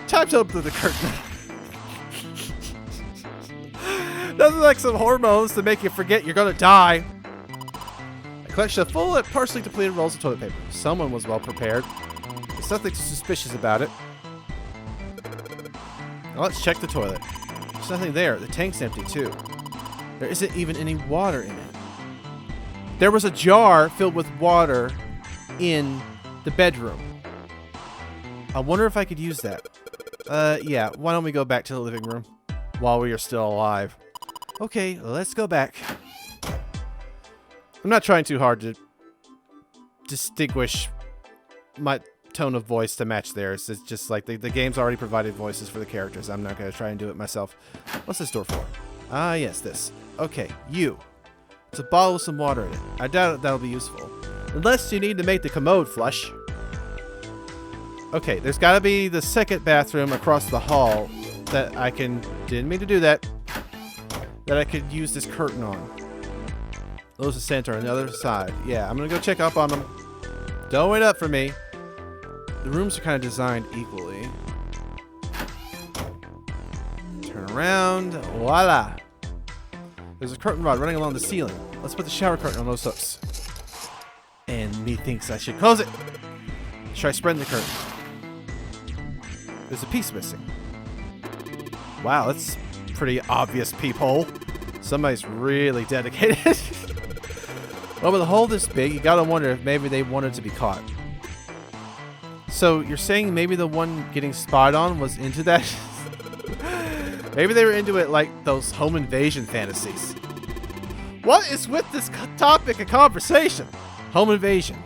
Time to open the curtain. Nothing like some hormones to make you forget you're gonna die. A collection of full and partially depleted rolls of toilet paper. Someone was well prepared. There's nothing suspicious about it. Now let's check the toilet. There's nothing there. The tank's empty too. There isn't even any water in it. There was a jar filled with water in the bedroom. I wonder if I could use that. Yeah, why don't we go back to the living room while we are still alive? Okay, let's go back. I'm not trying too hard to distinguish my tone of voice to match theirs. It's just like the game's already provided voices for the characters. I'm not going to try and do it myself. What's this door for? Ah, yes, this. Okay, you. It's a bottle with some water in it. I doubt that'll be useful. Unless you need to make the commode flush. Okay, there's got to be the second bathroom across the hall that I can... Didn't mean to do that. That I could use this curtain on. Those are center on the other side. Yeah, I'm going to go check up on them. Don't wait up for me. The rooms are kind of designed equally. Turn around. Voila. There's a curtain rod running along the ceiling. Let's put the shower curtain on those hooks. And methinks I should close it. Let's try spreading the curtain. There's a piece missing. Wow, that's pretty obvious peephole. Somebody's really dedicated. Well, with a hole this big, you gotta wonder if maybe they wanted to be caught. So you're saying maybe the one getting spied on was into that? Maybe they were into it like those home invasion fantasies. What is with this topic of conversation? Home invasion.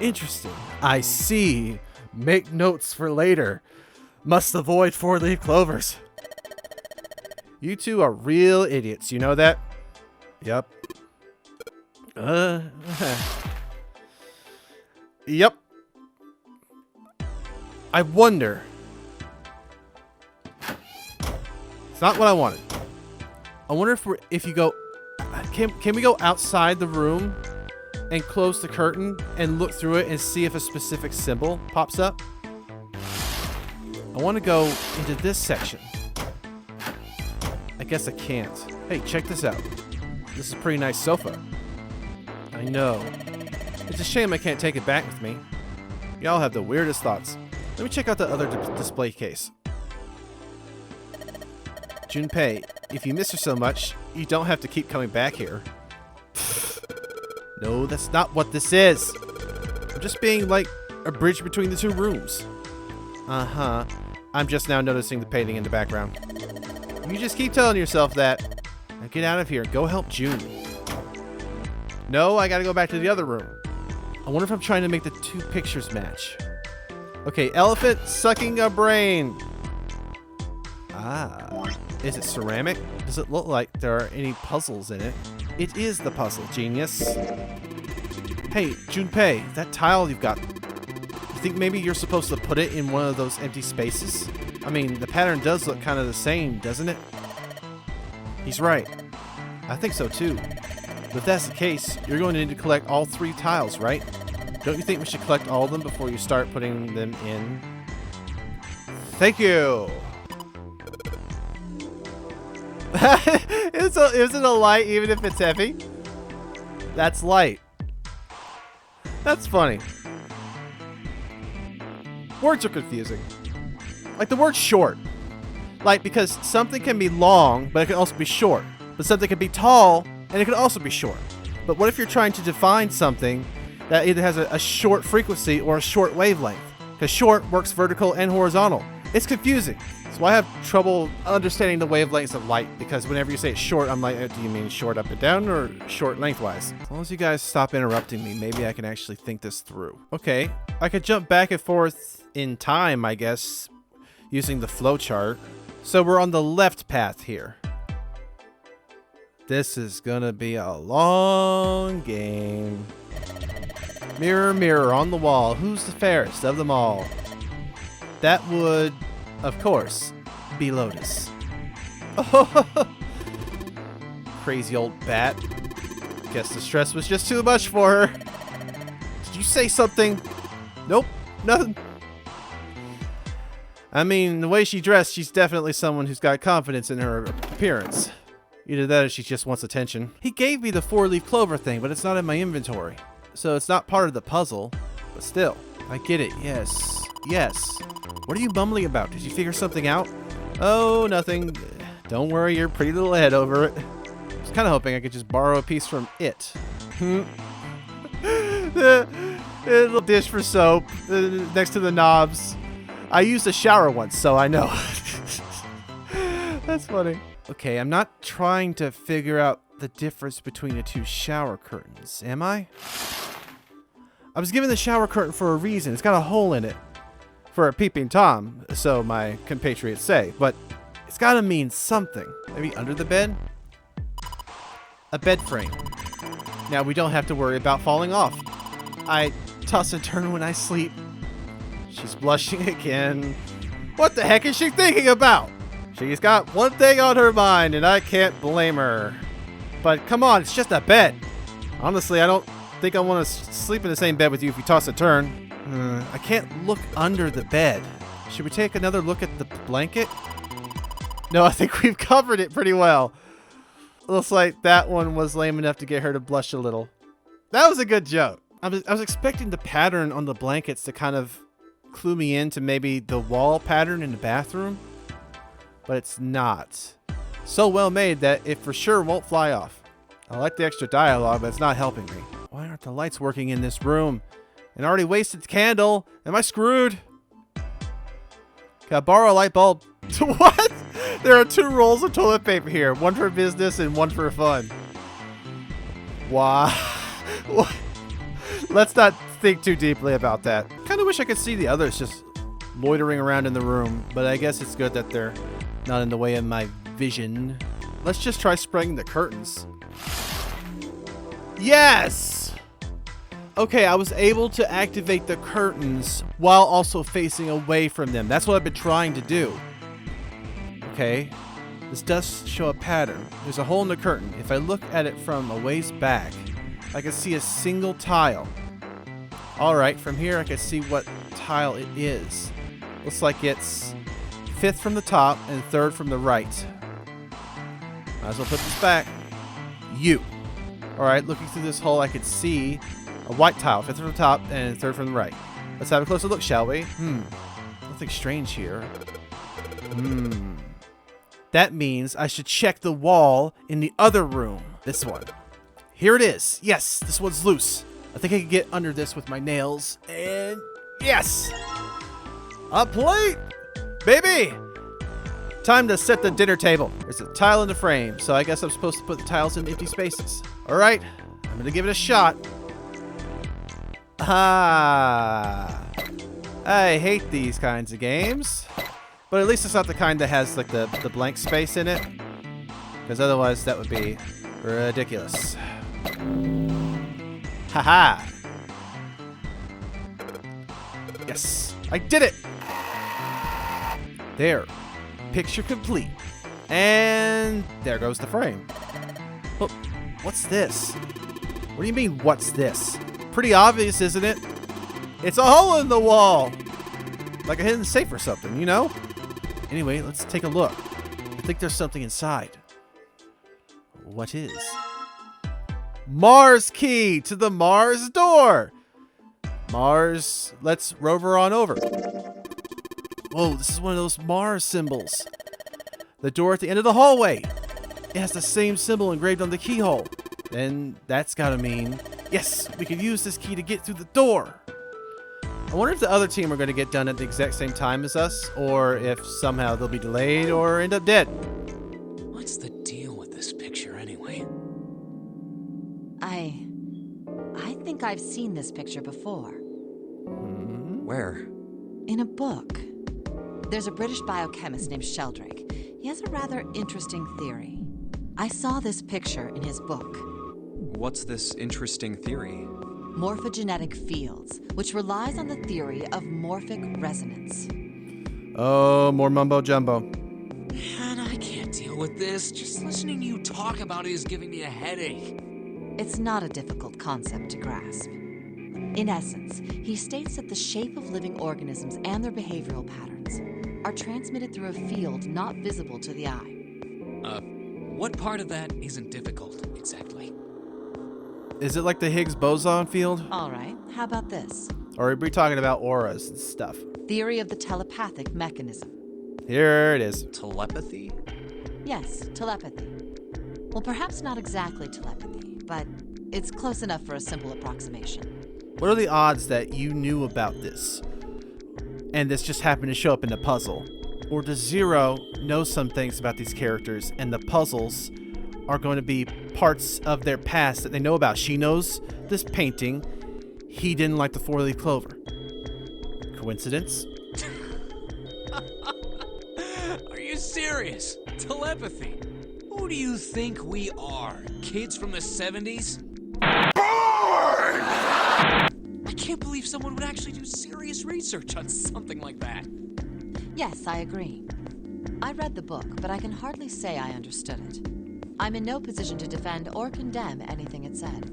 Interesting. I see. Make notes for later. Must avoid 4-leaf clovers. You two are real idiots. You know that? Yep. Yep. I wonder. It's not what I wanted. I wonder if you go... Can we go outside the room and close the curtain and look through it and see if a specific symbol pops up? I want to go into this section. I guess I can't. Hey, check this out. This is a pretty nice sofa. I know. It's a shame I can't take it back with me. Y'all have the weirdest thoughts. Let me check out the other display case. Junpei, if you miss her so much, you don't have to keep coming back here. No, that's not what this is. I'm just being like a bridge between the two rooms. Uh-huh. I'm just now noticing the painting in the background. You just keep telling yourself that. Now get out of here and go help June. No, I gotta go back to the other room. I wonder if I'm trying to make the two pictures match. Okay, elephant sucking a brain. Ah, is it ceramic? Does it look like there are any puzzles in it? It is the puzzle, genius. Hey, Junpei, that tile you've got, you think maybe you're supposed to put it in one of those empty spaces? I mean, the pattern does look kind of the same, doesn't it? He's right. I think so too. But if that's the case, you're going to need to collect all 3 tiles, right? Don't you think we should collect all of them before you start putting them in? Thank you! Isn't a light even if it's heavy? That's light. That's funny. Words are confusing. Like the word short. Like, because something can be long, but it can also be short. But something can be tall, and it can also be short. But what if you're trying to define something that either has a short frequency or a short wavelength? Because short works vertical and horizontal. It's confusing. So I have trouble understanding the wavelengths of light, because whenever you say it's short, I'm like, do you mean short up and down or short lengthwise? As long as you guys stop interrupting me, maybe I can actually think this through. Okay, I could jump back and forth in time, I guess, using the flowchart. So we're on the left path here. This is gonna be a long game. Mirror, mirror on the wall, who's the fairest of them all? That would, of course, be Lotus. Crazy old bat. Guess the stress was just too much for her. Did you say something? Nope, nothing. I mean, the way she dressed, she's definitely someone who's got confidence in her appearance. Either that or she just wants attention. He gave me the 4-leaf clover thing, but it's not in my inventory. So it's not part of the puzzle, but still. I get it, yes. Yes. What are you mumbling about? Did you figure something out? Oh, nothing. Don't worry your pretty little head over it. I was kind of hoping I could just borrow a piece from it. The little dish for soap next to the knobs. I used a shower once, so I know. That's funny. Okay, I'm not trying to figure out the difference between the 2 shower curtains, am I? I was given the shower curtain for a reason. It's got a hole in it. For a peeping Tom, so my compatriots say. But it's gotta mean something. Maybe under the bed? A bed frame. Now we don't have to worry about falling off. I toss and turn when I sleep. She's blushing again. What the heck is she thinking about? She's got one thing on her mind, and I can't blame her. But come on, it's just a bed. Honestly, I don't think I want to sleep in the same bed with you if you toss and turn. I can't look under the bed. Should we take another look at the blanket? No, I think we've covered it pretty well. Looks like that one was lame enough to get her to blush a little. That was a good joke. I was expecting the pattern on the blankets to kind of clue me into maybe the wall pattern in the bathroom, but it's not. So well made that it for sure won't fly off. I like the extra dialogue, but it's not helping me. Why aren't the lights working in this room? And already wasted the candle. Am I screwed? Can I borrow a light bulb? What? There are 2 rolls of toilet paper here. One for business and one for fun. Wow. Let's not think too deeply about that. Kind of wish I could see the others just loitering around in the room, but I guess it's good that they're not in the way of my vision. Let's just try spraying the curtains. Yes! Okay, I was able to activate the curtains while also facing away from them. That's what I've been trying to do. Okay, this does show a pattern. There's a hole in the curtain. If I look at it from a ways back, I can see a single tile. Alright, from here I can see what tile it is. Looks like it's 5th from the top and 3rd from the right. Might as well put this back. You. Alright, looking through this hole I could see a white tile, 5th from the top and 3rd from the right. Let's have a closer look, shall we? Nothing strange here. That means I should check the wall in the other room. This one. Here it is. Yes, this one's loose. I think I can get under this with my nails. And yes! A plate! Baby! Time to set the dinner table. There's a tile in the frame, so I guess I'm supposed to put the tiles in empty spaces. Alright, I'm gonna give it a shot. Ah, I hate these kinds of games. But at least it's not the kind that has like the blank space in it. Because otherwise that would be ridiculous. Haha. Yes, I did it. There, picture complete. And there goes the frame. But what's this? What do you mean, what's this? Pretty obvious, isn't it? It's a hole in the wall. Like a hidden safe or something, you know? Anyway, let's take a look. I think there's something inside. What is? Mars key to the Mars door. Mars, let's rover on over. Whoa, this is one of those Mars symbols. The door at the end of the hallway. It has the same symbol engraved on the keyhole. Then that's gotta mean, yes, we can use this key to get through the door. I wonder if the other team are going to get done at the exact same time as us, or if somehow they'll be delayed or end up dead. What's the deal with this picture anyway? I think I've seen this picture before. Where? In a book. There's a British biochemist named Sheldrake. He has a rather interesting theory. I saw this picture in his book. What's this interesting theory? Morphogenetic fields, which relies on the theory of morphic resonance. Oh, more mumbo jumbo. Man, I can't deal with this. Just listening to you talk about it is giving me a headache. It's not a difficult concept to grasp. In essence, he states that the shape of living organisms and their behavioral patterns are transmitted through a field not visible to the eye. What part of that isn't difficult, exactly? Is it like the Higgs boson field? All right, how about this? Or are we talking about auras and stuff? Theory of the telepathic mechanism. Here it is. Telepathy? Yes, telepathy. Well, perhaps not exactly telepathy, but it's close enough for a simple approximation. What are the odds that you knew about this, and this just happened to show up in the puzzle? Or does Zero know some things about these characters, and the puzzles are going to be parts of their past that they know about? She knows this painting. He didn't like the four-leaf clover. Coincidence? Are you serious? Telepathy? Who do you think we are? Kids from the 70s? I can't believe someone would actually do serious research on something like that. Yes, I agree. I read the book, but I can hardly say I understood it. I'm in no position to defend or condemn anything it said.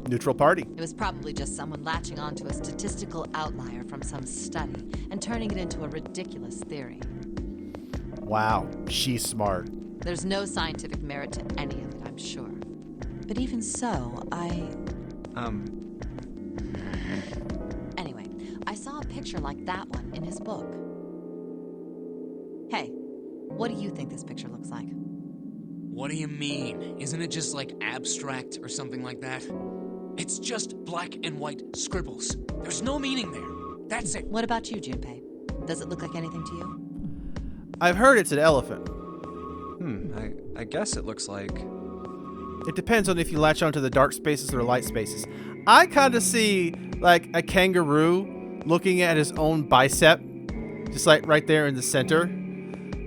Neutral party. It was probably just someone latching onto a statistical outlier from some study and turning it into a ridiculous theory. Wow, she's smart. There's no scientific merit to any of it, I'm sure. But even so, Anyway, I saw a picture like that one in his book. Hey, what do you think this picture looks like? What do you mean? Isn't it just like abstract or something like that? It's just black and white scribbles. There's no meaning there. That's it. What about you, Junpei? Does it look like anything to you? I've heard it's an elephant. I guess it looks like... It depends on if you latch onto the dark spaces or light spaces. I kind of see like a kangaroo looking at his own bicep, just like right there in the center.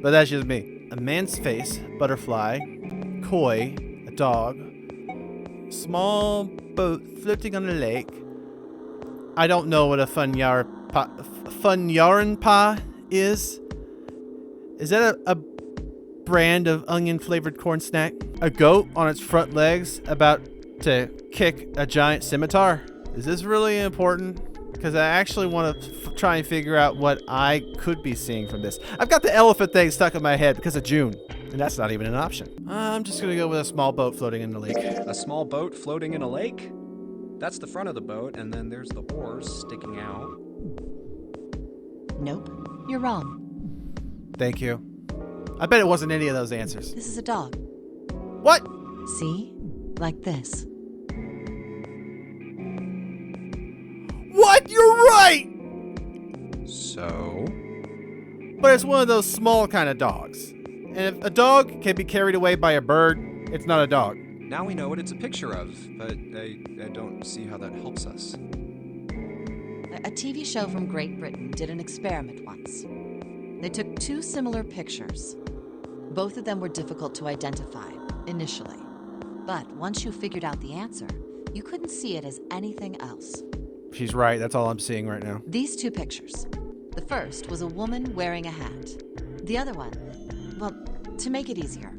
But that's just me. A man's face, butterfly, koi, a dog, small boat floating on a lake. I don't know what a funyaranpa is. Is that a brand of onion-flavored corn snack? A goat on its front legs about to kick a giant scimitar? Is this really important? Because I actually want to try and figure out what I could be seeing from this. I've got the elephant thing stuck in my head because of June, and that's not even an option. I'm just going to go with a small boat floating in the lake. A small boat floating in a lake? That's the front of the boat, and then there's the oars sticking out. Nope, you're wrong. Thank you. I bet it wasn't any of those answers. This is a dog. What? See? Like this. What? You're right! So? But it's one of those small kind of dogs. And if a dog can be carried away by a bird, it's not a dog. Now we know what it's a picture of, but I don't see how that helps us. A TV show from Great Britain did an experiment once. They took two similar pictures. Both of them were difficult to identify, initially. But once you figured out the answer, you couldn't see it as anything else. She's right. That's all I'm seeing right now. These two pictures. The first was a woman wearing a hat. The other one, well, to make it easier,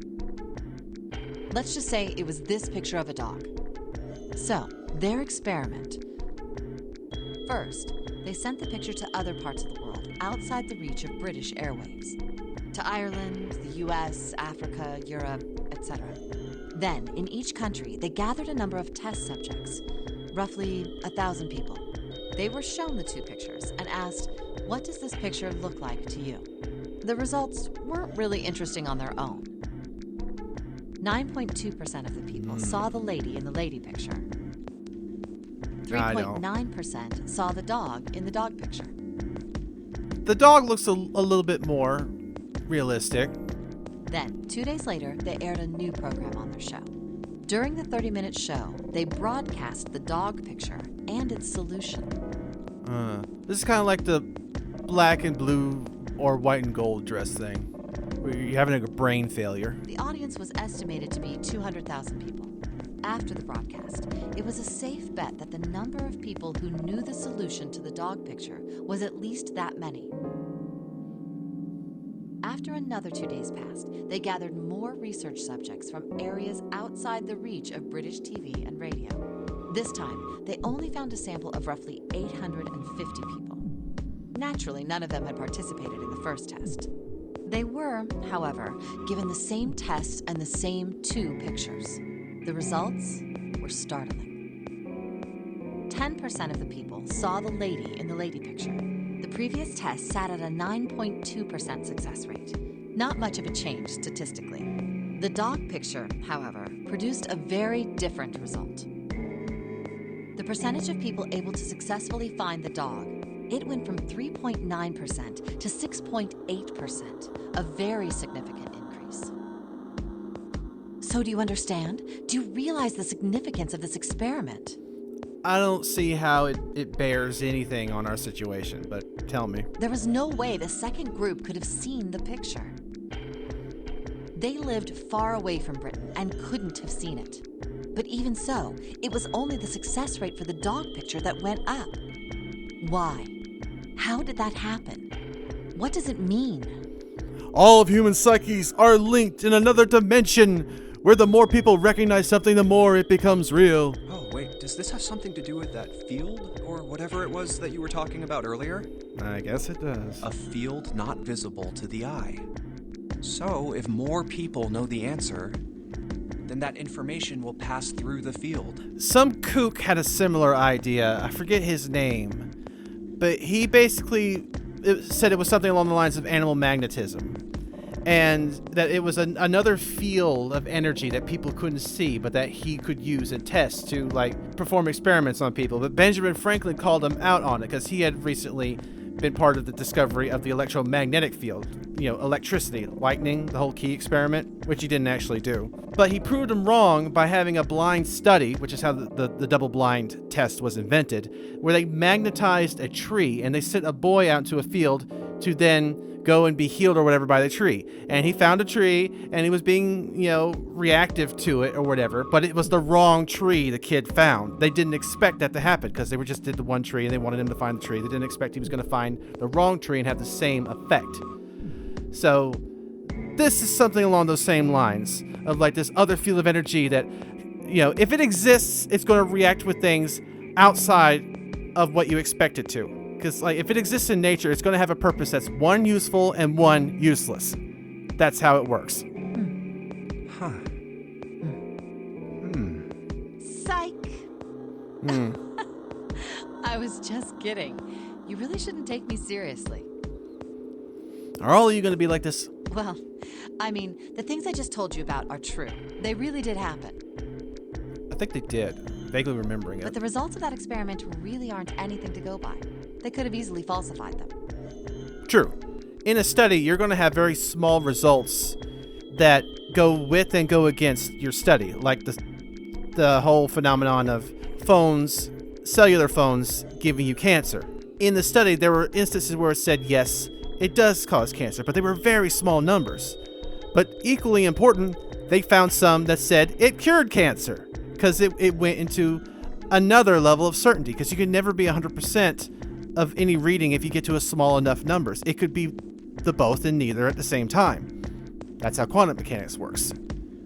let's just say it was this picture of a dog. So, their experiment. First, they sent the picture to other parts of the world outside the reach of British airwaves. To Ireland, the US, Africa, Europe, etc. Then, in each country, they gathered a number of test subjects, roughly 1,000 people. They were shown the two pictures and asked, what does this picture look like to you? The results weren't really interesting on their own. 9.2% of the people saw the lady in the lady picture. 3.9% saw the dog in the dog picture. The dog looks a little bit more realistic. Then, 2 days later, they aired a new program on their show. During the 30-minute show, they broadcast the dog picture and its solution. This is kind of like the black and blue or white and gold dress thing, where you're having a brain failure. The audience was estimated to be 200,000 people. After the broadcast, it was a safe bet that the number of people who knew the solution to the dog picture was at least that many. After another 2 days passed, they gathered more research subjects from areas outside the reach of British TV and radio. This time, they only found a sample of roughly 850 people. Naturally, none of them had participated in the first test. They were, however, given the same test and the same two pictures. The results were startling. 10% of the people saw the lady in the lady picture. The previous test sat at a 9.2% success rate. Not much of a change statistically. The dog picture, however, produced a very different result. The percentage of people able to successfully find the dog, it went from 3.9% to 6.8%, a very significant increase. So do you understand? Do you realize the significance of this experiment? I don't see how it bears anything on our situation, but tell me. There was no way the second group could have seen the picture. They lived far away from Britain and couldn't have seen it. But even so, it was only the success rate for the dog picture that went up. Why? How did that happen? What does it mean? All of human psyches are linked in another dimension, where the more people recognize something, the more it becomes real. Oh, wait, does this have something to do with that field, or whatever it was that you were talking about earlier? I guess it does. A field not visible to the eye. So, if more people know the answer, then that information will pass through the field. Some kook had a similar idea. I forget his name. But he basically said it was something along the lines of animal magnetism. And that it was another field of energy that people couldn't see, but that he could use and test to, like, perform experiments on people. But Benjamin Franklin called him out on it because he had recently been part of the discovery of the electromagnetic field. You know, electricity, lightning, the whole key experiment, which he didn't actually do. But he proved him wrong by having a blind study, which is how the double-blind test was invented, where they magnetized a tree and they sent a boy out into a field to then go and be healed or whatever by the tree. And he found a tree and he was being, reactive to it or whatever, but it was the wrong tree the kid found. They didn't expect that to happen because they just did the one tree and they wanted him to find the tree. They didn't expect he was going to find the wrong tree and have the same effect. So this is something along those same lines of like this other field of energy that, if it exists, it's going to react with things outside of what you expect it to. Because if it exists in nature, it's going to have a purpose that's one useful and one useless. That's how it works. Huh. Psych. I was just kidding. You really shouldn't take me seriously. Are all of you going to be like this? Well, I mean, the things I just told you about are true. They really did happen. I think they did. Vaguely remembering it. But the results of that experiment really aren't anything to go by. They could have easily falsified them. True. In a study, you're going to have very small results that go with and go against your study. Like the whole phenomenon of phones, cellular phones, giving you cancer. In the study, there were instances where it said, yes, it does cause cancer, but they were very small numbers. But equally important, they found some that said it cured cancer, because it went into another level of certainty, because you can never be 100% of any reading if you get to a small enough numbers. It could be the both and neither at the same time. That's how quantum mechanics works.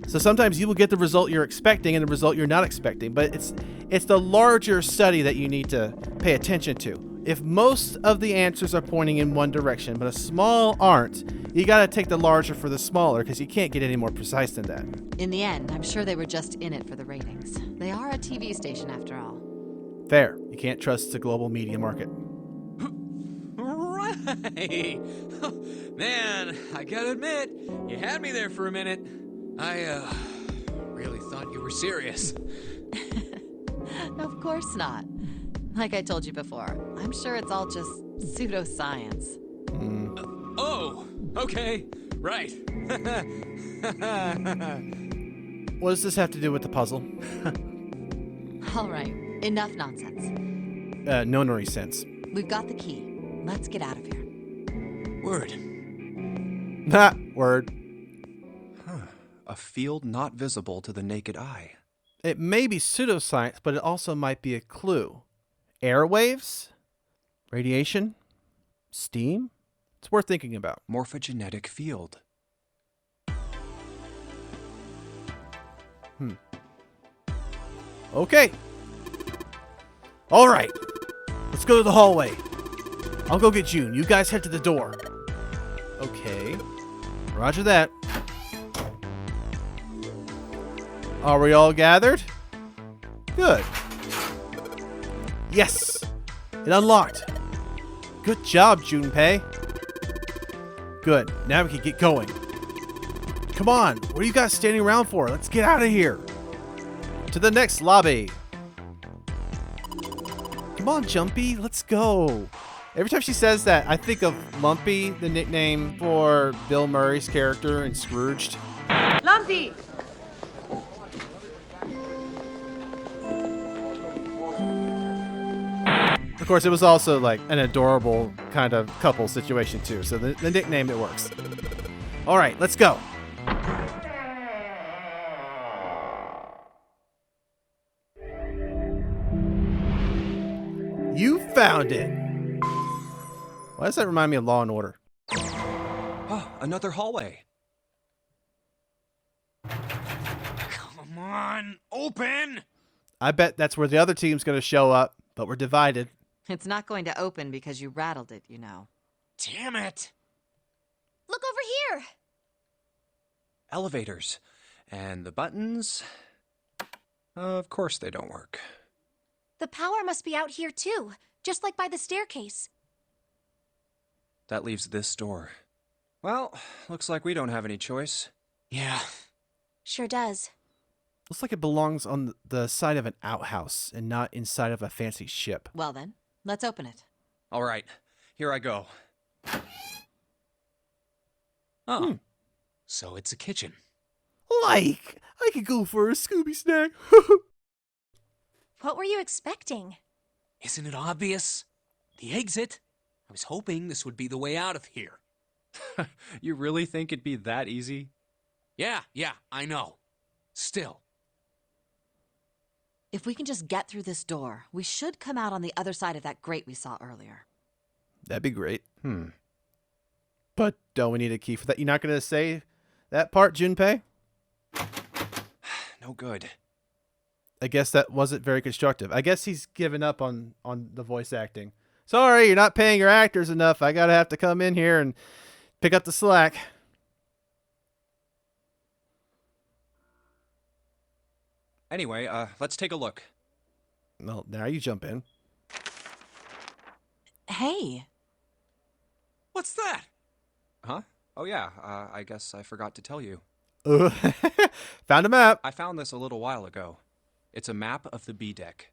So sometimes you will get the result you're expecting and the result you're not expecting, but it's the larger study that you need to pay attention to. If most of the answers are pointing in one direction, but a small aren't, you gotta take the larger for the smaller, because you can't get any more precise than that. In the end, I'm sure they were just in it for the ratings. They are a TV station after all. Fair. You can't trust the global media market. Right. Man, I gotta admit, you had me there for a minute. I really thought you were serious. Of course not. Like I told you before, I'm sure it's all just pseudoscience. Oh, okay, right. What does this have to do with the puzzle? All right, enough nonsense. Nonary sense. We've got the key. Let's get out of here. Word. Ha! Word. A field not visible to the naked eye. It may be pseudoscience, but it also might be a clue. Airwaves? Radiation? Steam? It's worth thinking about. Morphogenetic field. Okay. All right. Let's go to the hallway. I'll go get June. You guys head to the door. Okay. Roger that. Are we all gathered? Good. Yes! It unlocked. Good job, Junpei. Good. Now we can get going. Come on. What are you guys standing around for? Let's get out of here. To the next lobby. Come on, Jumpy. Let's go. Every time she says that, I think of Lumpy, the nickname for Bill Murray's character in Scrooged. Lumpy! Of course, it was also like an adorable kind of couple situation too. So the nickname, it works. All right, let's go. You found it. Why does that remind me of Law and Order? Oh, another hallway. Come on, open! I bet that's where the other team's going to show up, but we're divided. It's not going to open because you rattled it, you know. Damn it! Look over here! Elevators. And the buttons? Of course they don't work. The power must be out here too, just like by the staircase. That leaves this door. Well, looks like we don't have any choice. Yeah. Sure does. Looks like it belongs on the side of an outhouse and not inside of a fancy ship. Well then, let's open it. All right, here I go. Oh, so it's a kitchen. Like, I could go for a Scooby snack. What were you expecting? Isn't it obvious? The exit. I was hoping this would be the way out of here. You really think it'd be that easy? Yeah, I know. Still. If we can just get through this door, we should come out on the other side of that grate we saw earlier. That'd be great. But don't we need a key for that? You're not going to say that part, Junpei? No good. I guess that wasn't very constructive. I guess he's given up on the voice acting. Sorry, you're not paying your actors enough. I gotta have to come in here and pick up the slack. Anyway, let's take a look. Well, now you jump in. Hey. What's that? Huh? Oh yeah, I guess I forgot to tell you. Found a map. I found this a little while ago. It's a map of the B deck.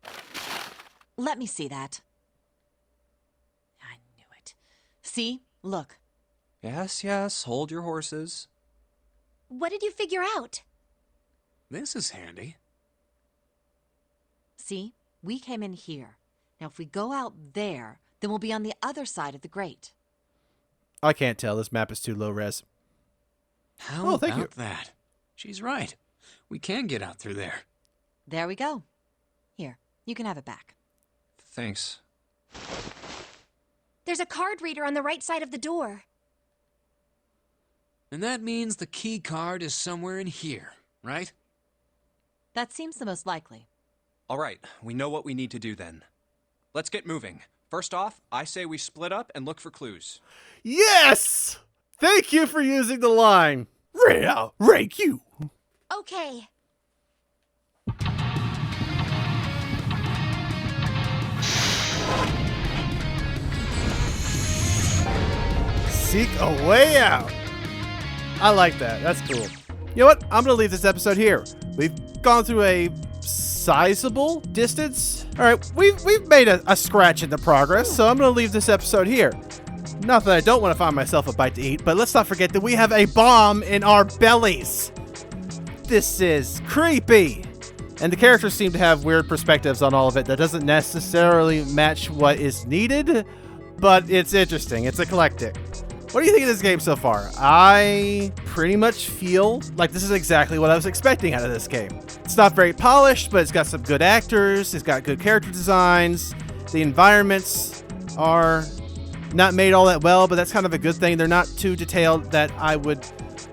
Let me see that. I knew it. See? Look. Yes, hold your horses. What did you figure out? This is handy. See? We came in here. Now, if we go out there, then we'll be on the other side of the grate. I can't tell. This map is too low res. How thank you. about that? She's right. We can get out through there. There we go. Here, you can have it back. Thanks. There's a card reader on the right side of the door. And that means the key card is somewhere in here, right? That seems the most likely. All right, we know what we need to do then. Let's get moving. First off, I say we split up and look for clues. Yes! Thank you for using the line. Rank you. Okay. Seek a way out. I like that. That's cool. You know what? I'm going to leave this episode here. We've gone through a sizable distance. All right, we've made a scratch in the progress, so I'm going to leave this episode here. Not that I don't want to find myself a bite to eat, but let's not forget that we have a bomb in our bellies. This is creepy. And the characters seem to have weird perspectives on all of it that doesn't necessarily match what is needed, but it's interesting. It's eclectic. What do you think of this game so far? I pretty much feel like this is exactly what I was expecting out of this game. It's not very polished, but it's got some good actors. It's got good character designs. The environments are not made all that well, but that's kind of a good thing. They're not too detailed that I would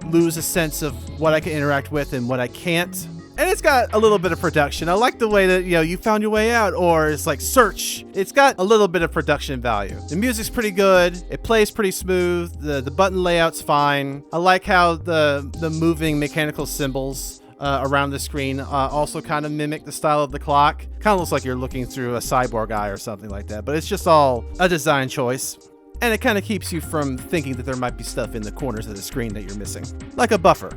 lose a sense of what I can interact with and what I can't. And it's got a little bit of production. I like the way that, you found your way out, or it's like search. It's got a little bit of production value. The music's pretty good. It plays pretty smooth. The button layout's fine. I like how the moving mechanical symbols around the screen also kind of mimic the style of the clock. Kind of looks like you're looking through a cyborg eye or something like that, but it's just all a design choice. And it kind of keeps you from thinking that there might be stuff in the corners of the screen that you're missing. Like a buffer.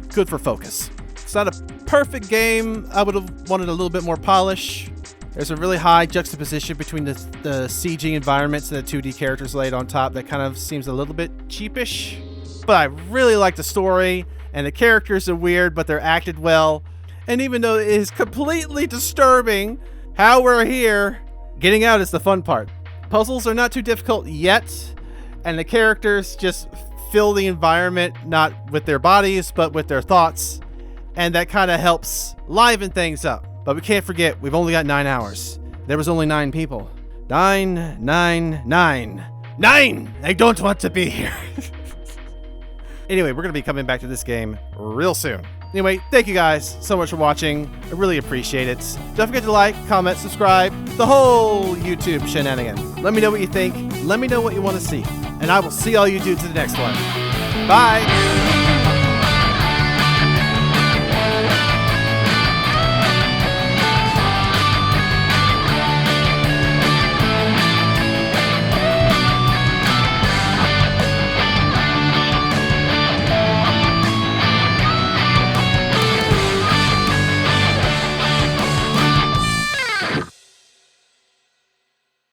Good for focus. It's not a perfect game. I would have wanted a little bit more polish. There's a really high juxtaposition between the CG environments and the 2D characters laid on top that kind of seems a little bit cheapish. But I really like the story, and the characters are weird, but they're acted well. And even though it is completely disturbing how we're here, getting out is the fun part. Puzzles are not too difficult yet, and the characters just fill the environment not with their bodies, but with their thoughts. And that kind of helps liven things up. But we can't forget, we've only got 9 hours. There was only 9 people. 9, 9, 9. 9! I don't want to be here. Anyway, we're going to be coming back to this game real soon. Anyway, thank you guys so much for watching. I really appreciate it. Don't forget to like, comment, subscribe, the whole YouTube shenanigan. Let me know what you think. Let me know what you want to see. And I will see all you dudes in the next one. Bye!